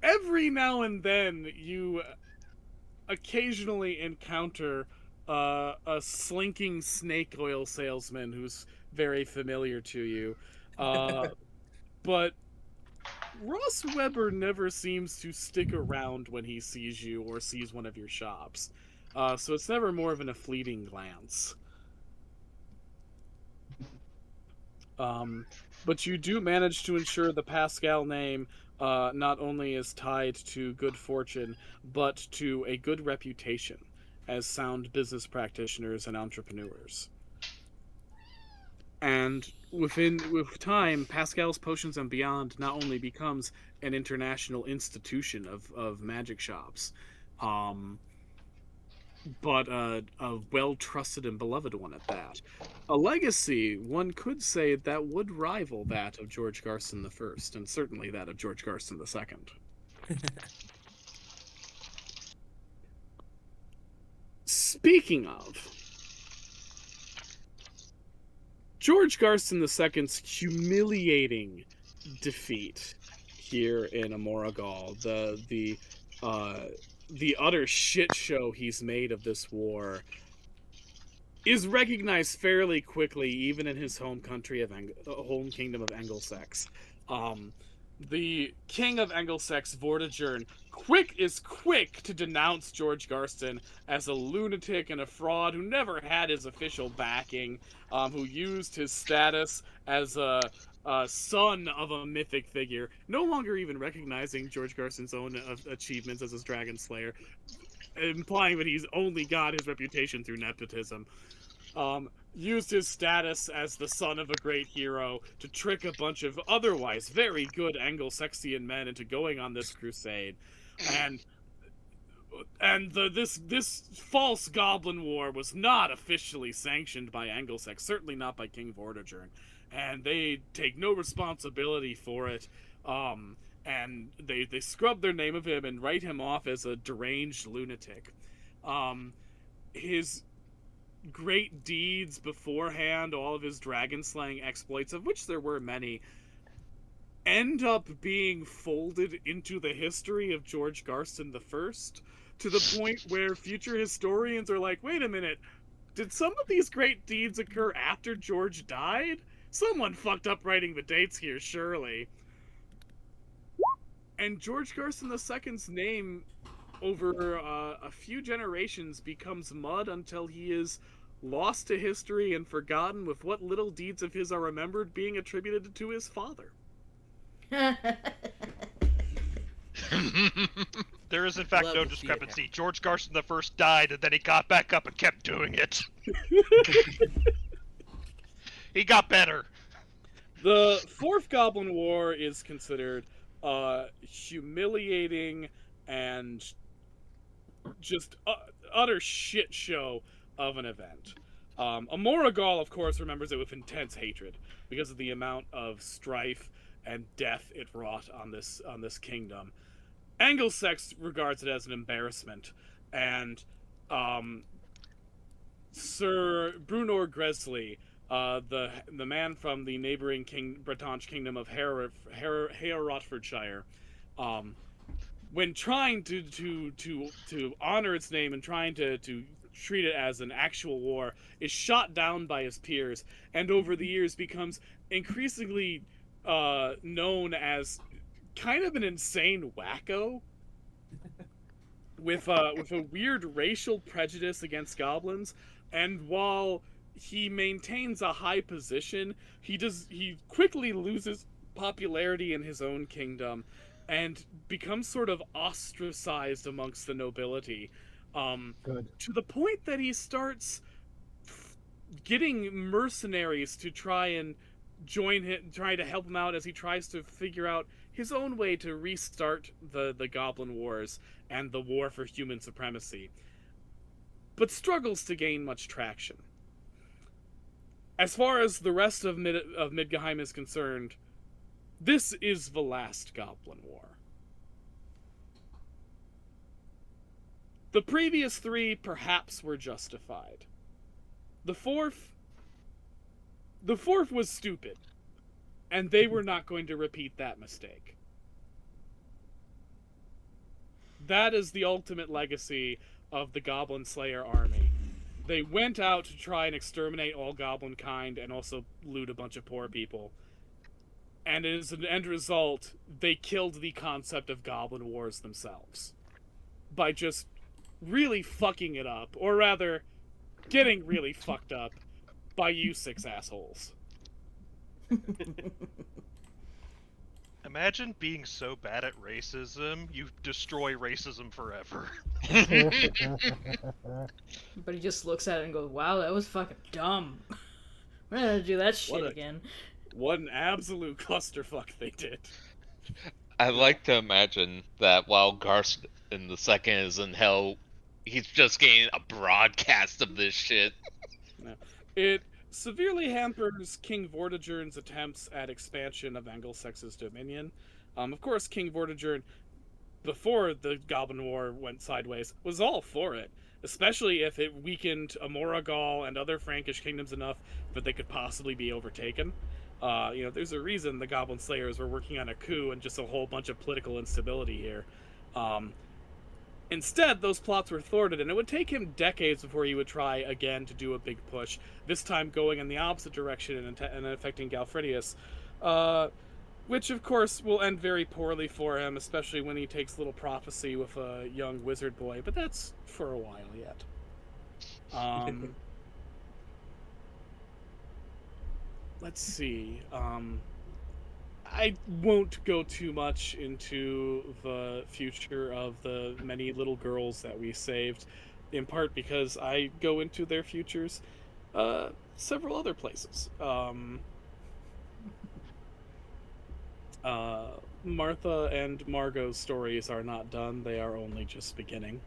Every now and then, you occasionally encounter a slinking snake oil salesman who's very familiar to you. But Ross Weber never seems to stick around when he sees you or sees one of your shops. So it's never more than a fleeting glance. But you do manage to ensure the Pascal name not only is tied to good fortune, but to a good reputation as sound business practitioners and entrepreneurs. And with time, Pascal's Potions and Beyond not only becomes an international institution of magic shops, but a well-trusted and beloved one at that. A legacy, one could say, that would rival that of George Garston I, and certainly that of George Garston II. Speaking of, George Garston II's humiliating defeat here in Amorigal, the utter shit show he's made of this war, is recognized fairly quickly, even in his home country of home kingdom of Angelsex. The king of Angelsex, Vortigern, is quick to denounce George Garston as a lunatic and a fraud who never had his official backing, who used his status as a son of a mythic figure, no longer even recognizing George Garston's own achievements as his dragon slayer, implying that he's only got his reputation through nepotism. Used his status as the son of a great hero to trick a bunch of otherwise very good Anglo-Saxian men into going on this crusade. And this false goblin war was not officially sanctioned by Angelsex, certainly not by King Vortigern, and they take no responsibility for it. And they scrub their name of him and write him off as a deranged lunatic. His great deeds beforehand, all of his dragon slaying exploits, of which there were many, end up being folded into the history of George Garston I, to the point where future historians are like, wait a minute, did some of these great deeds occur after George died? Someone fucked up writing the dates here, surely. And George Garston II's name over a few generations becomes mud until he is lost to history and forgotten, with what little deeds of his are remembered being attributed to his father. There is, in fact, Love no to see it discrepancy. George Garston I died, and then he got back up and kept doing it. He got better. The Fourth Goblin War is considered humiliating and just utter shit show of an event. Amorigal, of course, remembers it with intense hatred because of the amount of strife and death it wrought on this kingdom. Angelsex regards it as an embarrassment, and Sir Brunor Gresley, the man from the neighboring Bretonch kingdom of Herefordshire, when trying to honor its name and trying to treat it as an actual war, is shot down by his peers, and over the years becomes increasingly known as kind of an insane wacko with a weird racial prejudice against goblins. And while he maintains a high position, he quickly loses popularity in his own kingdom and becomes sort of ostracized amongst the nobility. Good. To the point that he starts getting mercenaries to try and join him, try to help him out as he tries to figure out his own way to restart the Goblin Wars and the war for human supremacy, but struggles to gain much traction. As far as the rest of Midgheim is concerned, this is the last Goblin War. The previous three perhaps were justified. The fourth was stupid, and they were not going to repeat that mistake. That is the ultimate legacy of the Goblin Slayer army. They went out to try and exterminate all goblin kind and also loot a bunch of poor people. And as an end result, they killed the concept of Goblin Wars themselves by just really fucking it up, or rather, getting really fucked up by you 6 assholes. Imagine being so bad at racism, you destroy racism forever. But he just looks at it and goes, wow, that was fucking dumb. We're not gonna do that shit again. What an absolute clusterfuck they did. I like to imagine that while Garst in the second is in hell, he's just getting a broadcast of this shit. No. It severely hampers King Vortigern's attempts at expansion of Angelsex's dominion. Of course, King Vortigern, before the Goblin War went sideways, was all for it, especially if it weakened Amoragol and other Frankish kingdoms enough that they could possibly be overtaken. There's a reason the Goblin Slayers were working on a coup and just a whole bunch of political instability here. Instead, those plots were thwarted, and it would take him decades before he would try again to do a big push, this time going in the opposite direction and affecting Galfrenius, which of course will end very poorly for him, especially when he takes little prophecy with a young wizard boy, but that's for a while yet. Let's see. I won't go too much into the future of the many little girls that we saved, in part because I go into their futures several other places. Martha and Margot's stories are not done, they are only just beginning.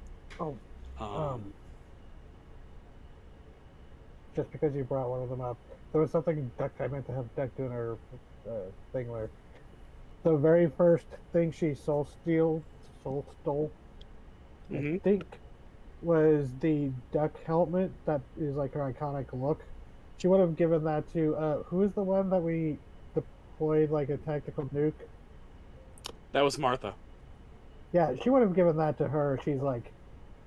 Just because you brought one of them up, there was something I meant to have Deck do in her thing where the very first thing she soul stole, I think, was the duck helmet that is like her iconic look. She would have given that to who is the one that we deployed like a tactical nuke? That was Martha. Yeah, she would have given that to her. She's like,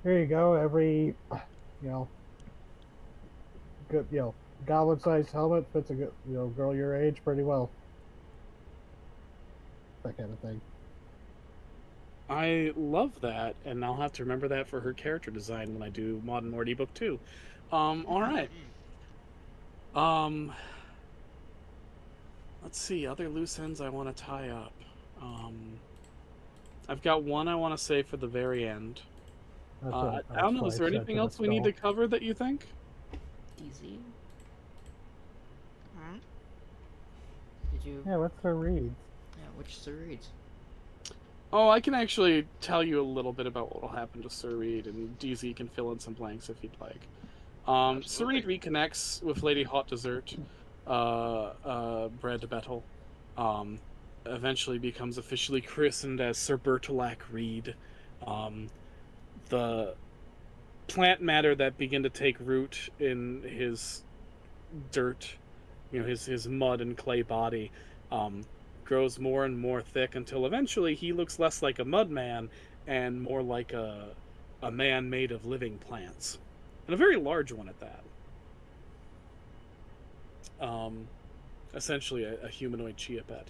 here you go, every good goblin-sized helmet fits a good girl your age pretty well. That kind of thing. I love that, and I'll have to remember that for her character design when I do Mod and Morty Book 2. Alright. Let's see, other loose ends I want to tie up. I've got one I want to say for the very end. I don't know, is there anything else we need to cover that you think? Easy. Did you? Yeah, what's her read? Yeah, which Sir Reeds? Oh, I can actually tell you a little bit about what will happen to Sir Reed, and DZ can fill in some blanks if you'd like. Sir Reed reconnects with Lady Hot Dessert, Bread Bettel, eventually becomes officially christened as Sir Bertolac Reed. The plant matter that begin to take root in his dirt, his mud and clay body, grows more and more thick until eventually he looks less like a mud man and more like a man made of living plants, and a very large one at that. Essentially a humanoid chia pet.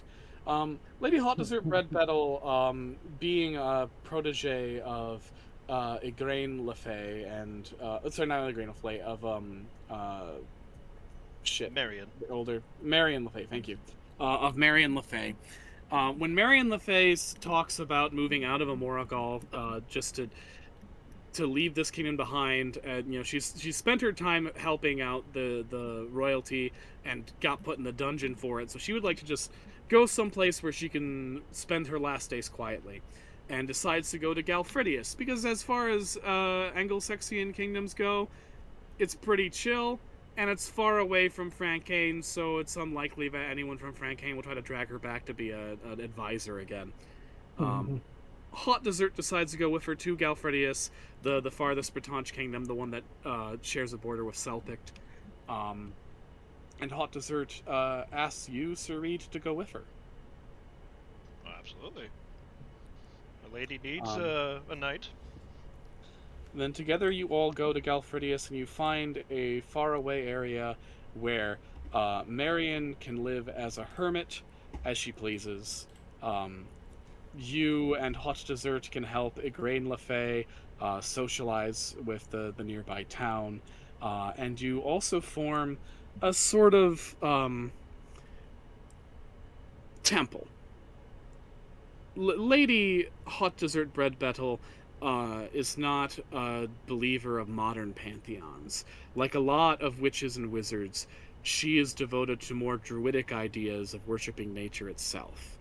Lady Hot Dessert Bread Battle, being a protege of Igraine Le Fay and sorry, not Igraine Le Fay, of Marion. Older Marion Le Fay, thank you. Of Marion Le Fay. When Marion Le Fay talks about moving out of Amoragol, just to leave this kingdom behind, and she's spent her time helping out the royalty and got put in the dungeon for it, so she would like to just go someplace where she can spend her last days quietly, and decides to go to Galfridius, because as far as Anglo-Saxon kingdoms go, it's pretty chill, and it's far away from Francain, so it's unlikely that anyone from Francain will try to drag her back to be an advisor again. Hot Dessert decides to go with her to Galfridius, the farthest Bretonche kingdom, the one that shares a border with Selpict. And Hot Dessert asks you, Sir Reed, to go with her. Absolutely. A lady needs a knight. Then together you all go to Galfridius, and you find a faraway area where Marion can live as a hermit, as she pleases. You and Hot Dessert can help Igraine Le Fay socialize with the nearby town, and you also form a sort of temple. Lady Hot Dessert Bread Battle is not a believer of modern pantheons. Like a lot of witches and wizards, she is devoted to more druidic ideas of worshipping nature itself.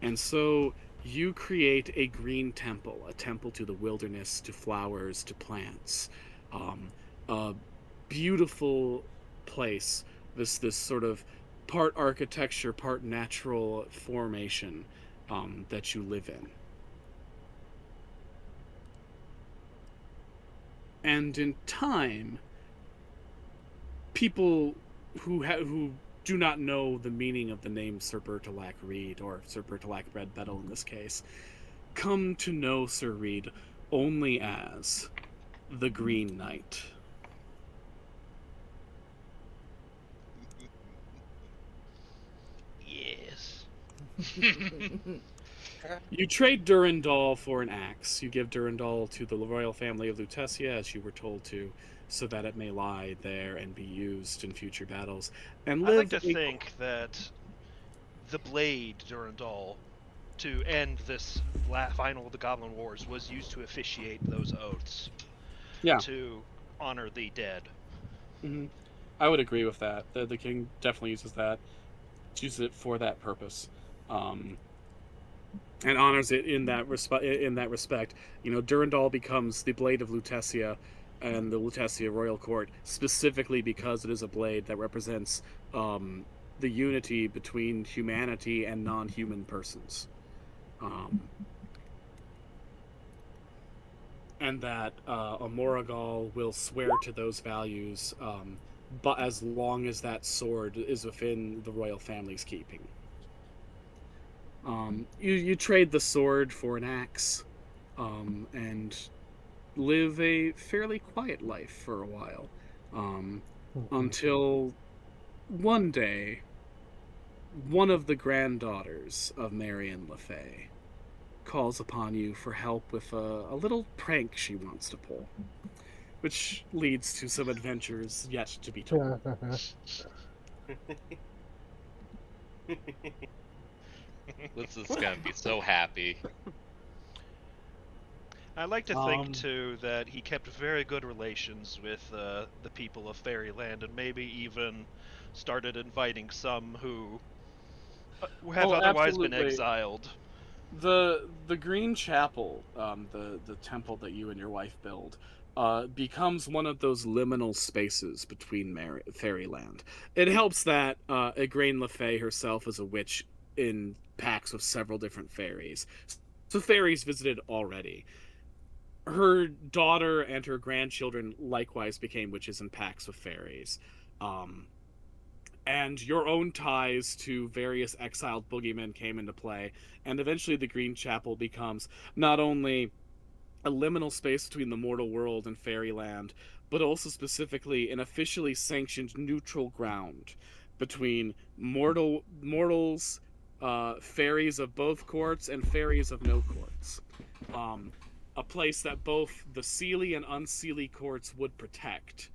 And so you create a green temple, a temple to the wilderness, to flowers, to plants. A beautiful place, this sort of part architecture, part natural formation that you live in. And in time, people who do not know the meaning of the name Sir Bertilac Reed, or Sir Bertilac Bread Battle in this case, come to know Sir Reed only as the Green Knight. Yes. You trade Durandal for an axe. You give Durandal to the royal family of Lutetia, as you were told to, so that it may lie there and be used in future battles. And I like live to think that the blade Durandal, to end this final of the Goblin Wars, was used to officiate those oaths. Yeah. To honor the dead. Mm-hmm. I would agree with that. The king definitely uses that. Uses it for that purpose. And honors it in that respect. Durandal becomes the blade of Lutetia and the Lutetia royal court, specifically because it is a blade that represents the unity between humanity and non-human persons. And that Amoragol will swear to those values, but as long as that sword is within the royal family's keeping. You trade the sword for an axe, and live a fairly quiet life for a while, until one day, one of the granddaughters of Marion Le Fay calls upon you for help with a little prank she wants to pull, which leads to some adventures yet to be told. This is gonna be so happy. I like to think, too, that he kept very good relations with the people of Fairyland, and maybe even started inviting some who have otherwise been exiled. The Green Chapel, the temple that you and your wife build, becomes one of those liminal spaces between Fairyland. It helps that Igraine Le Fay herself is a witch in packs with several different fairies, so fairies visited already. her daughter and her grandchildren likewise became witches and pacts with fairies. And your own ties to various exiled boogeymen came into play, and eventually the Green Chapel becomes not only a liminal space between the mortal world and fairyland, but also specifically an officially sanctioned neutral ground between mortals, fairies of both courts, and fairies of no courts. A place that both the Seelie and Unseelie courts would protect.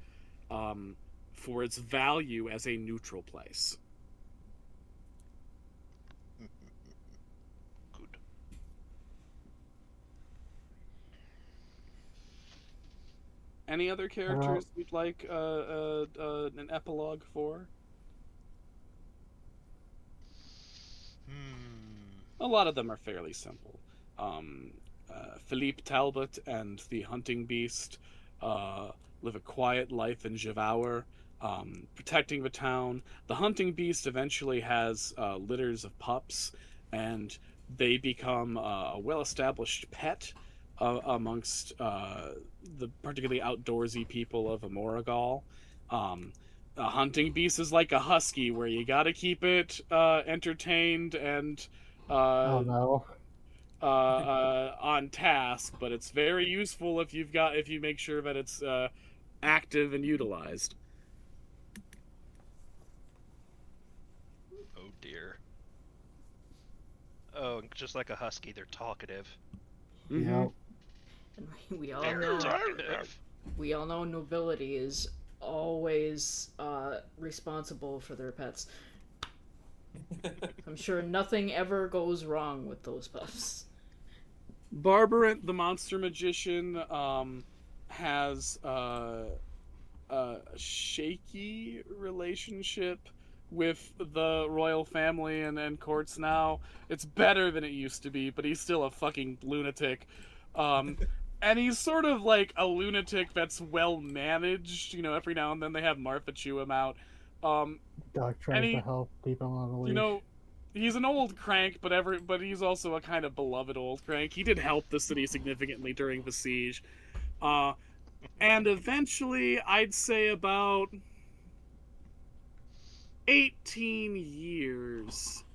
For its value as a neutral place. Good. Any other characters you'd like an epilogue for? A lot of them are fairly simple. Philippe Talbot and the Hunting Beast live a quiet life in Javaur, protecting the town. The Hunting Beast eventually has litters of pups, and they become a well-established pet amongst the particularly outdoorsy people of Amoragal. A Hunting Beast is like a husky, where you gotta keep it entertained and Oh no. on task, but it's very useful if you make sure that it's active and utilized. Oh dear. Oh, just like a husky, they're talkative. Yep. And we all They're know talkative. nobility is always responsible for their pets. I'm sure nothing ever goes wrong with those pups. Barbarant, the monster magician, has a shaky relationship with the royal family and courts now. It's better than it used to be, but he's still a fucking lunatic. And he's sort of like a lunatic that's well managed. You know, every now and then they have Martha chew him out. Doc tries to help keep him on the leash. You know, he's an old crank, but he's also a kind of beloved old crank. He did help the city significantly during the siege. And eventually, I'd say about 18 years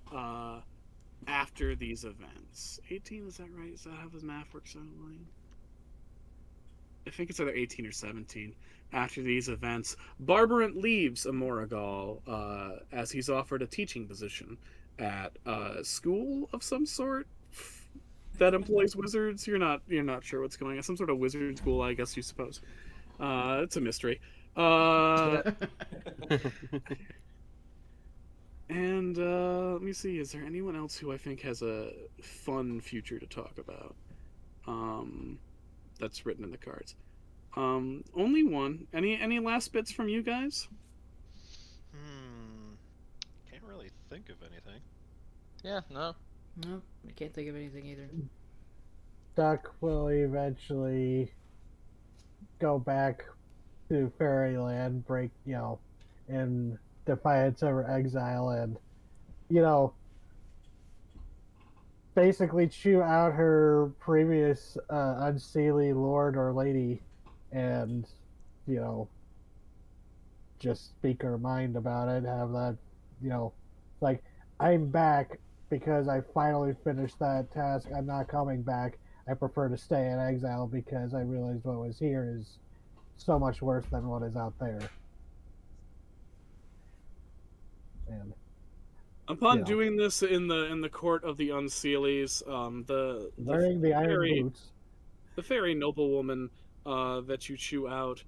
after these events. 18, is that right? Is that how the math works out? I think it's either 18 or 17. After these events, Barbarant leaves Amoragal as he's offered a teaching position at a school of some sort that employs wizards. You're not sure what's going on. Some sort of wizard school, I guess you suppose. It's a mystery. And let me see. Is there anyone else who I think has a fun future to talk about? That's written in the cards. Only one. Any last bits from you guys? Can't really think of anything. Yeah, no. No, I can't think of anything either. Duck will eventually go back to Fairyland, in defiance of her exile, and, basically chew out her previous unseelie lord or lady, and, just speak her mind about it, have that, like, I'm back because I finally finished that task. I'm not coming back. I prefer to stay in exile because I realized what was here is so much worse than what is out there. And upon doing this in the court of the Unseelies, wearing the iron boots, the fairy noblewoman that you chew out,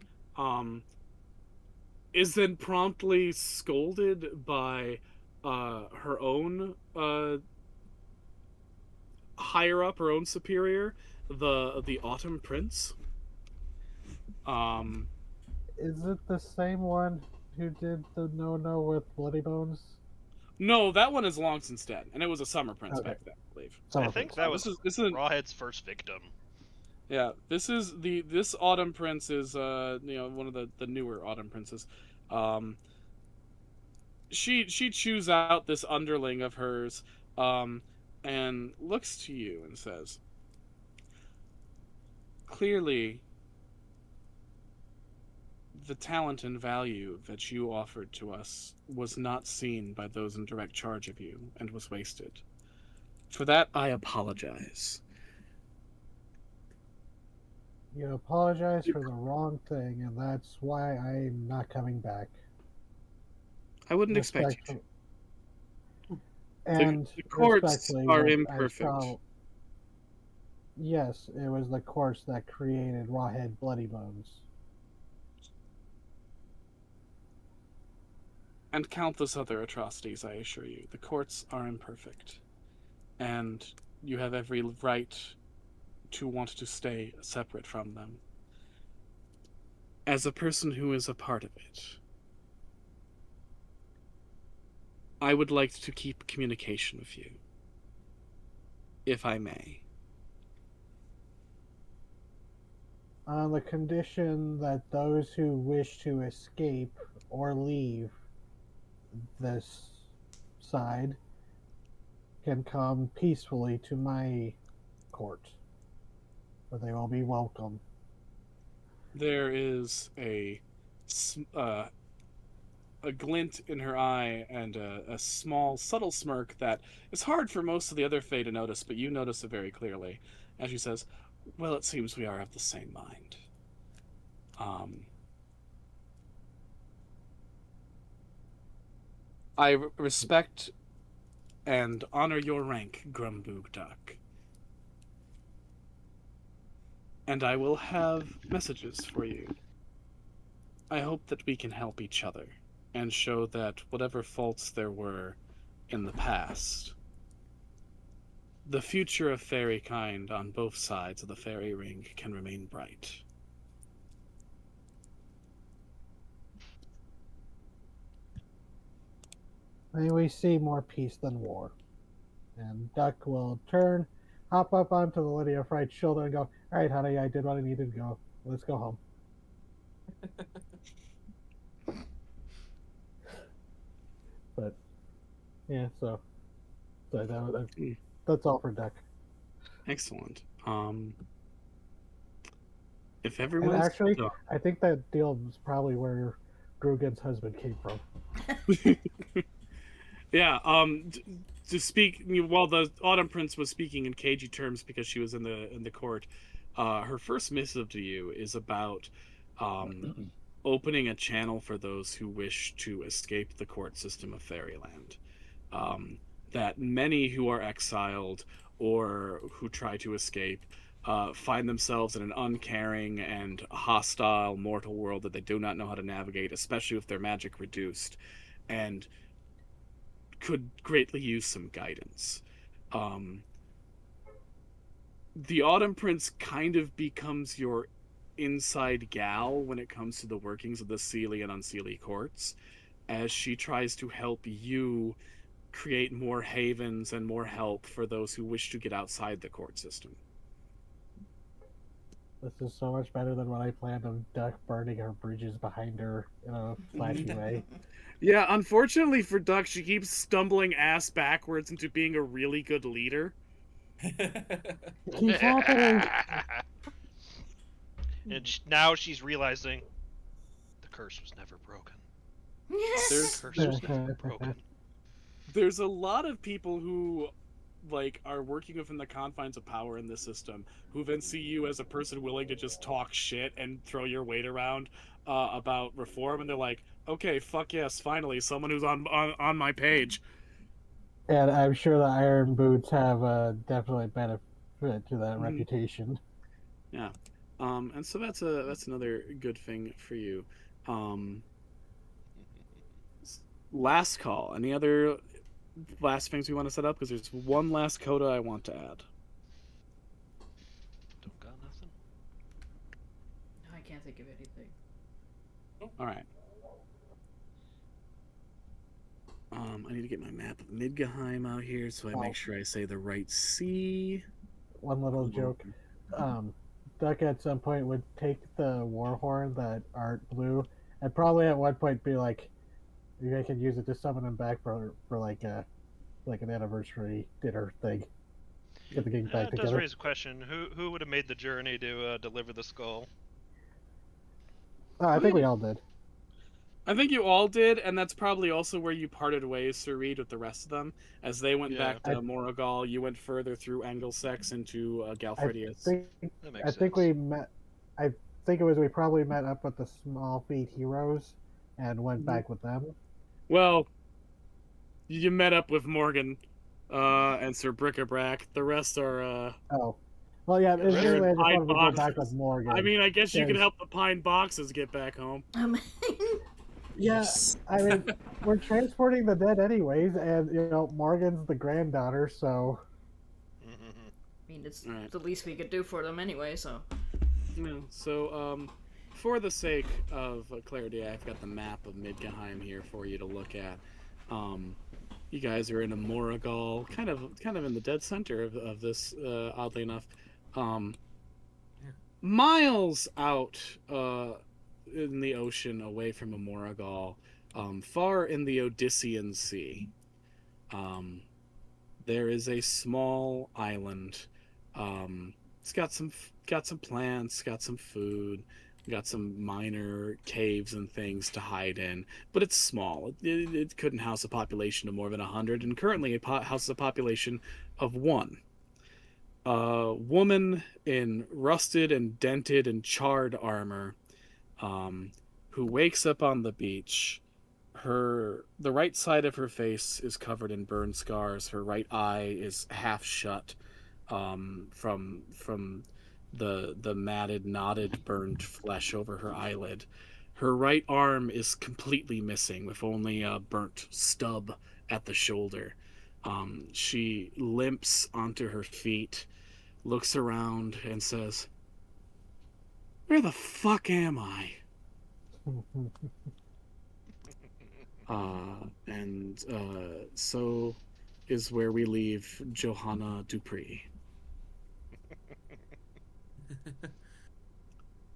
is then promptly scolded by her own higher up, her own superior, the Autumn Prince. Is it the same one who did the no with Bloody Bones? No, that one is long since dead, and it was a Summer Prince back then, I believe. I think that was this is Rawhead's first victim. Yeah, this Autumn Prince is one of the newer Autumn Princes. She chews out this underling of hers, and looks to you and says, clearly, the talent and value that you offered to us was not seen by those in direct charge of you and was wasted. For that, I apologize. You apologize for the wrong thing, and that's why I'm not coming back. I wouldn't expect you to. And The courts respectfully, are that I imperfect. Yes, it was the courts that created Rawhead Bloody Bones. And countless other atrocities, I assure you. The courts are imperfect. And you have every right to want to stay separate from them. As a person who is a part of it, I would like to keep communication with you, if I may. On the condition that those who wish to escape or leave this side can come peacefully to my court, where they will be welcome. There is a glint in her eye and a small, subtle smirk that is hard for most of the other Fae to notice, but you notice it very clearly. As she says, well, it seems we are of the same mind. I respect and honor your rank, Grumboog Duck. And I will have messages for you. I hope that we can help each other and show that whatever faults there were in the past, the future of fairy kind on both sides of the fairy ring can remain bright. May we see more peace than war. And Duck will turn, hop up onto the Lydia Fright's shoulder and go, alright, honey, I did what I needed to go. Let's go home. But, yeah, so that's all for Duck. Excellent. If And everyone's actually, I think that deal is probably where Grugan's husband came from. Yeah, to speak while the Autumn Prince was speaking in cagey terms because she was in the court, her first missive to you is about opening a channel for those who wish to escape the court system of Fairyland. That many who are exiled or who try to escape find themselves in an uncaring and hostile mortal world that they do not know how to navigate, especially with their magic reduced, and could greatly use some guidance. The Autumn Prince kind of becomes your inside gal when it comes to the workings of the Seelie and Unseelie courts, as she tries to help you create more havens and more help for those who wish to get outside the court system. This is so much better than what I planned of Duck burning her bridges behind her in a flashy way. Yeah, unfortunately for Duck, she keeps stumbling ass backwards into being a really good leader. Keeps happening. And now she's realizing the curse was never broken. There's The curse was never broken. There's a lot of people who are working within the confines of power in this system who then see you as a person willing to just talk shit and throw your weight around about reform, and they're like, okay, fuck yes, finally someone who's on my page. And I'm sure the Iron Boots have a definite benefit to that reputation. Yeah. And so that's another good thing for you. Last call. Any other last things we want to set up? Because there's one last coda I want to add. Don't got nothing. I can't think of anything. All right. I need to get my map of Midgahheim out here so I make sure I say the right C. One little joke. Duck at some point would take the Warhorn that Art blew and probably at one point be like, you guys can use it to summon him back for like an anniversary dinner thing. get the gang back It does together. raise a question. Who would have made the journey to deliver the skull? Oh, I think we all did. I think you all did, and that's probably also where you parted ways, Sir Reed, with the rest of them. As they went back to Moragal, you went further through Angelsex into Galfridius. I think we met. I think it was we probably met up with the Small Feet Heroes and went back with them. Well, you met up with Morgan and Sir Bric-a-Brac. The rest are. Oh. Well, yeah, They're anyway, I just pine wanted to go back boxes. with Morgan. I mean, I guess you could Yes. help the Pine Boxes get back home. Yeah, I mean, we're transporting the dead anyways, and, you know, Morgan's the granddaughter, so... I mean, it's the least we could do for them anyway, so... Yeah, so, for the sake of clarity, I've got the map of Midgahheim here for you to look at. You guys are in a Moragal, kind of in the dead center of this, oddly enough. Miles out, in the ocean away from a Moragal, far in the Odyssean Sea, there is a small island. It's got some plants, got some food, got some minor caves and things to hide in, but it's small. It couldn't house a population of more than 100, and currently it houses a population of 1. A woman in rusted and dented and charred armor, who wakes up on the beach. The right side of her face is covered in burn scars. Her right eye is half shut, from the matted, knotted, burned flesh over her eyelid. Her right arm is completely missing, with only a burnt stub at the shoulder. She limps onto her feet, looks around, and says, "Where the fuck am I?" So is where we leave Johanna Dupree.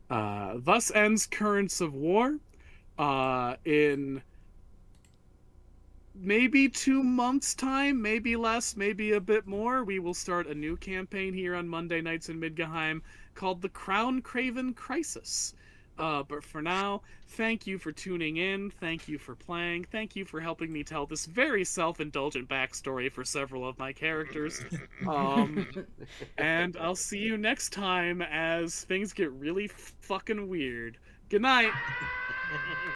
Thus ends Currents of War. In maybe 2 months' time, maybe less, maybe a bit more, we will start a new campaign here on Monday nights in Midgahheim called the Crown Craven Crisis. But for now, thank you for tuning in, thank you for playing, thank you for helping me tell this very self-indulgent backstory for several of my characters. And I'll see you next time as things get really fucking weird. Good night!